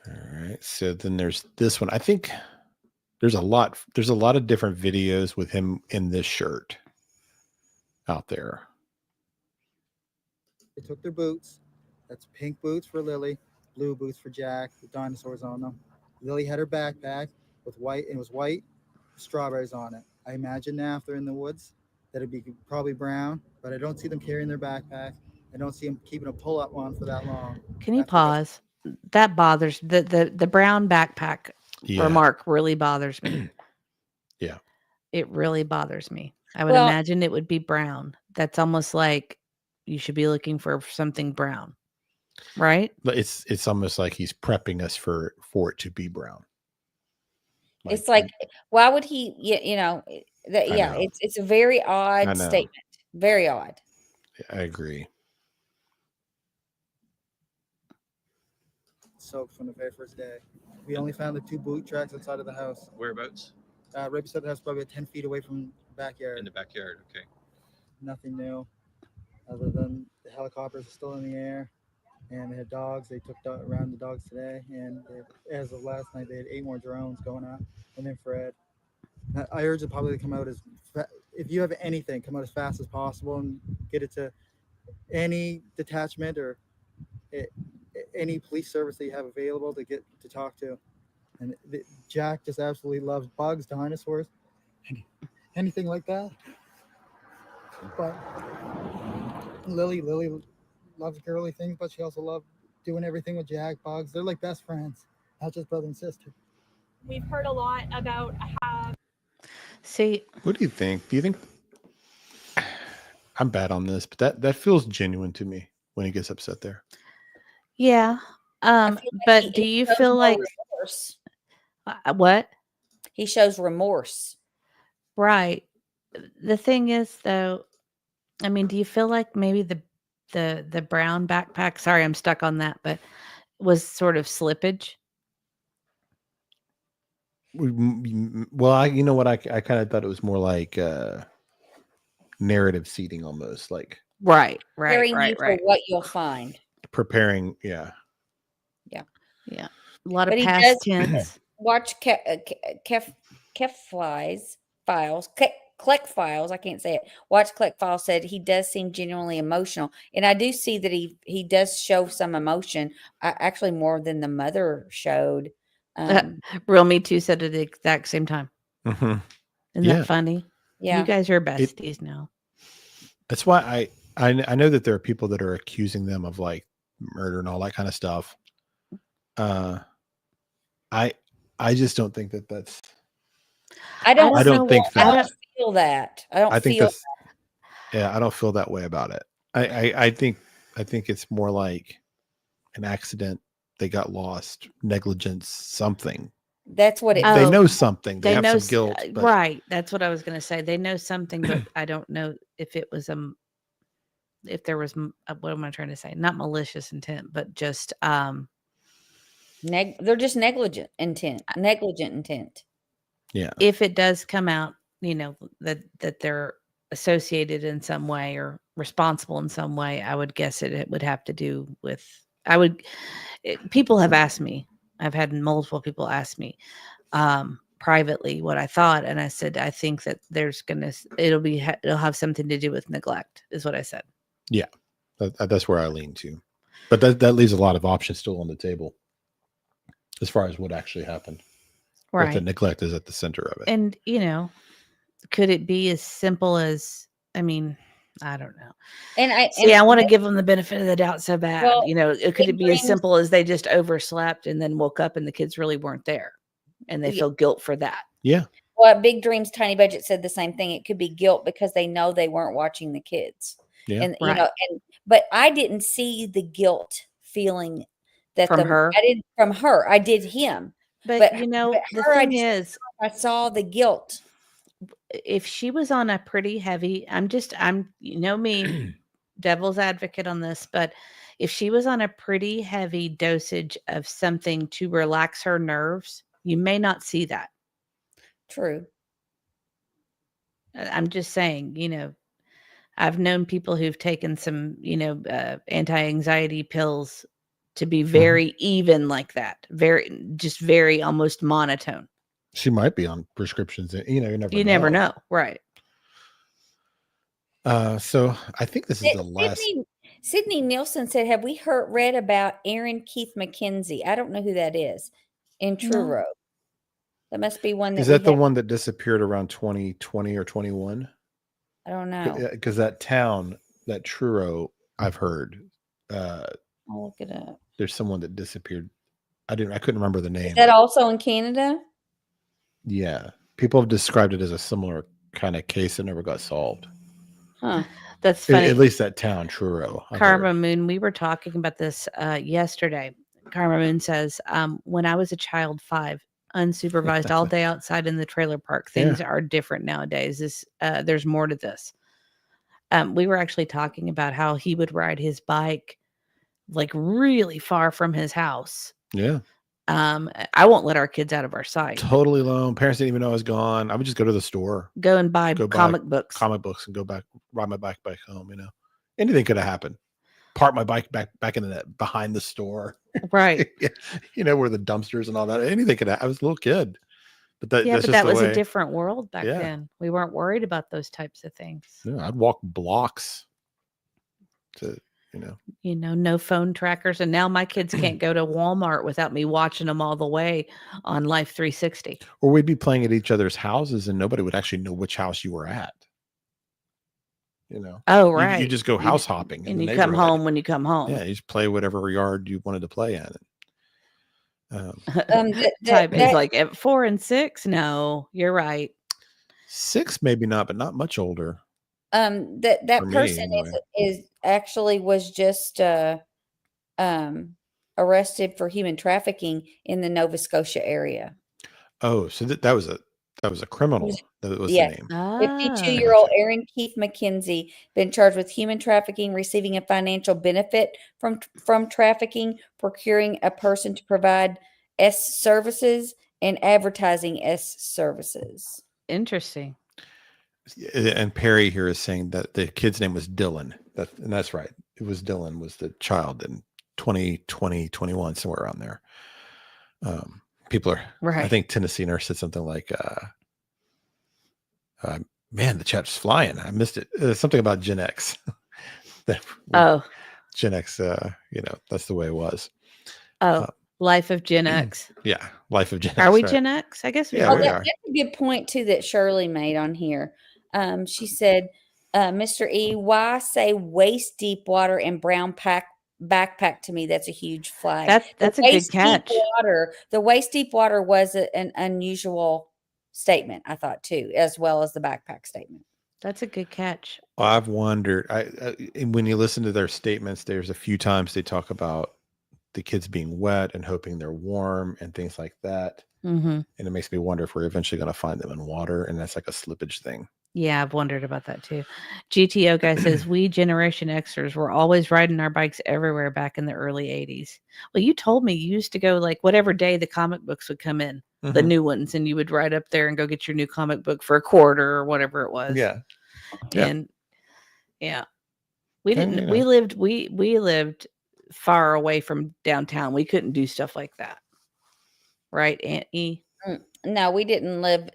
All right. So then there's this one. I think there's a lot of different videos with him in this shirt out there. They took their boots. That's pink boots for Lily, blue boots for Jack, with dinosaurs on them. Lily had her backpack with white, and it was white strawberries on it. I imagine now if they're in the woods that it'd be probably brown, but I don't see them carrying their backpack. I don't see them keeping a pull-up on for that long. Can you pause? That bothers the brown backpack remark really bothers me. Yeah. It really bothers me. I would Well- imagine it would be brown. That's almost like you should be looking for something brown. Right? But it's almost like he's prepping us for it to be brown. It's like, why would he? Yeah, it's a very odd statement. Very odd. I agree. Soaked from the very first day. We only found the 2 boot tracks outside of the house. Whereabouts? Right beside the house, probably 10 feet away from the backyard. In the backyard, okay. Nothing new, other than helicopters are still in the air, and they had dogs. They took around the dogs today, and as of last night, they had 8 more drones going out in infrared. I urge the public to come out if you have anything, come out as fast as possible and get it to any detachment or any police service that you have available to get to talk to. And Jack just absolutely loves bugs, dinosaurs, anything like that. But Lily loves girly things, but she also loves doing everything with Jack, bugs. They're like best friends, not just brother and sister. We've heard a lot about how. See, What do you think? Do you think I'm bad on this, but that feels genuine to me when he gets upset there. yeah. But do you feel like remorse. What? He shows remorse. Right. The thing is, though, I mean, do you feel like maybe the brown backpack? Sorry, I'm stuck on that, but was sort of slippage. Well, you know what? I kind of thought it was more like narrative seating, almost like Right. Preparing you for what you'll find. preparing. Yeah. Yeah. A lot of But he past does tense. watch Kleck Files. I can't say it. Watch Kleck Files said he does seem genuinely emotional, and I do see that he does show some emotion. Actually, more than the mother showed. Real Me Too said it at the exact same time. Mm-hmm. Isn't that funny? Yeah. You guys are besties now. That's why I know that there are people that are accusing them of like murder and all that kind of stuff. I just don't think that's. I don't think that. I don't feel that. I don't feel that way about it. I think it's more like an accident. They got lost, negligence, something. That's what it. They know something. They have know some guilt. But right. That's what I was going to say. They know something, but I don't know if it was if there was what am I trying to say? Not malicious intent, but just they're just negligent intent. Yeah. If it does come out, that they're associated in some way or responsible in some way, I would guess it would have to do with. People have asked me. I've had multiple people ask me privately what I thought, and I said I think that it'll have something to do with neglect, is what I said. Yeah, that's where I lean to, but that leaves a lot of options still on the table as far as what actually happened. Right, but the neglect is at the center of it, and could it be as simple as? I mean, I don't know. And I want to give them the benefit of the doubt so bad. Well, Could it be as simple as they just overslept and then woke up and the kids really weren't there, and they feel guilt for that? Yeah. Well, Big Dreams Tiny Budget said the same thing. It could be guilt because they know they weren't watching the kids. Yeah. And right. But I didn't see the guilt feeling that from her. I did from her. I did him. But the thing is, I saw the guilt. If she was on a pretty heavy, I'm me, devil's advocate on this, but if she was on a pretty heavy dosage of something to relax her nerves, you may not see that. True. I'm just saying, I've known people who've taken some, anti-anxiety pills to be very even like that, very almost monotone. She might be on prescriptions. You never know. Right. So I think this is the last. Sydney Nielsen said, have we read about Aaron Keith McKenzie? I don't know who that is in Truro. No. That must be one that is that the one that disappeared around 2020 or 21? I don't know. Because that town, that Truro, I've heard. I'll look it up. There's someone that disappeared. I couldn't remember the name. Is that also in Canada? Yeah. People have described it as a similar kind of case that never got solved. Huh. That's funny. At least that town, Truro. Karma Moon, we were talking about this yesterday. Karma Moon says, when I was a child, 5, unsupervised all day outside in the trailer park, things are different nowadays. There's more to this. We were actually talking about how he would ride his bike like really far from his house. Yeah. I won't let our kids out of our sight. Totally alone. Parents didn't even know I was gone. I would just go to the store, go and buy comic books, and go back, ride my bike back home. Anything could have happened. park my bike back in the behind the store. Right. You know, where the dumpsters and all that. Anything could happen. I was a little kid. But that's but just that the was way. a different world back Yeah. then. We weren't worried about those types of things. Yeah, I'd walk blocks to, No phone trackers. And now my kids can't go to Walmart without me watching them all the way on Life 360. or we'd be playing at each other's houses and nobody would actually know which house you were at. Oh, You right. just go house hopping. in And the you come neighborhood. home when you come home. Yeah, you just play whatever yard you wanted to play in. It's like at 4 and 6. No, you're right. 6, maybe not, but not much older. That For me, person anyway. is actually was just arrested for human trafficking in the Nova Scotia area. Oh, so that was a criminal. That was Yes. the name. 52-year-old Aaron Keith McKenzie been charged with human trafficking, receiving a financial benefit from trafficking, procuring a person to provide S services, and advertising S services. Interesting. And Perry here is saying that the kid's name was Dylan. And that's right. It was Dylan was the child in 2020, 21, somewhere around there. People are, Right. I think Tennessee Nurse said something like, man, the chat's flying. I missed it. Something about Gen X. Gen X, that's the way it was. Life of Gen X. Yeah. Life of Gen X. Are we right. Gen X? I guess we Yeah, are. we are. That's a good point too that Shirley made on here. She said, Mr. E, why say waist deep water and brown backpack to me? That's a huge flag. That's a good catch. The waist deep water was an unusual statement, I thought too, as well as the backpack statement. That's a good catch. I've wondered. And when you listen to their statements, there's a few times they talk about the kids being wet and hoping they're warm and things like that. Mm-hmm. And it makes me wonder if we're eventually going to find them in water, and that's like a slippage thing. Yeah, I've wondered about that too. GTO guy says, we Generation Xers were always riding our bikes everywhere back in the early 80s. Well, you told me you used to go like whatever day the comic books would come in, the new ones, and you would ride up there and go get your new comic book for $0.25 or whatever it was. Yeah. And we didn't, we lived far away from downtown. We couldn't do stuff like that. Right, Aunt E? No, we didn't live,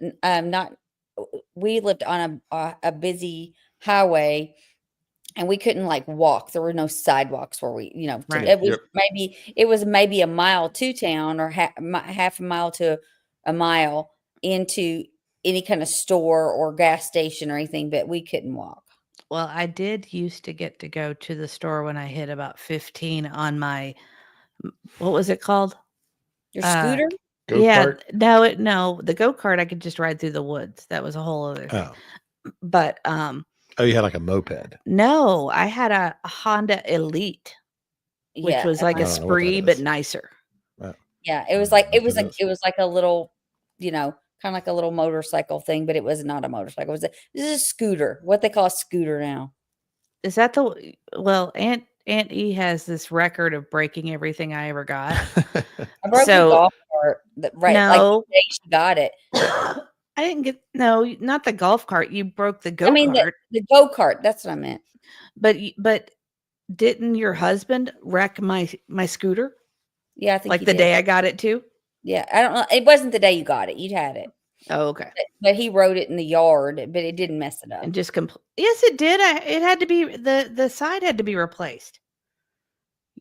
we lived on a busy highway and we couldn't like walk. There were no sidewalks where we, Right. it was maybe a mile to town or half a mile to a mile into any kind of store or gas station or anything, but we couldn't walk. Well, I did used to get to go to the store when I hit about 15 on my, what was it called? Your scooter? Go-kart? Yeah, no, the go-kart I could just ride through the woods. That was a whole other thing. But you had like a moped. no, I had a Honda Elite, which was like a Spree but nicer. Yeah, it was like it was like a little, kind of like a little motorcycle thing, but it was not a motorcycle. This is a scooter, what they call a scooter now. Is that Aunt E has this record of breaking everything I ever got. I broke the golf cart, right? No. Like the day she got it. I didn't get not the golf cart. You broke the go-kart. I mean the go-kart. That's what I meant. But didn't your husband wreck my scooter? Yeah, I think like he the did. day I got it too. Yeah, I don't know. It wasn't the day you got it. You'd had it. Oh, okay. But he rode it in the yard, but it didn't mess it up. And just yes, it did. It had to be the side had to be replaced.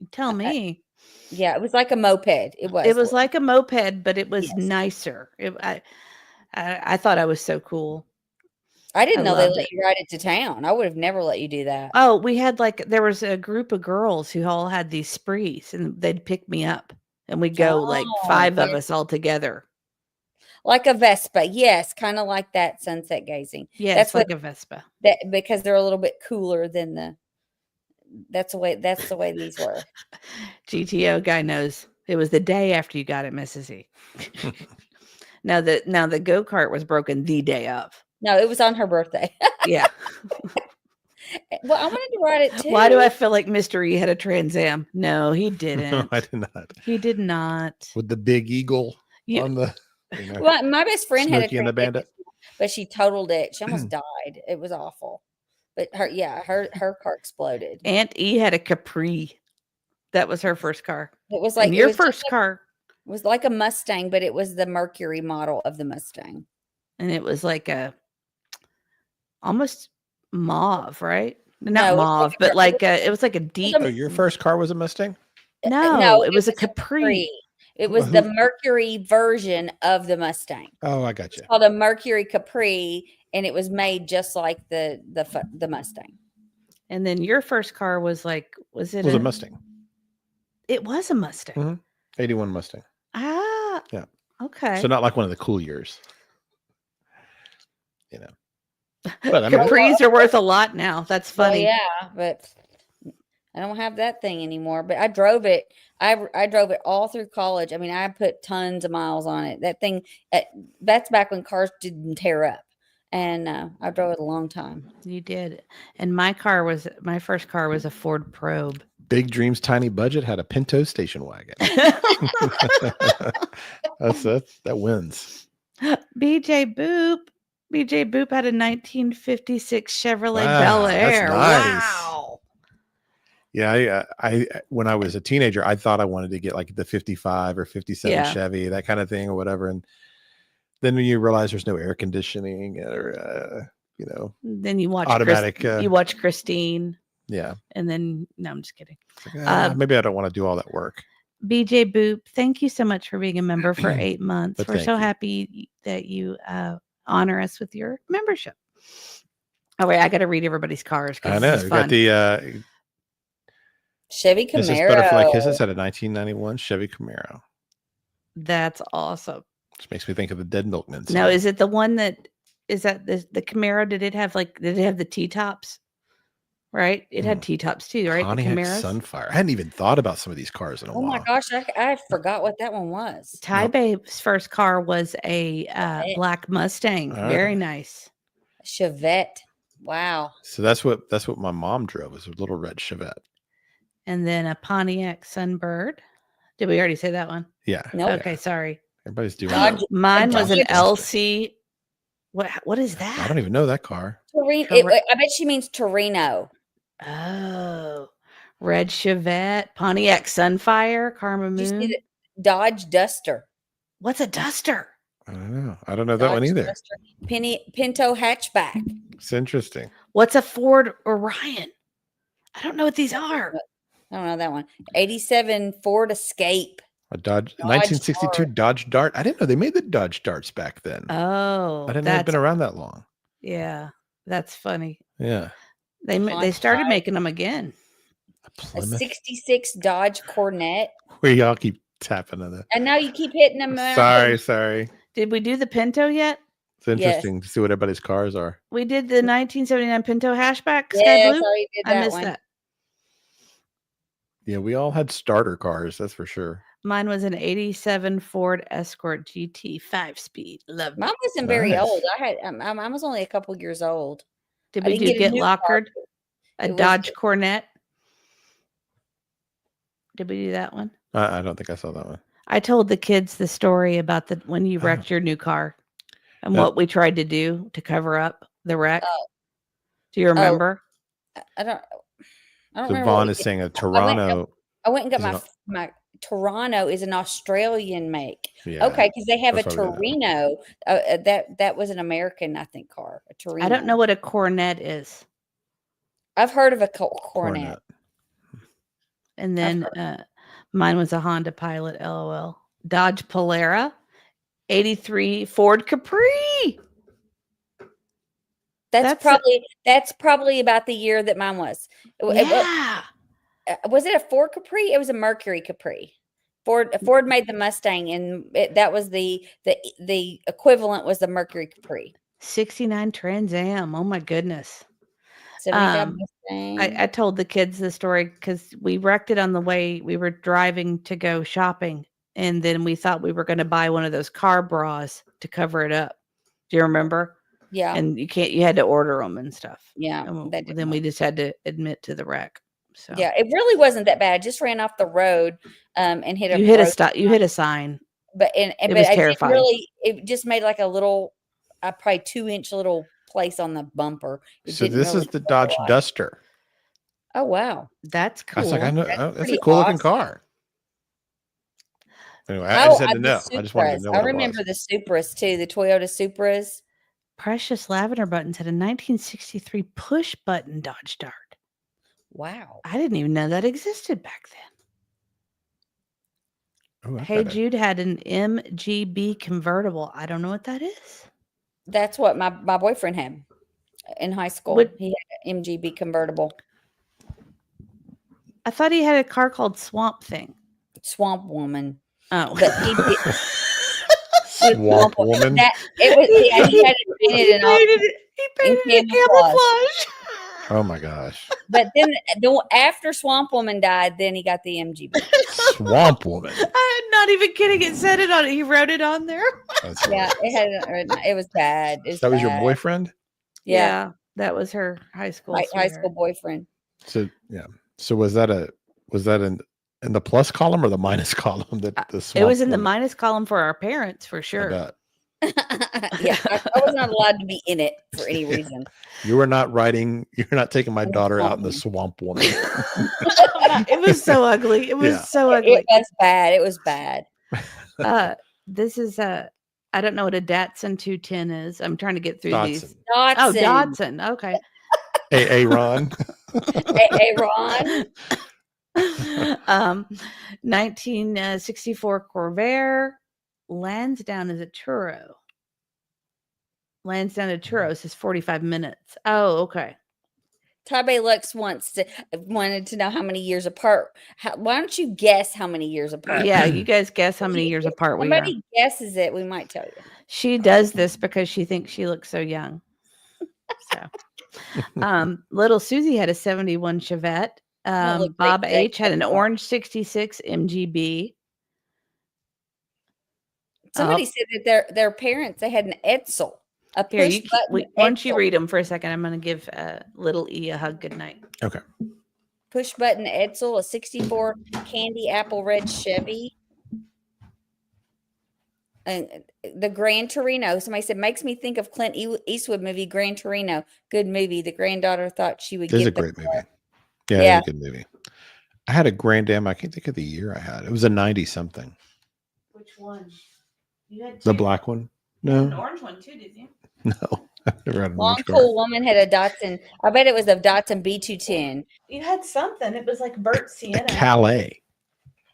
You tell me. Yeah, it was like a moped. It was. It was like a moped, but it was nicer. I thought I was so cool. I didn't know they loved let you ride it to town. I would have never let you do that. Oh, we had there was a group of girls who all had these sprees, and they'd pick me up, and we'd go like 5 of us all together. Like a Vespa, yes, kind of like that sunset gazing. Yeah, that's like a Vespa. Because they're a little bit cooler than that's the way these were. GTO guy knows it was the day after you got it, Mrs. E. Now the go-kart was broken the day of. No, it was on her birthday. Yeah. Well, I wanted to ride it too. Why do I feel like Mr. E had a Trans Am? No, he didn't. No, I did not. He did not. With the big eagle on the. Well, my best friend had a Smokey and the Bandit. but she totaled it. She almost died. It was awful. But her car exploded. Aunt E had a Capri. That was her first car. It was And like your first car. It was like a Mustang, but it was the Mercury model of the Mustang. And it was like a almost mauve, right? No, Not it was mauve, but like it was like a deep. Oh, your first car was a Mustang? No, it was a Capri. It was the Mercury version of the Mustang. Oh, I got you. It's called a Mercury Capri, and it was made just like the Mustang. And then your first car was like, was it a Mustang? It was a Mustang. 81 Mustang. Ah, Yeah. okay. So not like one of the cool years. You know. But I mean, Capris are worth a lot now. That's funny. Well, yeah, but I don't have that thing anymore. But I drove it. I drove it all through college. I mean, I put tons of miles on it. That thing. That's back when cars didn't tear up, and I drove it a long time. You did. And my first car was a Ford Probe. Big Dreams Tiny Budget had a Pinto station wagon. that wins. BJ Boop had a 1956 Chevrolet Bel Air. Nice. Wow. Yeah, I when I was a teenager, I thought I wanted to get like the 55 or 57 Chevy, that kind of thing or whatever. And then when you realize there's no air conditioning or then you watch automatic you watch Christine. Yeah. And then no, I'm just kidding. Maybe I don't want to do all that work. BJ Boop, thank you so much for being a member for 8 months. We're so happy that you honor us with your membership. Oh wait, I got to read everybody's cars. I know. We got the Chevy Camaro. Mrs. Butterfly Kisses had a 1991 Chevy Camaro. That's awesome. Which makes me think of the Dead Milkmen. Now, is it the one the Camaro? Did it have the T-tops? Right? It had T-tops too, right? Pontiac the Camaros? Sunfire. I hadn't even thought about some of these cars in a while. Oh my gosh, I forgot what that one was. Ty Babe's first car was a black Mustang. All right. Very nice. Chevette. Wow. So that's what my mom drove, was a little red Chevette. And then a Pontiac Sunbird. Did we already say that one? Yeah. Nope. Okay, sorry. Everybody's doing Mine was an LC. What is that? I don't even know that car. I bet she means Torino. Oh, red Chevette, Pontiac Sunfire, Karma Moon. Dodge Duster. What's a Duster? I don't know. I don't know that one either. Duster. Pinto hatchback. It's interesting. What's a Ford Orion? I don't know what these are. I don't know that one. 87 Ford Escape. A Dodge 1962 Dodge Dart. I didn't know they made the Dodge Darts back then. Oh, I didn't know they'd been around that long. Yeah, that's funny. Yeah. They started making them again. A 66 Dodge Cornet. Where y'all keep tapping on that. And now you keep hitting them. Sorry. Did we do the Pinto yet? It's interesting to see what everybody's cars are. We did the 1979 Pinto hatchback. Sky Yes, Blue? I did that I missed one. that. Yeah, we all had starter cars, that's for sure. Mine was an 87 Ford Escort GT 5-speed. Love Mine wasn't very old. I was only a couple years old. Did I we didn't do get a Get new Lockered? car. A It was- Dodge Cornet? Did we do that one? I don't think I saw that one. I told the kids the story about when you wrecked your new car and what we tried to do to cover up the wreck. Do you remember? I don't So remember. Vaughn is saying a Toronto. I went and got is my Toronto is an Australian make. Yeah, Okay, because they have a that's why we did Torino. That was an American, I think, car. A Torino. I don't know what a Cornet is. I've heard of a Cornet. And then mine was a Honda Pilot, LOL. Dodge Polara, 83 Ford Capri. That's probably about the year that mine was. Yeah. Was it a Ford Capri? It was a Mercury Capri. Ford made the Mustang, and that was the equivalent was the Mercury Capri. 69 Trans Am. Oh my goodness. 75 Mustang. I told the kids the story because we wrecked it on the way. We were driving to go shopping, and then we thought we were going to buy one of those car bras to cover it up. Do you remember? Yeah. And you had to order them and stuff. Yeah. And then we just had to admit to the wreck. So Yeah, it really wasn't that bad. I just ran off the road and hit a. You hit a stop. You hit a sign. But it was terrifying. It just made like a little, probably 2-inch little place on the bumper. It So didn't this really is the show a Dodge lot. Duster. Oh wow, That's I cool. was like, I know that's a pretty cool looking awesome. car. Anyway, I just had to the know. I just wanted to Supras. know I what it remember was. the Supras too, the Toyota Supras. Precious Lavender Buttons had a 1963 push button Dodge Dart. Wow. I didn't even know that existed back then. Ooh, I Hey got it. Jude had an MGB convertible. I don't know what that is. That's what my boyfriend had in high school. What- He had an MGB convertible. I thought he had a car called Swamp Thing. Swamp Woman. Oh, But he did. Swamp Woman. It was. Yeah, he had it painted in all. He painted in it camouflage. Oh my gosh. But then, after Swamp Woman died, then he got the MGB. Swamp Woman. I'm not even kidding. It said it on it. He wrote it on there. Yeah, it was bad. It was That was your bad. boyfriend? Yeah, that was her high school. high sweetheart. school boyfriend. So yeah. So was that in the plus column or the minus column? That the It Swamp was in the Woman? minus column for our parents for I sure. bet. Yeah, I was not allowed to be in it for any reason. You're not taking my daughter out in the Swamp Woman. It was so ugly. It was Yeah. so ugly. It was bad. It was bad. This is I don't know what a Datsun 210 is. I'm trying to get through these. Dotson. Oh, Dotson. Dotson. Okay. Hey, Ron. Hey, Ron. 1964 Corvair. Lansdowne is a Turo. Lansdowne to Turo says 45 minutes. Oh, okay. Tabe Lux wanted to know how many years apart. Why don't you guess how many years apart? Yeah, you guys guess how many years apart we are. Somebody guesses it, we might tell you. She does this because she thinks she looks so young. So, little Susie had a 71 Chevette. look Bob like H had an that. orange 66 MGB. Somebody said that their parents, they had an Edsel. A Here, push button why don't you Edsel. read them for a second? I'm going to give little E a hug goodnight. Okay. Push button Edsel, a 64 candy apple red Chevy. And the Gran Torino, somebody said, makes me think of Clint Eastwood movie, Gran Torino. Good movie. The granddaughter thought she would This is get a the great movie. car. Yeah, Yeah. it's a good movie. I had a Grand Am. I can't think of the year I had. It was a 90 something. Which one? You had The black one? an No. orange one too, didn't you? No. I've never had an Long orange car. Cool Woman had a Datsun. I bet it was a Datsun B210. You had something. It was like Burt Sienna. Calais.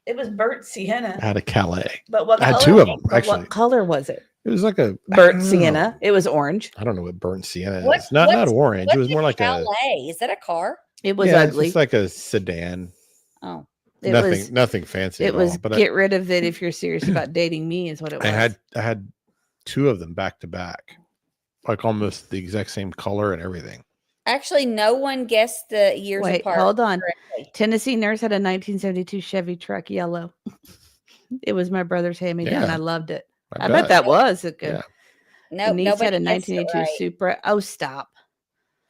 It was Burt Sienna. I had a Calais. But what I had color? two of them, but actually. What color was it? It was like a Burnt Sienna. It was orange. I don't know what burnt sienna is. What's- Not what's- orange. It was more like Calais. Is that a car? It was yeah, it's ugly. just like a sedan. Oh. It nothing, was- nothing fancy. It at was all. But get rid of it if you're serious about dating me, is what it was. I had two of them back to back, like almost the exact same color and everything. Actually, no one guessed the years Wait, apart. hold on. correctly. Tennessee Nurse had a 1972 Chevy truck, yellow. It was my brother's hand-me-down. Yeah. I loved it. I I bet bet. that was a good. Yeah. No, Denise nobody had a guessed it 1982 right. Supra. Oh, stop.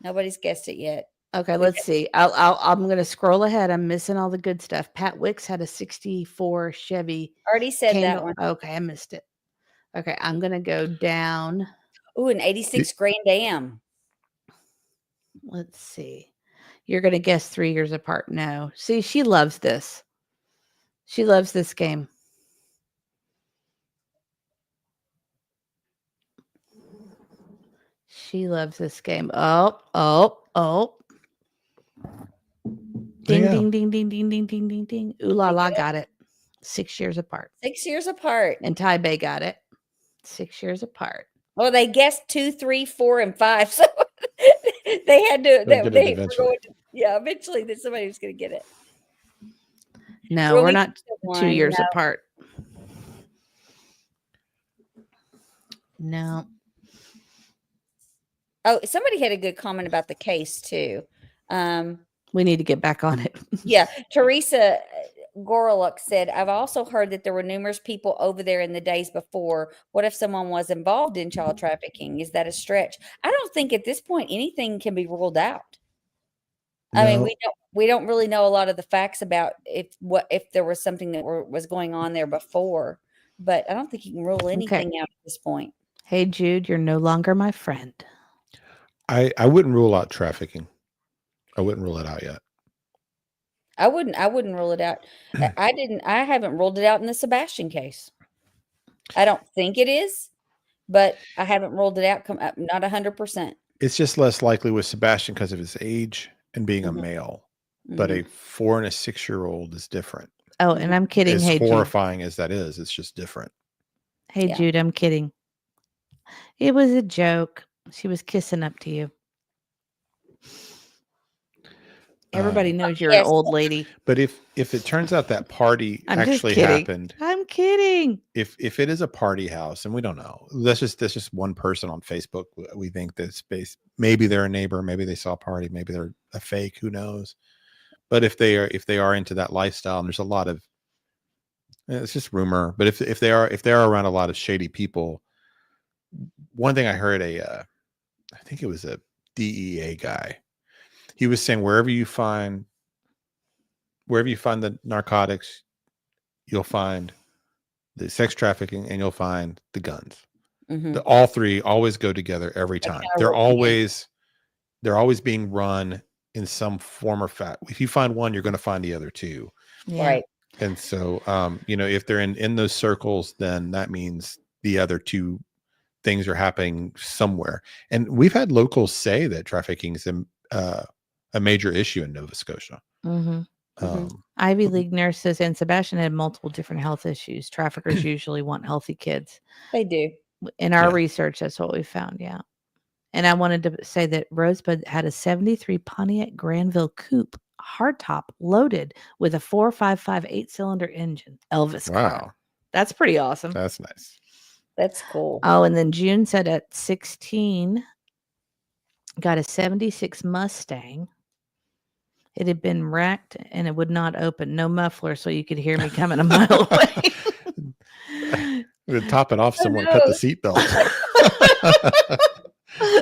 Nobody's guessed it yet. Okay, let's see. I'm going to scroll ahead. I'm missing all the good stuff. Pat Wicks had a 64 Chevy. Already said that Candle- one. Okay, I missed it. Okay, I'm going to go down. Ooh, an 86 Grand Am. Let's see. You're going to guess 3 years apart. No. See, she loves this. She loves this game. She loves this game. Oh. Ding, Yeah. ding, ding, ding, ding, ding, ding, ding, ding. Ooh la la got it. 6 years apart. 6 years apart. And Tai Bay got it. 6 years apart. Well, they guessed 2, 3, 4, and 5. So they had to. They'll get it They were eventually. going to, yeah, eventually that somebody was going to get it. No, Really we're not good 2 one, years no. apart. No. Oh, somebody had a good comment about the case too. We need to get back on it. Yeah, Teresa Goreluk said, I've also heard that there were numerous people over there in the days before. What if someone was involved in child trafficking? Is that a stretch? I don't think at this point anything can be ruled out. I mean, No. we don't really know a lot of the facts about if there was something that was going on there before, but I don't think you can rule anything out at this point. Hey, Jude, you're no longer my friend. I wouldn't rule out trafficking. I wouldn't rule it out yet. I wouldn't rule it out. I haven't ruled it out in the Sebastian case. I don't think it is, but I haven't ruled it out. Not 100%. It's just less likely with Sebastian because of his age and being a male. But a 4 and a 6-year-old is different. Oh, and I'm kidding. As Hey, Jude. horrifying as that is, it's just different. Hey, Yeah. Jude, I'm kidding. It was a joke. She was kissing up to you. Everybody knows you're an old lady. But if it turns out that party I'm just actually kidding. happened, I'm kidding. if it is a party house, and we don't know, that's just one person on Facebook. We think that space, maybe they're a neighbor, maybe they saw a party, maybe they're a fake, who knows? But if they are into that lifestyle, and there's a lot of, it's just rumor. But if they are around a lot of shady people, one thing I heard I think it was a DEA guy. He was saying wherever you find the narcotics, you'll find the sex trafficking and you'll find the guns. All three always go together every time. They're always being run in some form or fact. If you find one, you're going to find the other two. Yeah. Right. And so, if they're in those circles, then that means the other two things are happening somewhere. And we've had locals say that trafficking is a major issue in Nova Scotia. Ivy League nurses and Sebastian had multiple different health issues. Traffickers usually want healthy kids. They do. In our research, that's what we found. Yeah. And I wanted to say that Rosebud had a 73 Pontiac Granville coupe hardtop loaded with a 4.55 8-cylinder engine. Elvis car. That's pretty awesome. That's nice. That's cool. Oh, and then June said at 16, got a 76 Mustang. It had been wrecked and it would not open. No muffler, so you could hear me coming a mile away. To top it off, someone cut the seatbelt.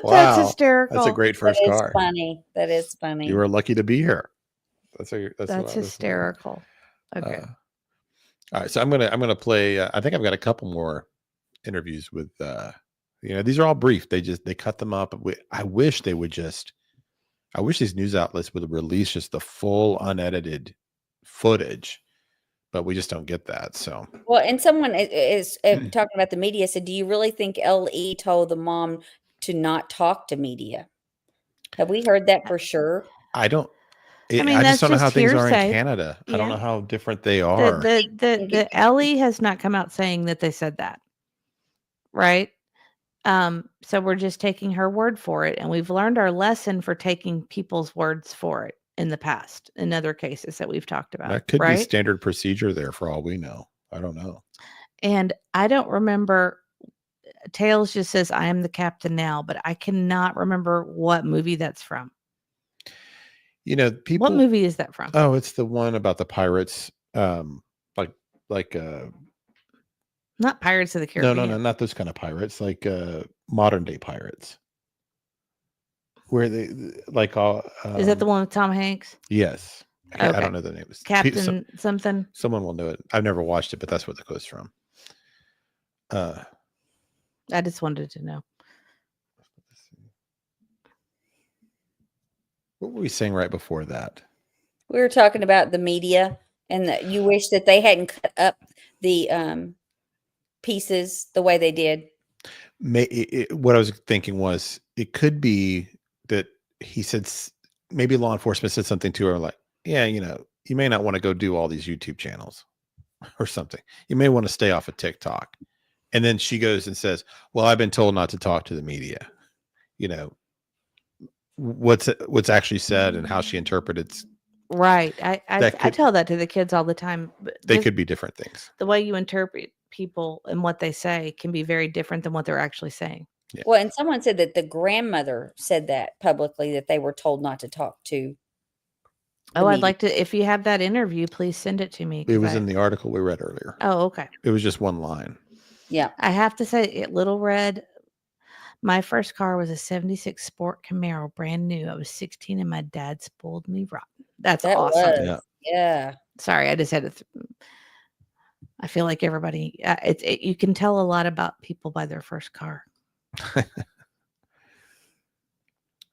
Wow. That's hysterical. That's a great first That is car. funny. That is funny. You were lucky to be here. That's hysterical. Okay. All right, so I'm gonna play. I think I've got a couple more interviews with. These are all brief. They cut them up. I wish these news outlets would release just the full unedited footage, but we just don't get that. So Well, and someone is talking about the media said, do you really think LE told the mom to not talk to media? Have we heard that for sure? I don't. I mean, just don't know how things are in hearsay. Canada. I don't Yeah. know how different they are. The Ellie has not come out saying that they said that. Right? So we're just taking her word for it. And we've learned our lesson for taking people's words for it in the past, in other cases that we've talked about. That could right? be standard procedure there for all we know. I don't know. And I don't remember. Tails just says, I am the captain now, but I cannot remember what movie that's from. People. What movie is that from? Oh, it's the one about the pirates. Like Not Pirates of the Caribbean. No, not those kind of pirates. Like modern day pirates, where they like all. Is that the one with Tom Hanks? Yes. I Okay. don't know the name. Captain something. Someone will know it. I've never watched it, but that's what the quote's from. I just wanted to know. What were we saying right before that? We were talking about the media and that you wish that they hadn't cut up the pieces the way they did. What I was thinking was it could be that he said maybe law enforcement said something to her like, yeah, you may not want to go do all these YouTube channels or something. You may want to stay off of TikTok. And then she goes and says, well, I've been told not to talk to the media. What's actually said and how she interpreted. Right. I tell that to the kids all the time. They could be different things. The way you interpret people and what they say can be very different than what they're actually saying. Yeah. Well, and someone said that the grandmother said that publicly, that they were told not to talk to. Oh, I'd like to, if you have that interview, please send it to me. It was in the article we read earlier. Oh, okay. It was just one line. Yeah. I have to say, Little Red, my first car was a 76 Sport Camaro, brand new. I was 16 and my dad spoiled me rotten. That's awesome. Was. Yeah. Sorry, I just had to. I feel like everybody, you can tell a lot about people by their first car.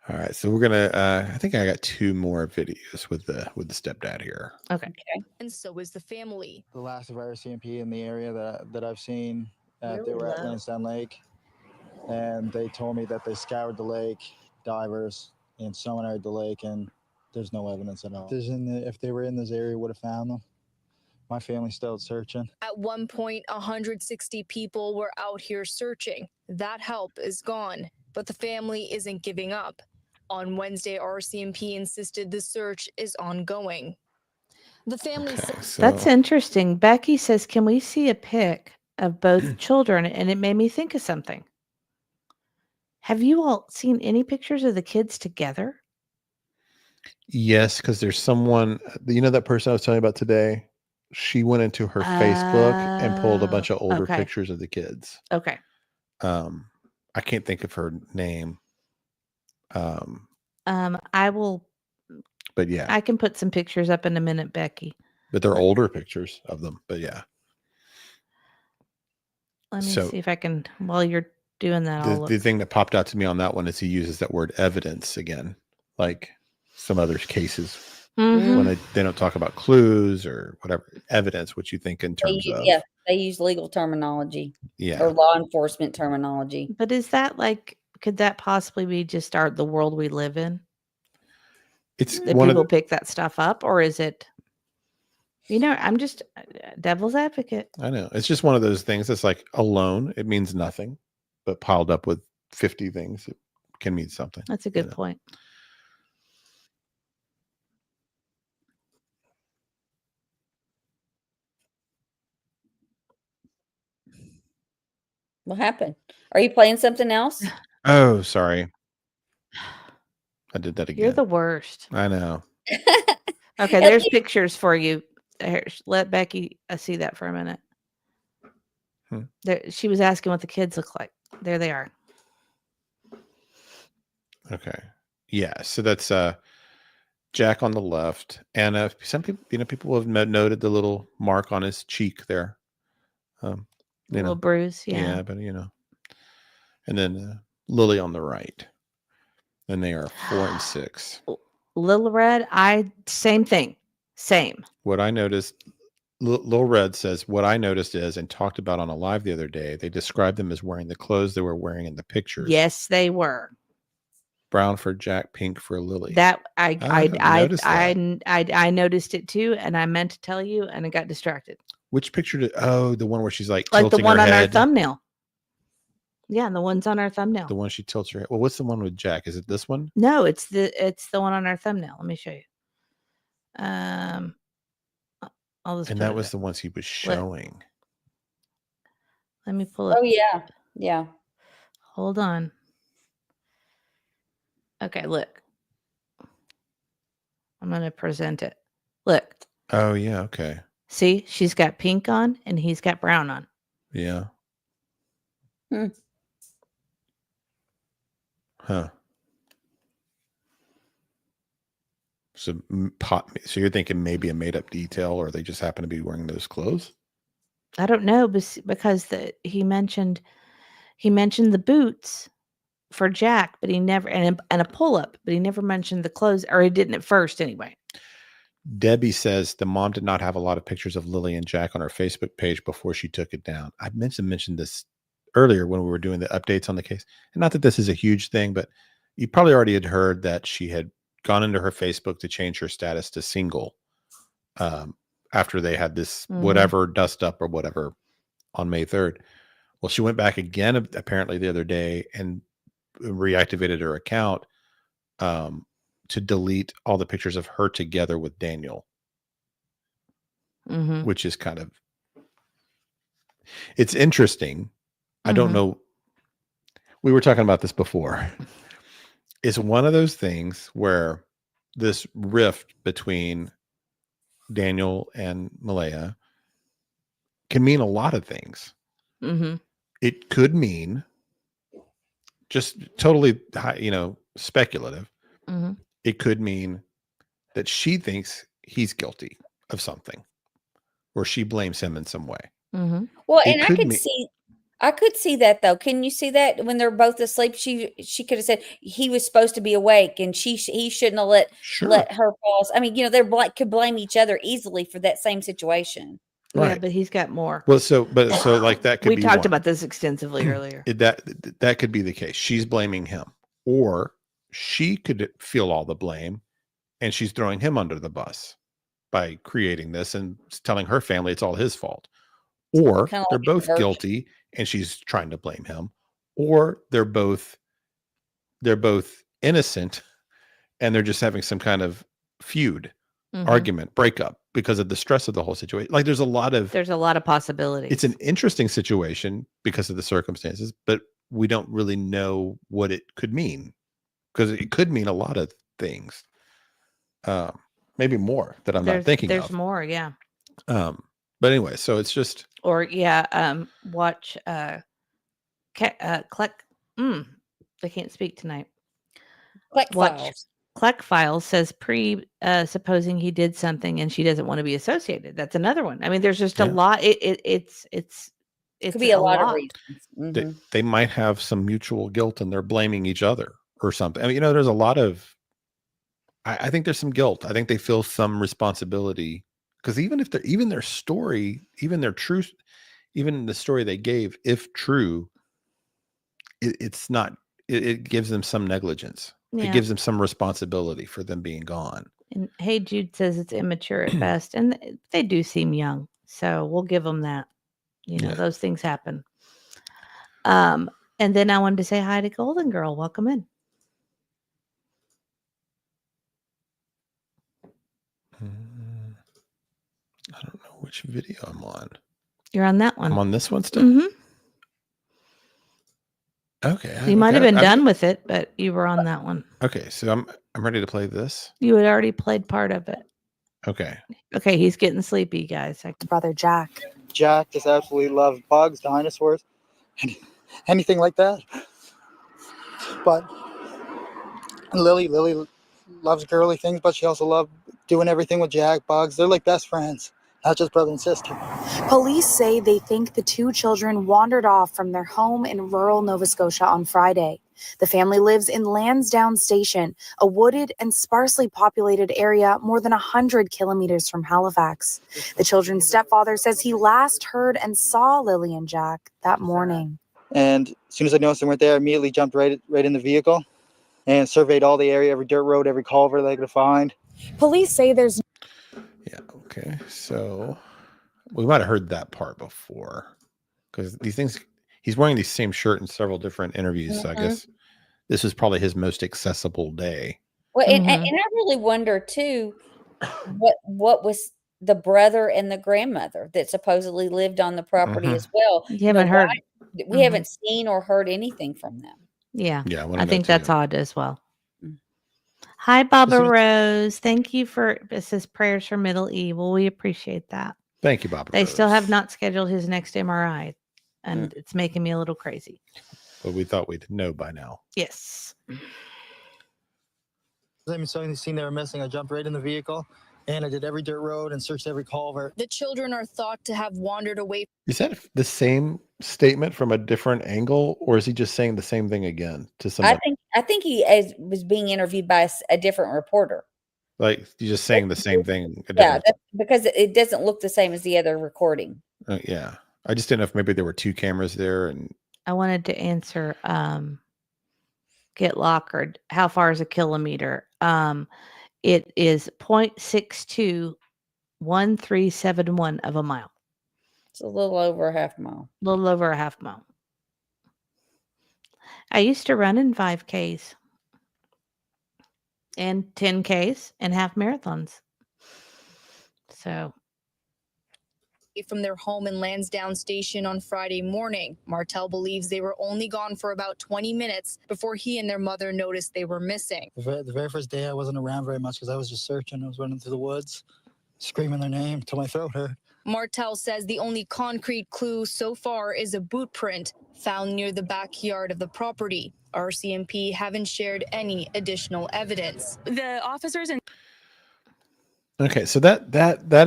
All right, so we're gonna. I think I got 2 more videos with the stepdad here. Okay. And so is the family. The last of RCMP in the area that I've seen, they were at Lansdowne Lake, and they told me that they scoured the lake, divers, and sonared the lake, and there's no evidence at all. If they were in this area, would have found them. My family's still searching. At one point, 160 people were out here searching. That help is gone, but the family isn't giving up. On Wednesday, RCMP insisted the search is ongoing. The family That's interesting. Becky says, "Can we see a pic of both children?" And it made me think of something. Have you all seen any pictures of the kids together? Yes, because there's someone. That person I was telling you about today. She went into her Facebook and pulled a bunch of older okay. pictures of the kids. Okay. I can't think of her name. I will. But yeah, I can put some pictures up in a minute, Becky. but they're older pictures of them. But yeah, Let me see if I can. While you're doing that, the thing that popped out to me on that one is he uses that word evidence again, like some other cases. When they don't talk about clues or whatever evidence, what you think in terms of. Yeah, they use legal terminology. Yeah. Or law enforcement terminology. But is that could that possibly be just the world we live in? It's that people pick that stuff up, or is it? I'm just devil's advocate. I know. It's just one of those things that's like alone, it means nothing, but piled up with 50 things, it can mean something. That's a good point. What happened? Are you playing something else? Oh, sorry. I did that again. You're the worst. I know. Okay, there's pictures for you. Here, let Becky see that for a minute. There, she was asking what the kids look like. There they are. Okay. Yeah. So that's Jack on the left, and some people, people have noted the little mark on his cheek there. Little bruise. Yeah, but and then Lily on the right, and they are 4 and 6. Little Red, same thing. Same. What I noticed, Lil Red says, what I noticed is, and talked about on a live the other day, they described them as wearing the clothes they were wearing in the pictures. Yes, they were. Brown for Jack, pink for Lily. That I noticed it too, and I meant to tell you, and I got distracted. Which picture the one where she's like the one her on head. our thumbnail. Yeah, the one's on our thumbnail. The one she tilts her head. Well, what's the one with Jack? Is it this one? No, it's the one on our thumbnail. Let me show you. I'll just. And that was the ones he was showing. Let me pull it. Oh yeah, yeah. Hold on. Okay, look. I'm gonna present it. Look. Oh yeah, okay. See, she's got pink on and he's got brown on. Yeah. Huh. So you're thinking maybe a made up detail, or they just happen to be wearing those clothes? I don't know, because he mentioned the boots for Jack, but he never and a pull up, but he never mentioned the clothes, or he didn't at first anyway. Debbie says the mom did not have a lot of pictures of Lily and Jack on her Facebook page before she took it down. I mentioned this earlier when we were doing the updates on the case. And not that this is a huge thing, but you probably already had heard that she had gone into her Facebook to change her status to single after they had this whatever dust up or whatever on May 3rd. Well, she went back again apparently the other day and reactivated her account to delete all the pictures of her together with Daniel, which is kind of, it's interesting. I don't know. We were talking about this before. It's one of those things where this rift between Daniel and Malaya can mean a lot of things. It could mean just totally, speculative. It could mean that she thinks he's guilty of something, or she blames him in some way. Well, and I could see I could see that though. Can you see that when they're both asleep? She could have said he was supposed to be awake, and he shouldn't have let her fall. I mean, they're could blame each other easily for that same situation. Yeah, Right. but he's got more. Well, so like that could We be talked one. about this extensively earlier. That could be the case. She's blaming him, or she could feel all the blame, and she's throwing him under the bus by creating this and telling her family it's all his fault. Or Kinda they're like both inversion. guilty, and she's trying to blame him, or they're both innocent, and they're just having some kind of feud, argument, breakup because of the stress of the whole situation. Like there's a lot of possibilities. It's an interesting situation because of the circumstances, but we don't really know what it could mean, because it could mean a lot of things. Maybe more that I'm not thinking There's of. more, yeah. But anyway, so it's just Or watch Kleck. I can't speak tonight. Kleck Watch Files. Kleck Files says supposing he did something and she doesn't want to be associated. That's another one. I mean, there's just a lot. It's Could be a lot of reasons. they might have some mutual guilt and they're blaming each other or something. I mean, there's a lot of. I think there's some guilt. I think they feel some responsibility, because even their story, even their truth, even the story they gave, if true, it's not. It gives them some negligence. Yeah. It gives them some responsibility for them being gone. And Hey Jude says it's immature at best, and they do seem young, so we'll give them that. Those things happen. And then I wanted to say hi to Golden Girl. Welcome in. I don't know which video I'm on. You're on that one. I'm on this one still. Mm-hmm. Okay. You might have been done with it, but you were on that one. Okay, so I'm ready to play this. You had already played part of it. Okay. Okay, he's getting sleepy, guys. Brother Jack. Jack just absolutely loves bugs, dinosaurs, anything like that. But Lily loves girly things, but she also loves doing everything with Jack, bugs. They're like best friends, not just brother and sister. Police say they think the two children wandered off from their home in rural Nova Scotia on Friday. The family lives in Lansdowne Station, a wooded and sparsely populated area more than 100 kilometers from Halifax. The children's stepfather says he last heard and saw Lily and Jack that morning. And as soon as I noticed them weren't there, I immediately jumped right in the vehicle and surveyed all the area, every dirt road, every culvert they could find. Police say there's... Yeah, okay. So we might have heard that part before, because these things, he's wearing the same shirt in several different interviews. So I guess this is probably his most accessible day. Well, and I really wonder too, what was the brother and the grandmother that supposedly lived on the property as well. You haven't heard. We haven't seen or heard anything from them. Yeah. Yeah. I think that's odd as well. Hi, Baba Rose. Thank you it says prayers for Middle E. Well, we appreciate that. Thank you, Baba They Rose. still have not scheduled his next MRI, and it's making me a little crazy. But we thought we'd know by now. Yes. I've seen they were missing. I jumped right in the vehicle and I did every dirt road and searched every culvert. The children are thought to have wandered away. Is that the same statement from a different angle, or is he just saying the same thing again to somebody? I think he was being interviewed by a different reporter. Like you're just saying the same thing. Yeah, because it doesn't look the same as the other recording. Yeah. I just didn't know if maybe there were two cameras there. And I wanted to answer Get Lockard. How far is a kilometer? It is 0.621371 of a mile. It's a little over a half mile. A little over a half mile. I used to run in 5Ks and 10Ks and half marathons. So from their home in Lansdowne Station on Friday morning. Martel believes they were only gone for about 20 minutes before he and their mother noticed they were missing. The very first day I wasn't around very much because I was just searching. I was running through the woods, screaming their name till my throat hurt. Martel says the only concrete clue so far is a boot print found near the backyard of the property. RCMP haven't shared any additional evidence. The officers and okay, so that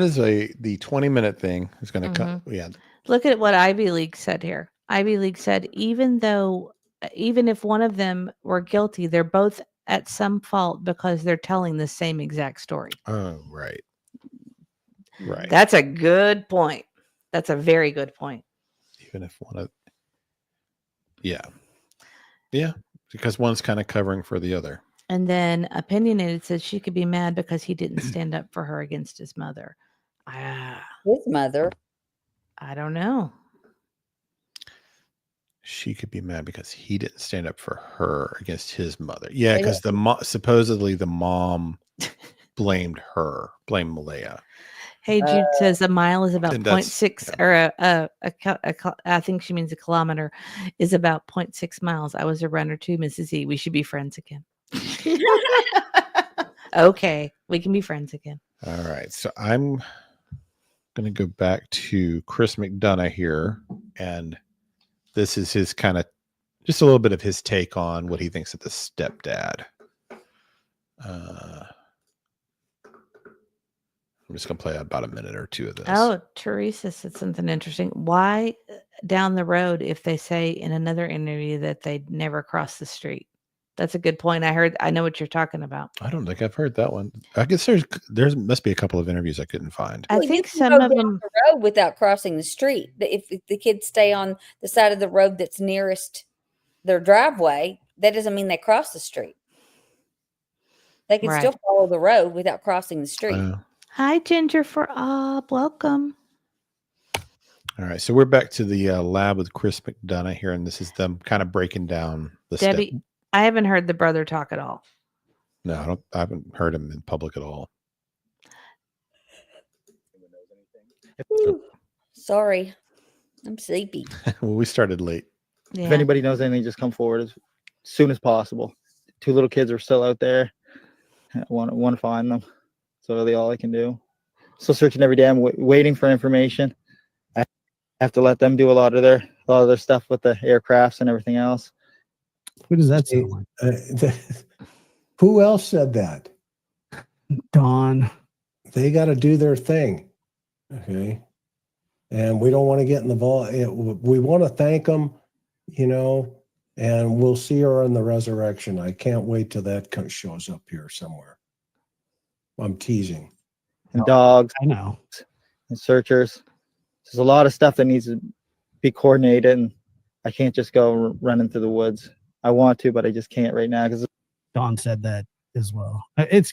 is the 20-minute thing is going to come. Yeah. Look at what Ivy League said here. Ivy League said, even if one of them were guilty, they're both at some fault because they're telling the same exact story. Oh, right. Right. That's a good point. That's a very good point. Even if one of, yeah, because one's kind of covering for the other. And then Opinionated says she could be mad because he didn't stand up for her against his mother. His mother. I don't know. She could be mad because he didn't stand up for her against his mother. Yeah, because supposedly the mom blamed Malaya. Hey, Jude says a mile is about And 0.6 or I think she means a kilometer is about 0.6 miles. I was a runner too, Mrs. E. We should be friends again. Okay, we can be friends again. All right. So I'm going to go back to Chris McDonough here. And this is his kind of just a little bit of his take on what he thinks of the stepdad. I'm just going to play about a minute or two of this. Oh, Teresa said something interesting. Why down the road if they say in another interview that they'd never cross the street? That's a good point. I know what you're talking about. I don't think I've heard that one. I guess there's must be a couple of interviews I couldn't find. I Well, think you can some go of down them the road without crossing the street. If the kids stay on the side of the road that's nearest their driveway, that doesn't mean they cross the street. They can still follow the road without crossing the street. Hi, Ginger for welcome. All right, so we're back to the lab with Chris McDonough here, and this is them kind of breaking down the Debbie, I haven't heard the brother talk at all. No, I haven't heard him in public at all. Ooh, sorry, I'm sleepy. Well, we started late. Yeah. If anybody knows anything, just come forward as soon as possible. 2 little kids are still out there. I want to find them. That's really all I can do. Still searching every day. I'm waiting for information. I have to let them do a lot of their stuff with the aircrafts and everything else. Who does that sound like? Who else said that? Dawn. They got to do their thing. Okay. And we don't want to get in the ball. We want to thank them, and we'll see her in the resurrection. I can't wait till that shows up here somewhere. I'm teasing. And dogs. I know. And searchers. There's a lot of stuff that needs to be coordinated, and I can't just go running through the woods. I want to, but I just can't right now because Dawn said that as well. It's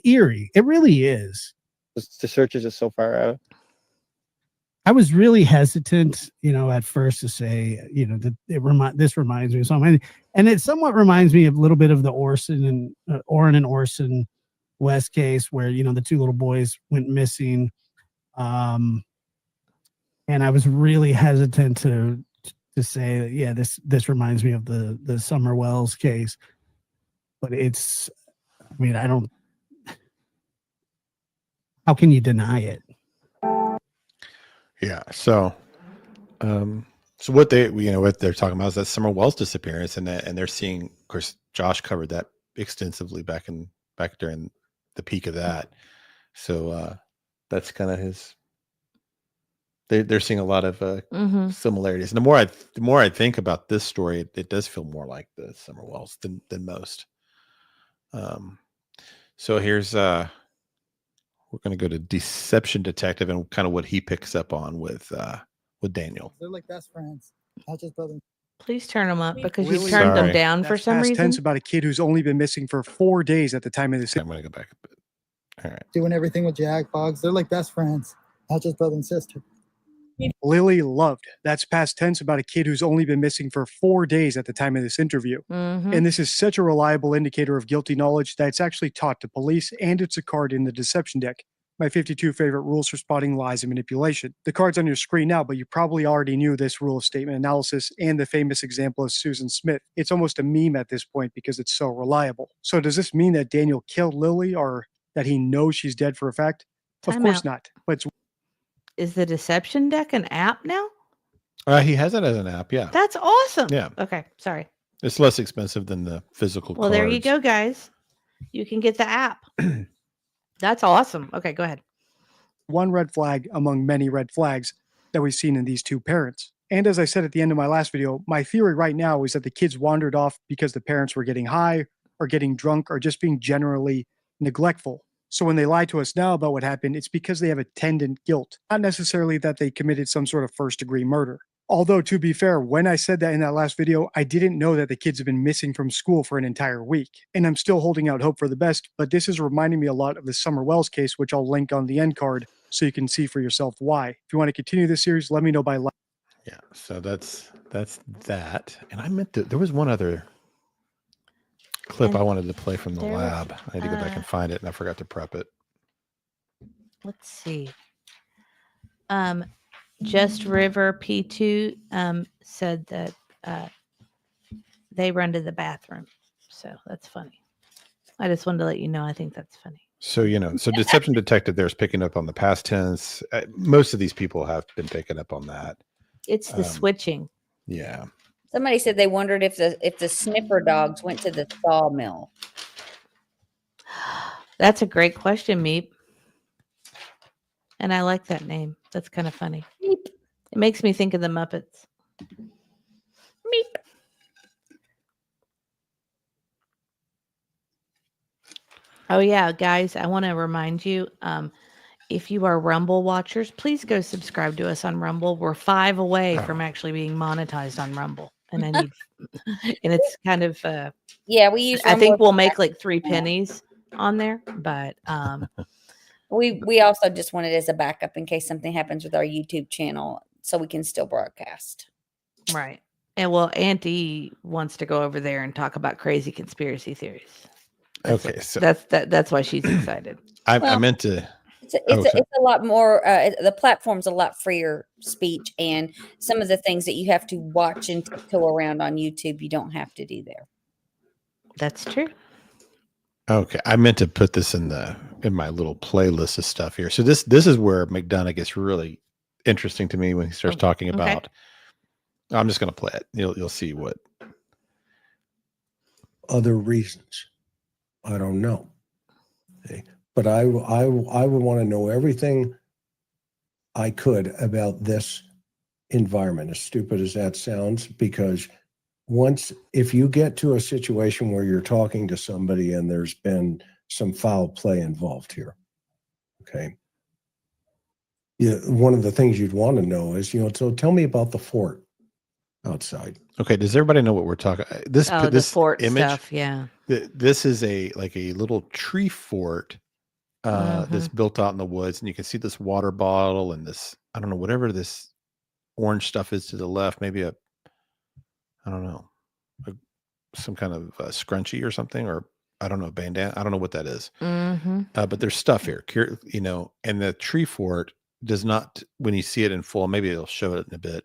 eerie. It really is. The search is just so far out. I was really hesitant, at first to say, that this reminds me of something, and it somewhat reminds me of a little bit of the Orrin and Orson West case where the 2 little boys went missing, and I was really hesitant to say that, yeah, this reminds me of the Summer Wells case, but how can you deny it? Yeah. So what they're talking about is that Summer Wells disappearance, and they're seeing, of course, Josh covered that extensively back during the peak of that. So that's kind of his. They're seeing a lot of similarities, and the more I think about this story, it does feel more like the Summer Wells than most. So here's we're going to go to Deception Detective and kind of what he picks up on with Daniel. They're like best friends. Not just brothers. Please turn them up because you Really? turned them Sorry. down for That's some past reason. tense about a kid who's only been missing for 4 days at the time of this. I'm going to go back a bit. All right. Doing everything with Jack, Boggs. They're like best friends. Not just brother and sister. Lily loved. That's past tense about a kid who's only been missing for 4 days at the time of this interview. And this is such a reliable indicator of guilty knowledge that it's actually taught to police, and it's a card in the deception deck. My 52 favorite rules for spotting lies and manipulation. The card's on your screen now, but you probably already knew this rule of statement analysis and the famous example of Susan Smith. It's almost a meme at this point because it's so reliable. So does this mean that Daniel killed Lily, or that he knows she's dead for a fact? Of Time course out. not. But it's Is the deception deck an app now? He has it as an app. Yeah. That's awesome. Yeah. Okay. Sorry. It's less expensive than the physical Well, cards. there you go, guys. You can get the app. That's awesome. Okay, go ahead. one red flag among many red flags that we've seen in these 2 parents. And as I said at the end of my last video, my theory right now is that the kids wandered off because the parents were getting high or getting drunk or just being generally neglectful. So when they lie to us now about what happened, it's because they have attendant guilt, not necessarily that they committed some sort of first-degree murder. Although, to be fair, when I said that in that last video, I didn't know that the kids have been missing from school for an entire week. And I'm still holding out hope for the best, but this is reminding me a lot of the Summer Wells case, which I'll link on the end card so you can see for yourself why. If you want to continue this series, let me know by like. Yeah, so that's that. And I meant to, there was one other clip And I wanted to play from the there was, lab. I need to go back and find it, and I forgot to prep it. Let's see. Just River P2 said that they run to the bathroom. So that's funny. I just wanted to let you know. I think that's funny. So, so deception detected there is picking up on the past tense. Most of these people have been picking up on that. It's the switching. Yeah. Somebody said they wondered if the sniffer dogs went to the sawmill. That's a great question, Meep. And I like that name. That's kind of funny. Meep. It makes me think of the Muppets. Meep. Oh, yeah, guys, I want to remind you, if you are Rumble watchers, please go subscribe to us on Rumble. We're 5 away from actually being monetized on Rumble. And I need, and it's kind of, yeah, we use I think Rumble we'll make like 3 pennies on there, but we also just want it as a backup in case something happens with our YouTube channel so we can still broadcast. Right. And well, Auntie wants to go over there and talk about crazy conspiracy theories. Okay, so that's why she's excited. I meant to. It's a lot more. The platform's a lot freer speech, and some of the things that you have to watch and tiptoe around on YouTube, you don't have to do there. That's true. Okay, I meant to put this in my little playlist of stuff here. So this is where McDonough gets really interesting to me when he starts talking about. I'm just going to play it. You'll see what other reasons. I don't know. Okay. But I would want to know everything I could about this environment, as stupid as that sounds, because if you get to a situation where you're talking to somebody and there's been some foul play involved here, okay, one of the things you'd want to know is, so tell me about the fort outside. Okay, does everybody know what we're talking? This fort image, stuff, yeah. This is a little tree fort that's built out in the woods, and you can see this water bottle and this, I don't know, whatever this orange stuff is to the left, maybe I don't know, some kind of scrunchie or something, or I don't know, bandana. I don't know what that is. But there's stuff here, and the tree fort does not, when you see it in full, maybe it'll show it in a bit.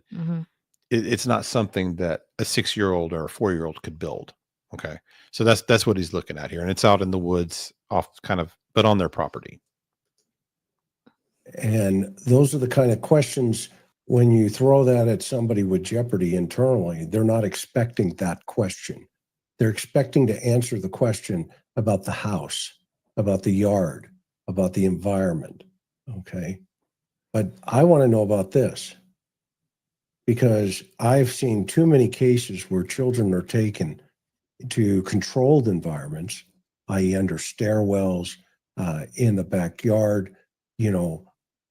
It's not something that a 6-year-old or a 4-year-old could build. Okay. So that's what he's looking at here. And it's out in the woods but on their property. And those are the kind of questions, when you throw that at somebody with jeopardy internally, they're not expecting that question. They're expecting to answer the question about the house, about the yard, about the environment. Okay. But I want to know about this, because I've seen too many cases where children are taken to controlled environments, i.e. under stairwells, in the backyard.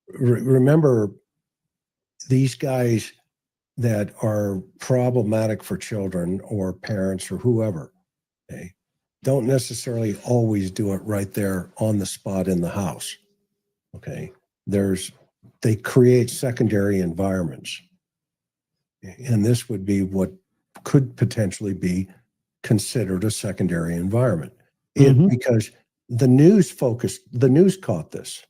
Remember, these guys that are problematic for children or parents or whoever, okay, don't necessarily always do it right there on the spot in the house. Okay. They create secondary environments. And this would be what could potentially be considered a secondary environment. Because the news caught this.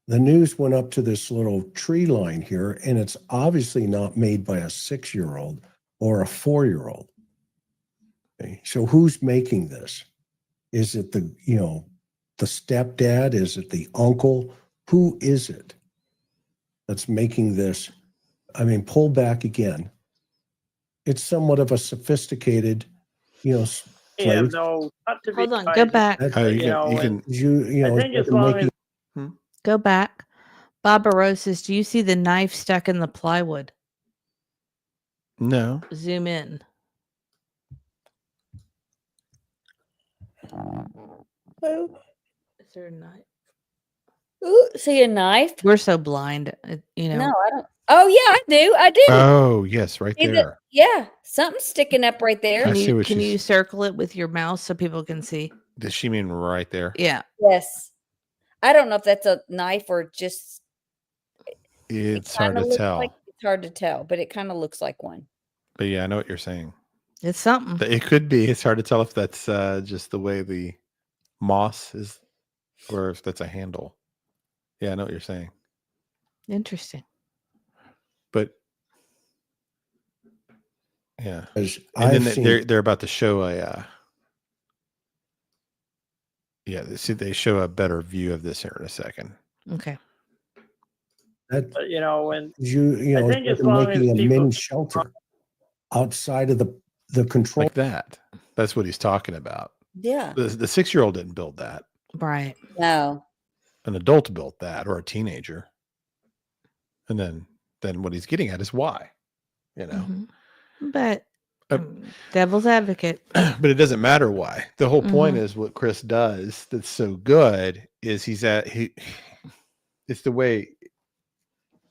The news went up to this little tree line here, and it's obviously not made by a 6-year-old or a 4-year-old. Okay. So who's making this? Is it the stepdad? Is it the uncle? Who is it that's making this? I mean, pull back again. It's somewhat of a sophisticated, place. Yeah, no, not to be. Hold on, go back. You can Go back. Bob Barrow says, do you see the knife stuck in the plywood? No. Zoom in. Oh. Is there a knife? Ooh, see a knife? We're so blind, you know. No, I don't. Oh yeah, I do. I do. Oh, yes, right See there. yeah, something's sticking up right there. I see what Can you she's. circle it with your mouse so people can see? Does she mean right there? Yeah. Yes. I don't know if that's a knife or just. It's hard to Looks tell. like it's hard to tell, but it kind of looks like one. But yeah, I know what you're saying. It's something. It could be. It's hard to tell if that's just the way the moss is, or if that's a handle. Yeah, I know what you're saying. Interesting. But yeah, Because and I've then seen they're about to show a. Yeah, they show a better view of this here in a second. Okay. that But, you know, when you I know, think it's as like long making as a people mini shelter outside of the control. Like that. That's what he's talking about. Yeah. The 6-year-old didn't build that. Right. No. An adult built that, or a teenager. And then what he's getting at is why, you know. But devil's advocate. But it doesn't matter why. The whole point Mhm. is what Chris does that's so good is it's the way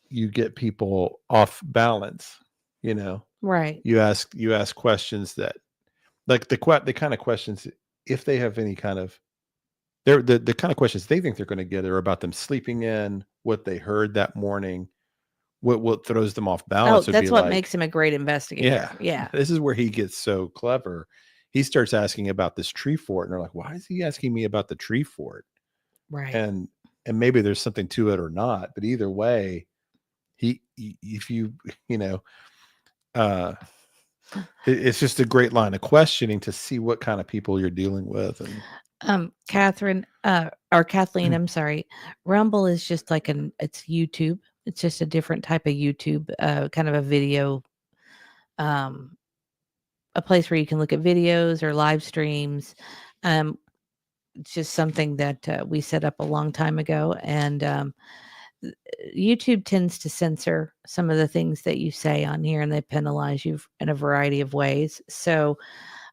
you get people off balance, you know. Right. You ask questions that, like the kind of questions, if they have any kind of, they're the kind of questions they think they're going to get are about them sleeping in, what they heard that morning, what throws them off Oh, balance would that's be what like, makes him a great investigator. yeah, Yeah. this is where he gets so clever. He starts asking about this tree fort, and they're like, why is he asking me about the tree fort? Right. And maybe there's something to it or not, but either way, if you know, it's just a great line of questioning to see what kind of people you're dealing with. And Catherine, or Kathleen, I'm sorry. Rumble is just like it's YouTube. It's just a different type of YouTube, kind of a video, a place where you can look at videos or live streams. It's just something that we set up a long time ago. And YouTube tends to censor some of the things that you say on here, and they penalize you in a variety of ways. So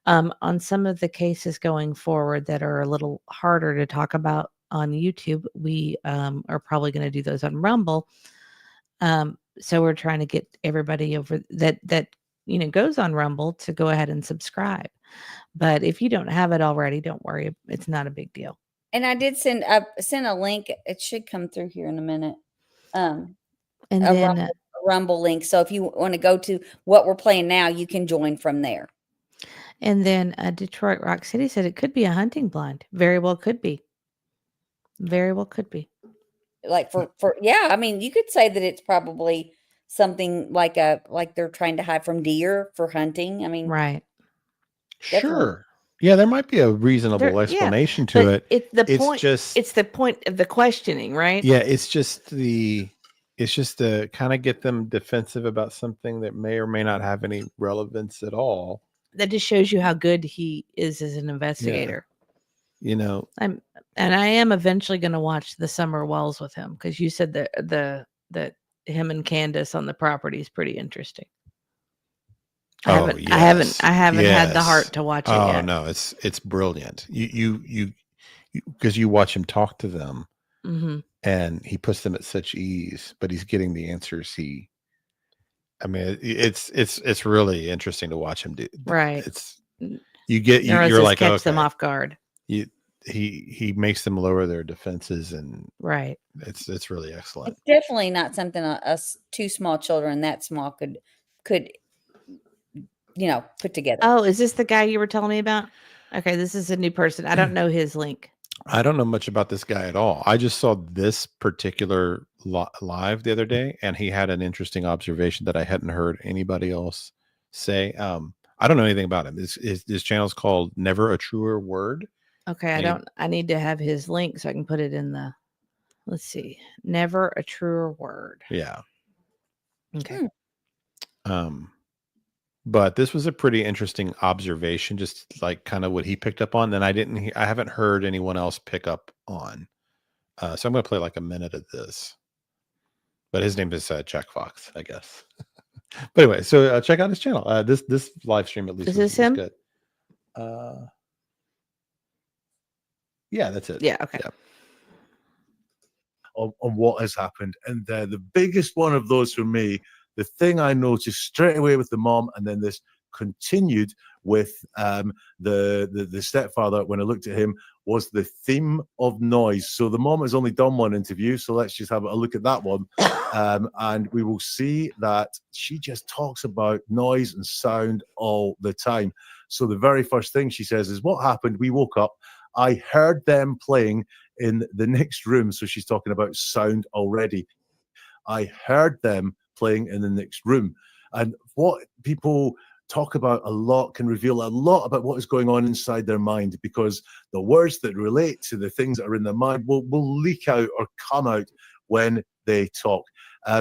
on some of the cases going forward that are a little harder to talk about on YouTube, we are probably going to do those on Rumble. So we're trying to get everybody over that goes on Rumble to go ahead and subscribe. But if you don't have it already, don't worry. It's not a big deal. And I sent a link. It should come through here in a minute. And a then Rumble link. So if you want to go to what we're playing now, you can join from there. And then Detroit Rock City said it could be a hunting blind. Very well could be. Very well could be. Like for yeah, I mean, you could say that it's probably something like they're trying to hide from deer for hunting. I mean, right. Definitely. Sure. Yeah, there might be a reasonable explanation to it. It's the point of the questioning, right? Yeah, it's just to kind of get them defensive about something that may or may not have any relevance at all. That just shows you how good he is as an investigator. You know, I am eventually going to watch the Summer Wells with him, because you said that him and Candace on the property is pretty interesting. I haven't had the heart to watch it yet. Oh no, it's brilliant. You because you watch him talk to them, and he puts them at such ease, but he's getting the answers it's really interesting to watch him do. Right. You're like, catch them off guard. He makes them lower their defenses, and right. It's really excellent. It's definitely not something us two small children that small could put together. Oh, is this the guy you were telling me about? Okay, this is a new person. I don't know his link. I don't know much about this guy at all. I just saw this particular live the other day, and he had an interesting observation that I hadn't heard anybody else say. I don't know anything about him. His channel is called Never a Truer Word. Okay, I need to have his link so I can put it in the. Let's see. Never a Truer Word. Yeah. Okay. But this was a pretty interesting observation, just like kind of what he picked up on. Then I haven't heard anyone else pick up on. So I'm going to play like a minute of this. but his name is Jack Fox, I guess. But anyway, so check out his channel. This live stream at least Is this was him? good. Yeah, that's it. Yeah. Okay. Yeah. On what has happened. And the biggest one of those for me, the thing I noticed straight away with the mom, and then this continued with the stepfather when I looked at him, was the theme of noise. So the mom has only done one interview, so let's just have a look at that one. And we will see that she just talks about noise and sound all the time. So the very first thing she says is, what happened? We woke up. I heard them playing in the next room. So she's talking about sound already. I heard them playing in the next room. And what people talk about a lot can reveal a lot about what is going on inside their mind, because the words that relate to the things that are in their mind will leak out or come out when they talk.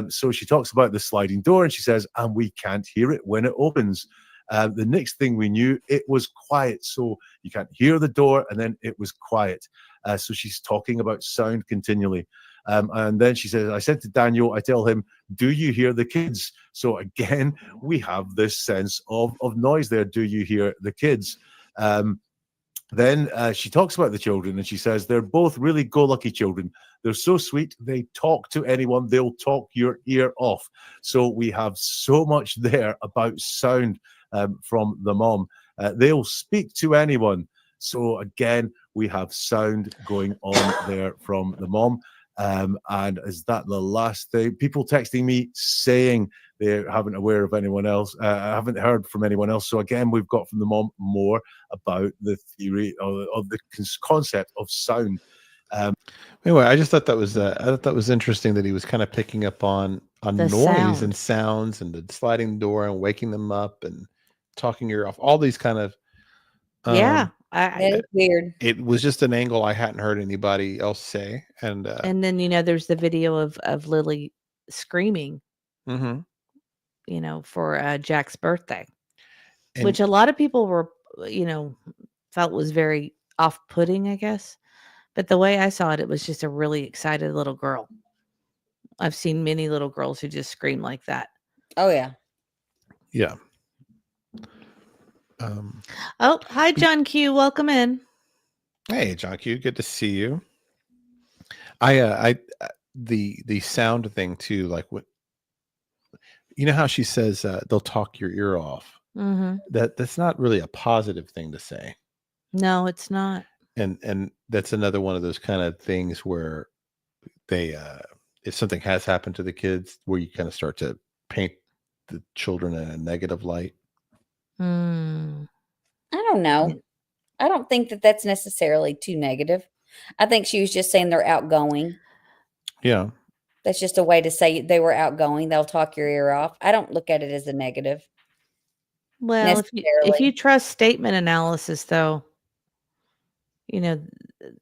So she talks about the sliding door, and she says, and we can't hear it when it opens. The next thing we knew, it was quiet. So you can't hear the door, and then it was quiet. So she's talking about sound continually. And then she says, I said to Daniel, I tell him, do you hear the kids? So again, we have this sense of noise there. Do you hear the kids? Then she talks about the children, and she says, they're both really go-lucky children. They're so sweet. They talk to anyone. They'll talk your ear off. So we have so much there about sound from the mom. They'll speak to anyone. So again, we have sound going on there from the mom. And is that the last thing? People texting me saying they haven't aware of anyone else. I haven't heard from anyone else. So again, we've got from the mom more about the theory of the concept of sound. Anyway, I just thought that was interesting that he was kind of picking up on noise sound. and sounds and the sliding door and waking them up and talking your ear off. All these kind of Yeah. That is weird. It was just an angle I hadn't heard anybody else say. And then there's the video of Lily screaming, mhm. For Jack's birthday, And- which a lot of people were, felt was very off-putting, I guess. But the way I saw it, it was just a really excited little girl. I've seen many little girls who just scream like that. Oh yeah. Yeah. Oh, hi, John Q. Welcome in. Hey, John Q. Good to see you. The sound thing too, like what, how she says they'll talk your ear off. Mm-hmm. That's not really a positive thing to say. No, it's not. And that's another one of those kind of things where they if something has happened to the kids, where you kind of start to paint the children in a negative light. Mm. I don't know. I don't think that that's necessarily too negative. I think she was just saying they're outgoing. Yeah. That's just a way to say they were outgoing. They'll talk your ear off. I don't look at it as a negative. Well, if you trust statement analysis, though,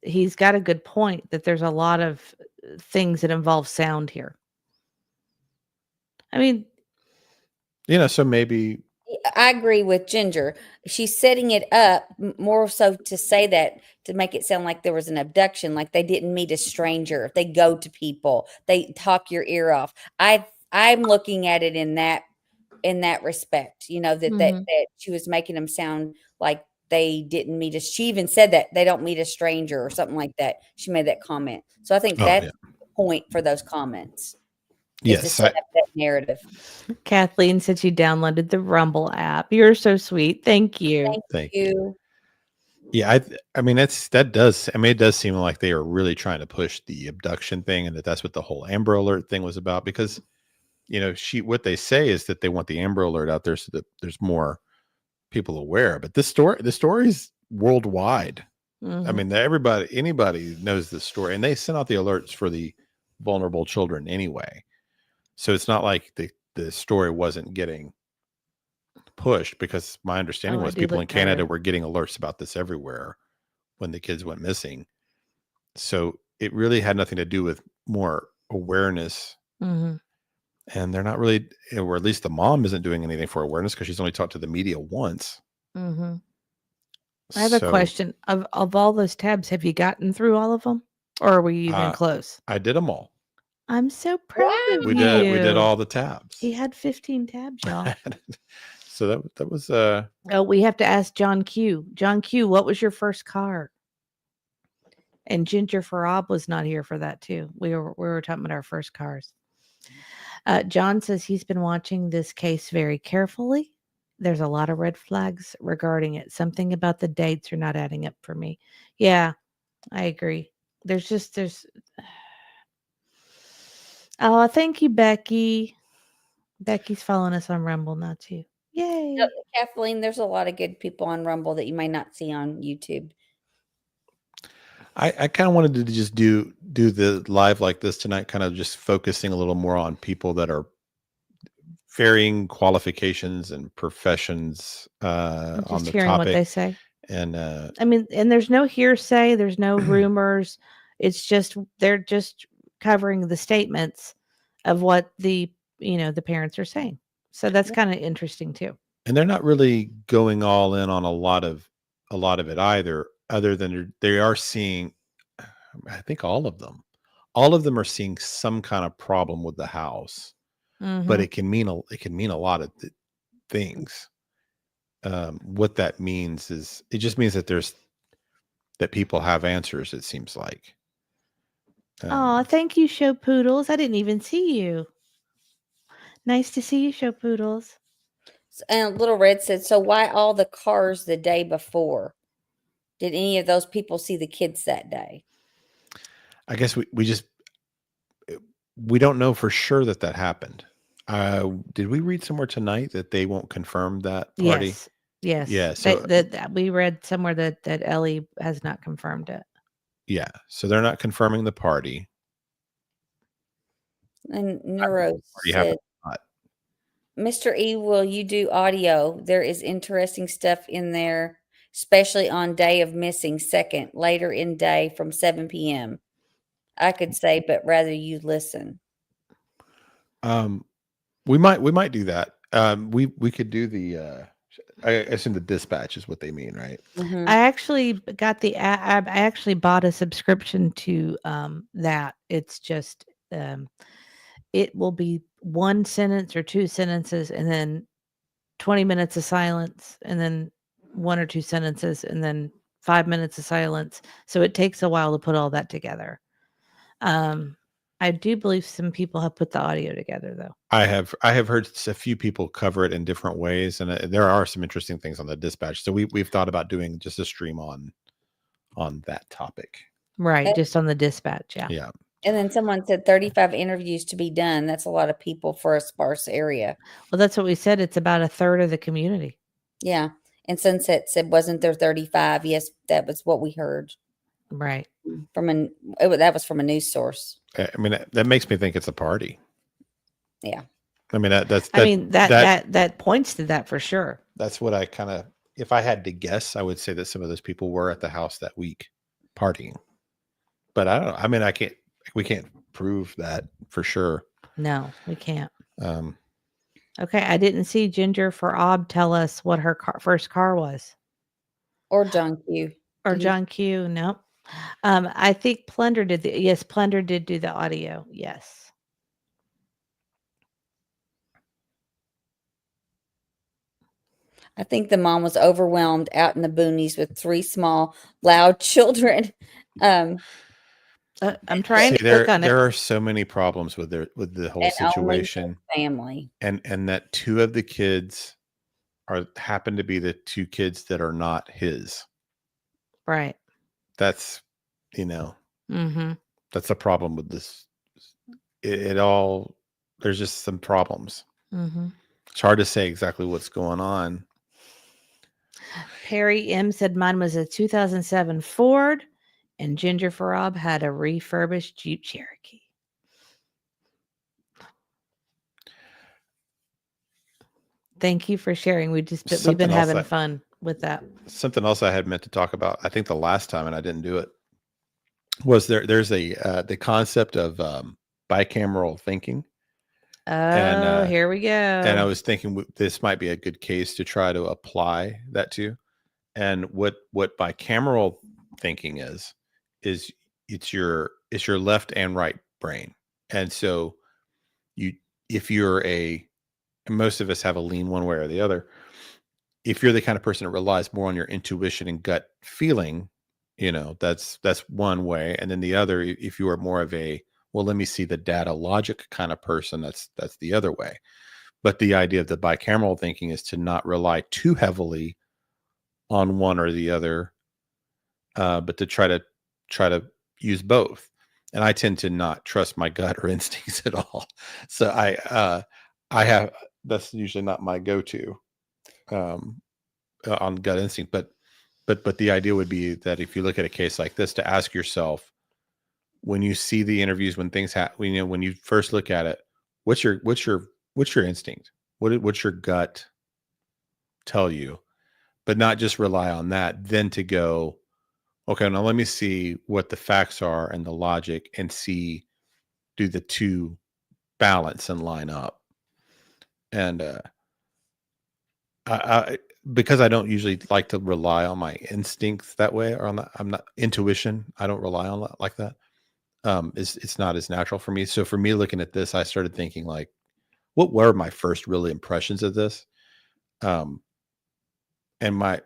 he's got a good point that there's a lot of things that involve sound here. I mean, so maybe I agree with Ginger. She's setting it up more so to say that, to make it sound like there was an abduction, like they didn't meet a stranger. They go to people, they talk your ear off. I'm looking at it in that respect, that she was making them sound like they didn't meet us. She even said that they don't meet a stranger or something like that. She made that comment. So I think that's the point for those comments. Is to set up that narrative. Kathleen said she downloaded the Rumble app. You're so sweet. Thank you. Thank you. Yeah, I mean it does seem like they are really trying to push the abduction thing, and that's what the whole Amber Alert thing was about, because what they say is that they want the Amber Alert out there so that there's more people aware. But the story is worldwide. Mm-hmm. I mean, anybody knows this story, and they sent out the alerts for the vulnerable children anyway. So it's not like the story wasn't getting pushed, because my understanding was people in Canada were getting alerts about this everywhere when the kids went missing. So it really had nothing to do with more awareness. Mm-hmm. And they're not really, or at least the mom isn't doing anything for awareness, because she's only talked to the media once. Mm-hmm. I have a question. Of all those tabs, have you gotten through all of them, or were you even close? I did them all. I'm so proud of We you. did all the tabs. He had 15 tabs, y'all. So that was Oh, we have to ask John Q. John Q, what was your first car? And Ginger Farab was not here for that too. We were talking about our first cars. John says he's been watching this case very carefully. There's a lot of red flags regarding it. Something about the dates are not adding up for me. Yeah, I agree. There's Oh, thank you, Becky. Becky's following us on Rumble now too. Yay. No, Kathleen, there's a lot of good people on Rumble that you may not see on YouTube. I kind of wanted to just do the live like this tonight, kind of just focusing a little more on people that are varying qualifications and professions Just on the hearing topic. what they say. And I mean, and there's no hearsay, there's no rumors. It's just they're just covering the statements of what the parents are saying. So that's kind of interesting too. and they're not really going all in on a lot of it either, other than they are seeing, I think all of them are seeing some kind of problem with the house. But it can mean a lot of things. What that means is it just means that people have answers, it seems like. Oh, thank you, Show Poodles. I didn't even see you. Nice to see you, Show Poodles. And Little Red said, so why all the cars the day before? Did any of those people see the kids that day? I guess we don't know for sure that happened. Did we read somewhere tonight that they won't confirm that party? Yes. Yeah. So that we read somewhere that Ellie has not confirmed it. yeah. So they're not confirming the party. And Neuro said, not. Mr. E, will you do audio? There is interesting stuff in there, especially on day of missing second, later in day from 7 p.m. I could say, but rather you listen. We might do that. We could do the I assume the dispatch is what they mean, right? I actually got I actually bought a subscription to that. It's just it will be one sentence or two sentences and then 20 minutes of silence and then one or two sentences and then 5 minutes of silence. So it takes a while to put all that together. I do believe some people have put the audio together though. I have heard a few people cover it in different ways, and there are some interesting things on the dispatch. So we've thought about doing just a stream on that topic. Right, just on the dispatch, yeah. Yeah. And then someone said 35 interviews to be done. That's a lot of people for a sparse area. Well, that's what we said. It's about a third of the community. Yeah. And Sunset said, wasn't there 35? Yes, that was what we heard. Right. That was from a news source. I mean, that makes me think it's a party. Yeah. I mean, that points to that for sure. That's what I kind of, if I had to guess, I would say that some of those people were at the house that week partying. But I don't know. I mean, we can't prove that for sure. No, we can't. Okay, I didn't see Ginger Farab tell us what her first car was. Or John Q. John Q. Nope. I think Plunder did Plunder did do the audio. Yes. I think the mom was overwhelmed out in the boonies with 3 small, loud children. I'm trying to click on it. There are so many problems with the whole situation. Family. And that 2 of the kids happen to be the 2 kids that are not his. Right. That's, that's a problem with this. There's just some problems. It's hard to say exactly what's going on. Perry M said mine was a 2007 Ford and Ginger Farab had a refurbished Jeep Cherokee. Thank you for sharing. We've been having fun with that. Something else I had meant to talk about, I think the last time, and I didn't do it, was there's the concept of bicameral thinking. Oh, here we go. And I was thinking this might be a good case to try to apply that to. And what bicameral thinking is it's your left and right brain. And so if you're and most of us have a lean one way or the other. If you're the kind of person that relies more on your intuition and gut feeling, that's one way. And then the other, if you are more of a, well, let me see the data logic kind of person, that's the other way. But the idea of the bicameral thinking is to not rely too heavily on one or the other, but to try to use both. And I tend to not trust my gut or instincts at all. So that's usually not my go-to on gut instinct. But the idea would be that if you look at a case like this, to ask yourself, when you see the interviews, when things happen, when you first look at it, what's your instinct? What's your gut tell you? But not just rely on that. Then to go, okay, now let me see what the facts are and the logic, and see, do the two balance and line up. And because I don't usually like to rely on my instincts that way, or I'm not intuition. I don't rely on that like that. It's not as natural for me. So for me, looking at this, I started thinking like, what were my first really impressions of this? And my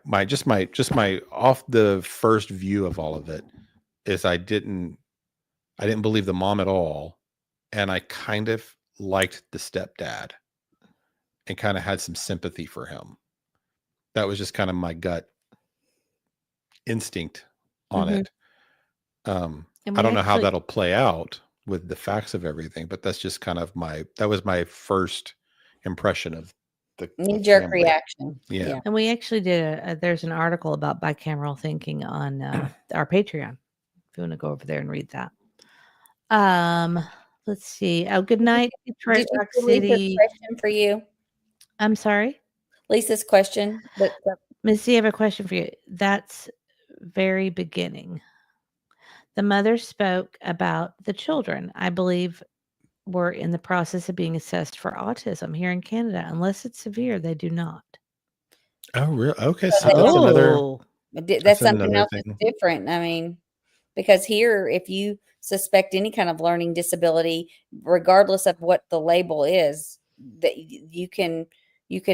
off the first view of all of it is I didn't believe the mom at all, and I kind of liked the stepdad, and kind of had some sympathy for him. That was just kind of my gut instinct on it. I don't know how that'll play out with the facts of everything, but that's just kind of that was my first impression of the knee-jerk family. reaction. Yeah. And we actually did there's an article about bicameral thinking on our Patreon, if you want to go over there and read that. Let's see. Oh, good night, Detroit Rock City. Question for you. I'm sorry, Lisa's question. Missy, I have a question for you. That's very beginning. The mother spoke about the children, I believe, were in the process of being assessed for autism here in Canada. Unless it's severe, they do not. Oh, really? Okay. So that's another. That's something else that's different. I mean, because here, if you suspect any kind of learning disability, regardless of what the label is, that you can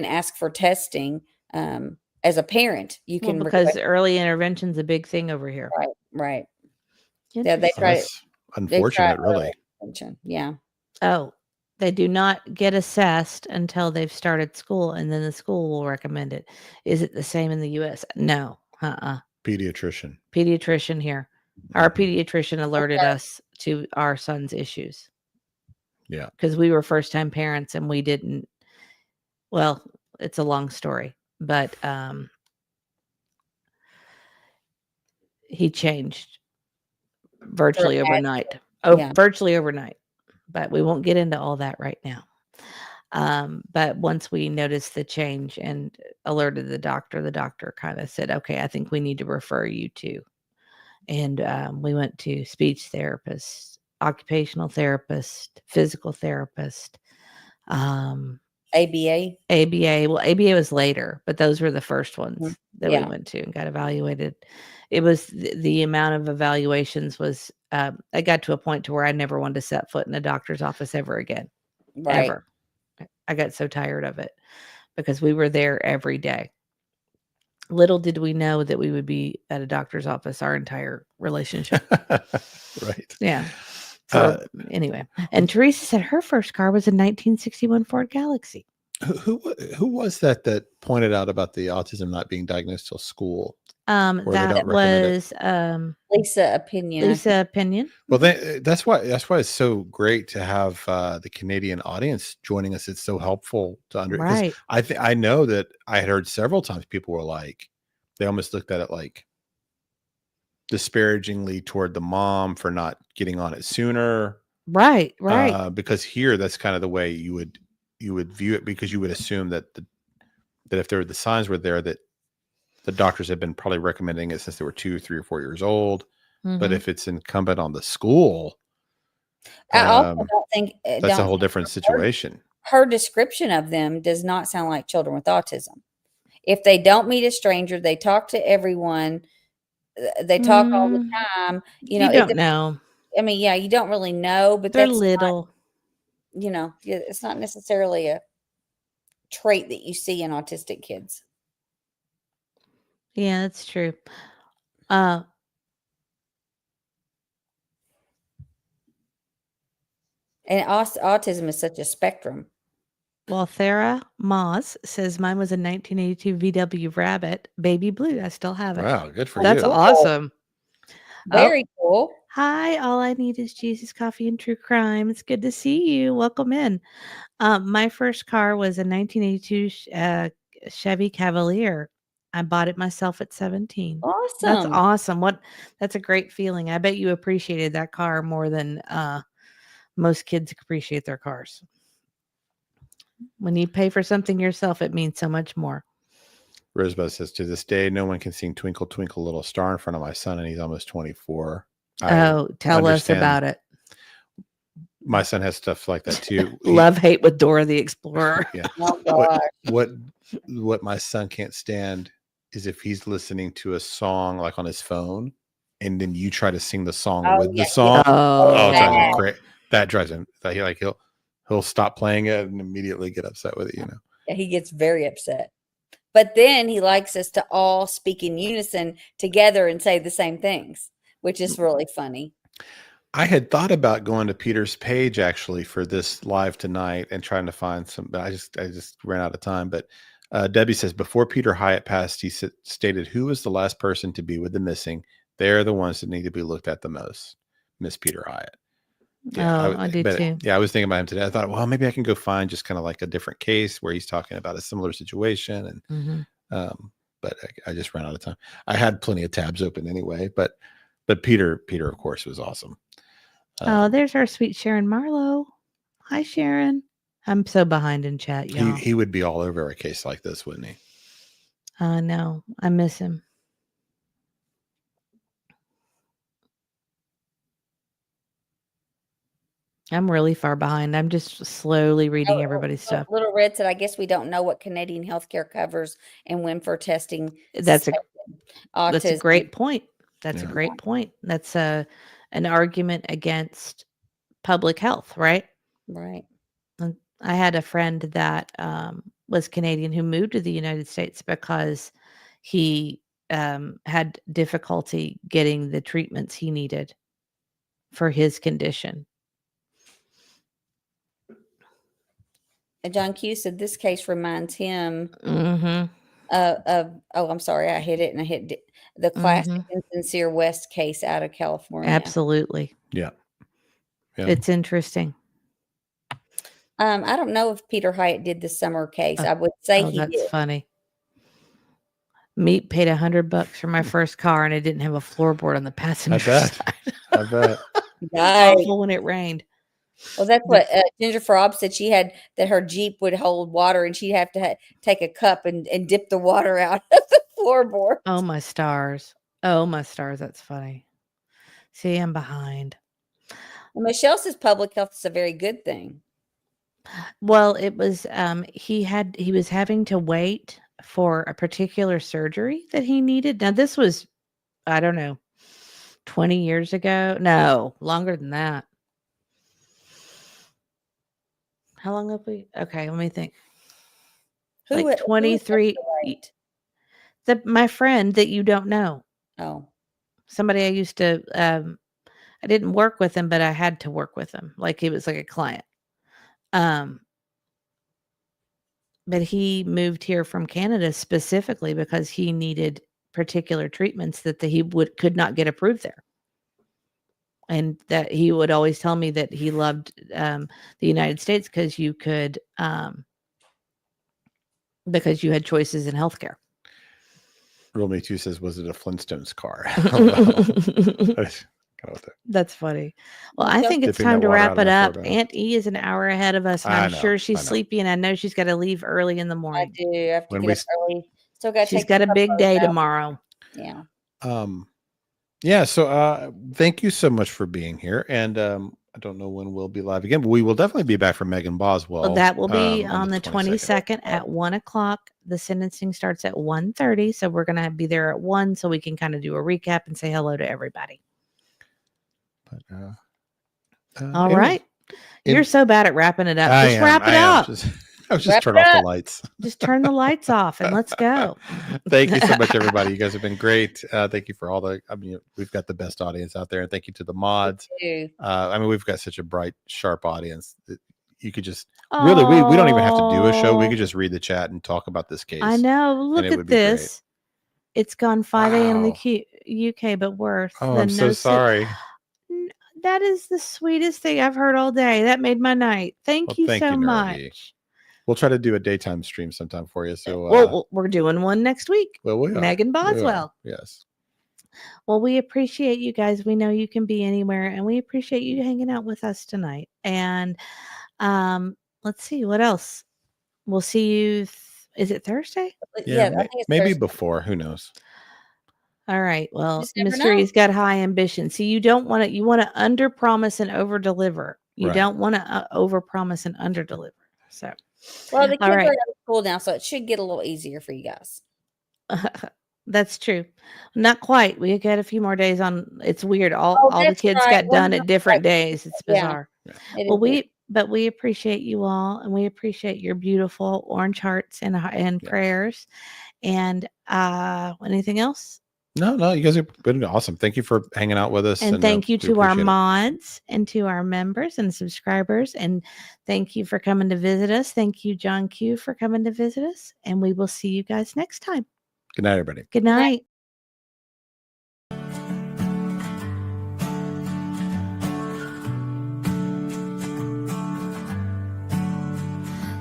ask for testing. As a parent, you can because early intervention is a big thing over here. Right. Yeah, they try. That's unfortunate, really. Yeah. Oh, they do not get assessed until they've started school, and then the school will recommend it. Is it the same in the U.S.? No. Pediatrician here. Our pediatrician alerted us to our son's issues. Yeah. Because we were first-time parents, and we didn't. Well, it's a long story, but he changed virtually overnight. Virtually overnight. But we won't get into all that right now. But once we noticed the change and alerted the doctor kind of said, okay, I think we need to refer you to. And we went to speech therapist, occupational therapist, physical therapist, ABA. Well, ABA was later, but those were the first ones that we went to and got evaluated. It was the amount of evaluations was, I got to a point to where I never wanted to set foot in a doctor's office ever again. Right. Ever. I got so tired of it because we were there every day. Little did we know that we would be at a doctor's office our entire relationship. Right. Yeah. Anyway, and Teresa said her first car was a 1961 Ford Galaxy. Who was that pointed out about the autism not being diagnosed till school? That was Lisa Opinion. Well, that's why it's so great to have the Canadian audience joining us. It's so helpful to understand. Right. I know that I had heard several times people were like, they almost looked at it like disparagingly toward the mom for not getting on it sooner. Right. Because here, that's kind of the way you would view it, because you would assume that that if the signs were there, that the doctors have been probably recommending it since they were 2, 3, or 4 years old. Mm-hmm. But if it's incumbent on the school, I also don't think that's a whole different situation. Her description of them does not sound like children with autism. If they don't meet a stranger, they talk to everyone. They talk all the time. You don't know. I mean, yeah, you don't really know, but They're that's not, little. it's not necessarily a trait that you see in autistic kids. Yeah, that's true. And autism is such a spectrum. Well, Thera Moss says mine was a 1982 VW Rabbit, baby blue. I still have it. Wow, good for That's you. awesome. Very cool. Hi, all I need is Jesus, coffee, and true crime. It's good to see you. Welcome in. My first car was a 1982 Chevy Cavalier. I bought it myself at 17. That's Awesome. awesome. That's a great feeling. I bet you appreciated that car more than most kids appreciate their cars. When you pay for something yourself, it means so much more. Rosebud says, to this day, no one can sing Twinkle, Twinkle, Little Star in front of my son, and he's almost 24. Oh, tell us about it. My son has stuff like that too. Love, hate with Dora the Explorer. Yeah. Oh, gosh. What my son can't stand is if he's listening to a song like on his phone, and then you try to sing the song with the song. Oh, it drives him crazy. That drives him. He'll stop playing it and immediately get upset with it. Yeah, he gets very upset. But then he likes us to all speak in unison together and say the same things, which is really funny. I had thought about going to Peter's page actually for this live tonight and trying to find some, but I just ran out of time. But Debbie says, before Peter Hyatt passed, he stated, who was the last person to be with the missing? They're the ones that need to be looked at the most. Miss Peter Hyatt. Yeah, I do too. Yeah, I was thinking about him today. I thought, well, maybe I can go find just kind of like a different case where he's talking about a similar situation. And but I just ran out of time. I had plenty of tabs open anyway, but Peter, of course, was awesome. There's our sweet Sharon Marlowe. Hi, Sharon. I'm so behind in chat, y'all. He would be all over a case like this, wouldn't he? No, I miss him. I'm really far behind. I'm just slowly reading everybody's stuff. Little Red said, I guess we don't know what Canadian healthcare covers and when for testing. That's a autism. great point. That's a great point. That's an argument against public health, right? Right. And I had a friend that was Canadian who moved to the United States because he had difficulty getting the treatments he needed for his condition. And John Q said this case reminds him Mm-hmm. of, I'm sorry, I hit it and I hit the classic Insincere West case out of California. Absolutely. Yeah. It's interesting. I don't know if Peter Hyatt did the summer case. I would say he that's did. funny. Meat paid $100 for my first car, and it didn't have a floorboard on the passenger side. I bet. Awful when it rained. Well, that's what Ginger Frob said. She had that her Jeep would hold water, and she'd have to take a cup and dip the water out of the floorboard. Oh my stars! Oh my stars! That's funny. See, I'm behind. Well, Michelle says public health is a very good thing. Well, it was he was having to wait for a particular surgery that he needed. Now this was, I don't know, 20 years ago. No, longer than that. How long have we? Okay, let me think. Like 23. My friend that you don't know. Oh. Somebody I used to I didn't work with him, but I had to work with him. Like he was like a client. But he moved here from Canada specifically because he needed particular treatments that he could not get approved there. And that he would always tell me that he loved the United States because you could because you had choices in healthcare. Real Me Too says, was it a Flintstones car? That's funny. Well, I think it's time to wrap it up. Aunt E is an hour ahead of us, and I'm sure she's sleepy, and I know she's got to leave early in the morning. I do. I have to get up early. Still got. She's got a big day tomorrow. Yeah. Yeah. So thank you so much for being here. And I don't know when we'll be live again, but we will definitely be back for Megan Boswell. Well, that will be on the 22nd at 1:00. The sentencing starts at 1:30. So we're going to be there at 1 so we can kind of do a recap and say hello to everybody. But All anyway, right. You're so bad at wrapping it up. I Just am, wrap it I am. up. I was just turning off the lights. Just turn the lights off and let's go. Thank you so much, everybody. You guys have been great. Thank you for all the. I mean, we've got the best audience out there, and thank you to the mods. I mean, we've got such a bright, sharp audience that you could just really. We don't even have to do a show. We could just read the chat and talk about this case. I know. Look it at would be great. this. It's gone 5 a.m. in the UK, but worse. Oh, I'm so sorry. That is the sweetest thing I've heard all day. That made my night. Thank you so much. Nerdy. We'll try to do a daytime stream sometime for you. So, well, we're doing one next week. Well, we are. Megan Boswell. Yes. Well, we appreciate you guys. We know you can be anywhere, and we appreciate you hanging out with us tonight. And let's see what else. We'll see you. Is it Thursday? Yeah, I think it's maybe Thursday. Before. Who knows? All right. Well, Mystery's got high ambition. See, you don't want to. You want to under promise and over deliver. You don't want to over promise and under deliver. So. Well, the kids are out of school now, so it should get a little easier for you guys. That's true. Not quite. We got a few more days on. It's weird. All the kids got done at different days. It's bizarre. Yeah. Well, we appreciate you all, and we appreciate your beautiful orange hearts and prayers. And anything else? No, you guys have been awesome. Thank you for hanging out with us. And thank you to our mods and to our members and subscribers. And thank you for coming to visit us. Thank you, John Q, for coming to visit us. And we will see you guys next time. Good night, everybody. Good night.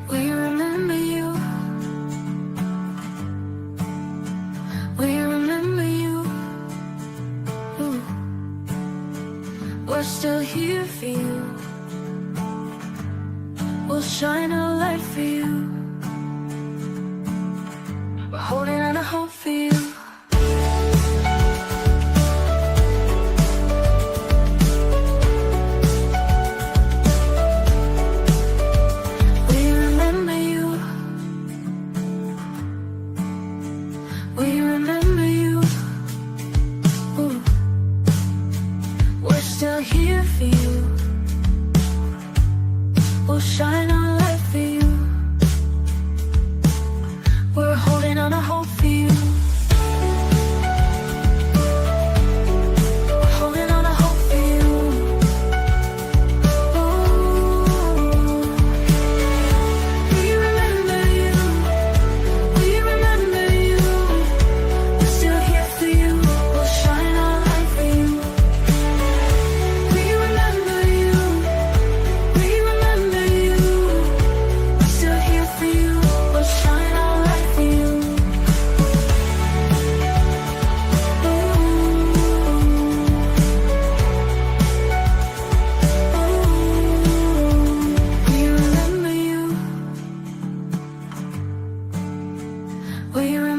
We remember you. We remember you. Ooh. We're still here for you. We'll shine a light for you. We're holding on a hope for you. We remember you. We remember you. Ooh. We're still here for you. We'll shine our light for you. We're holding on a hope for you. We're holding on a hope for you. Ooh. We remember you. We remember you. We're still here for you. We'll shine our light for you. We remember you. We remember you. We're still here for you. We'll shine our light for you. We remember you. We remember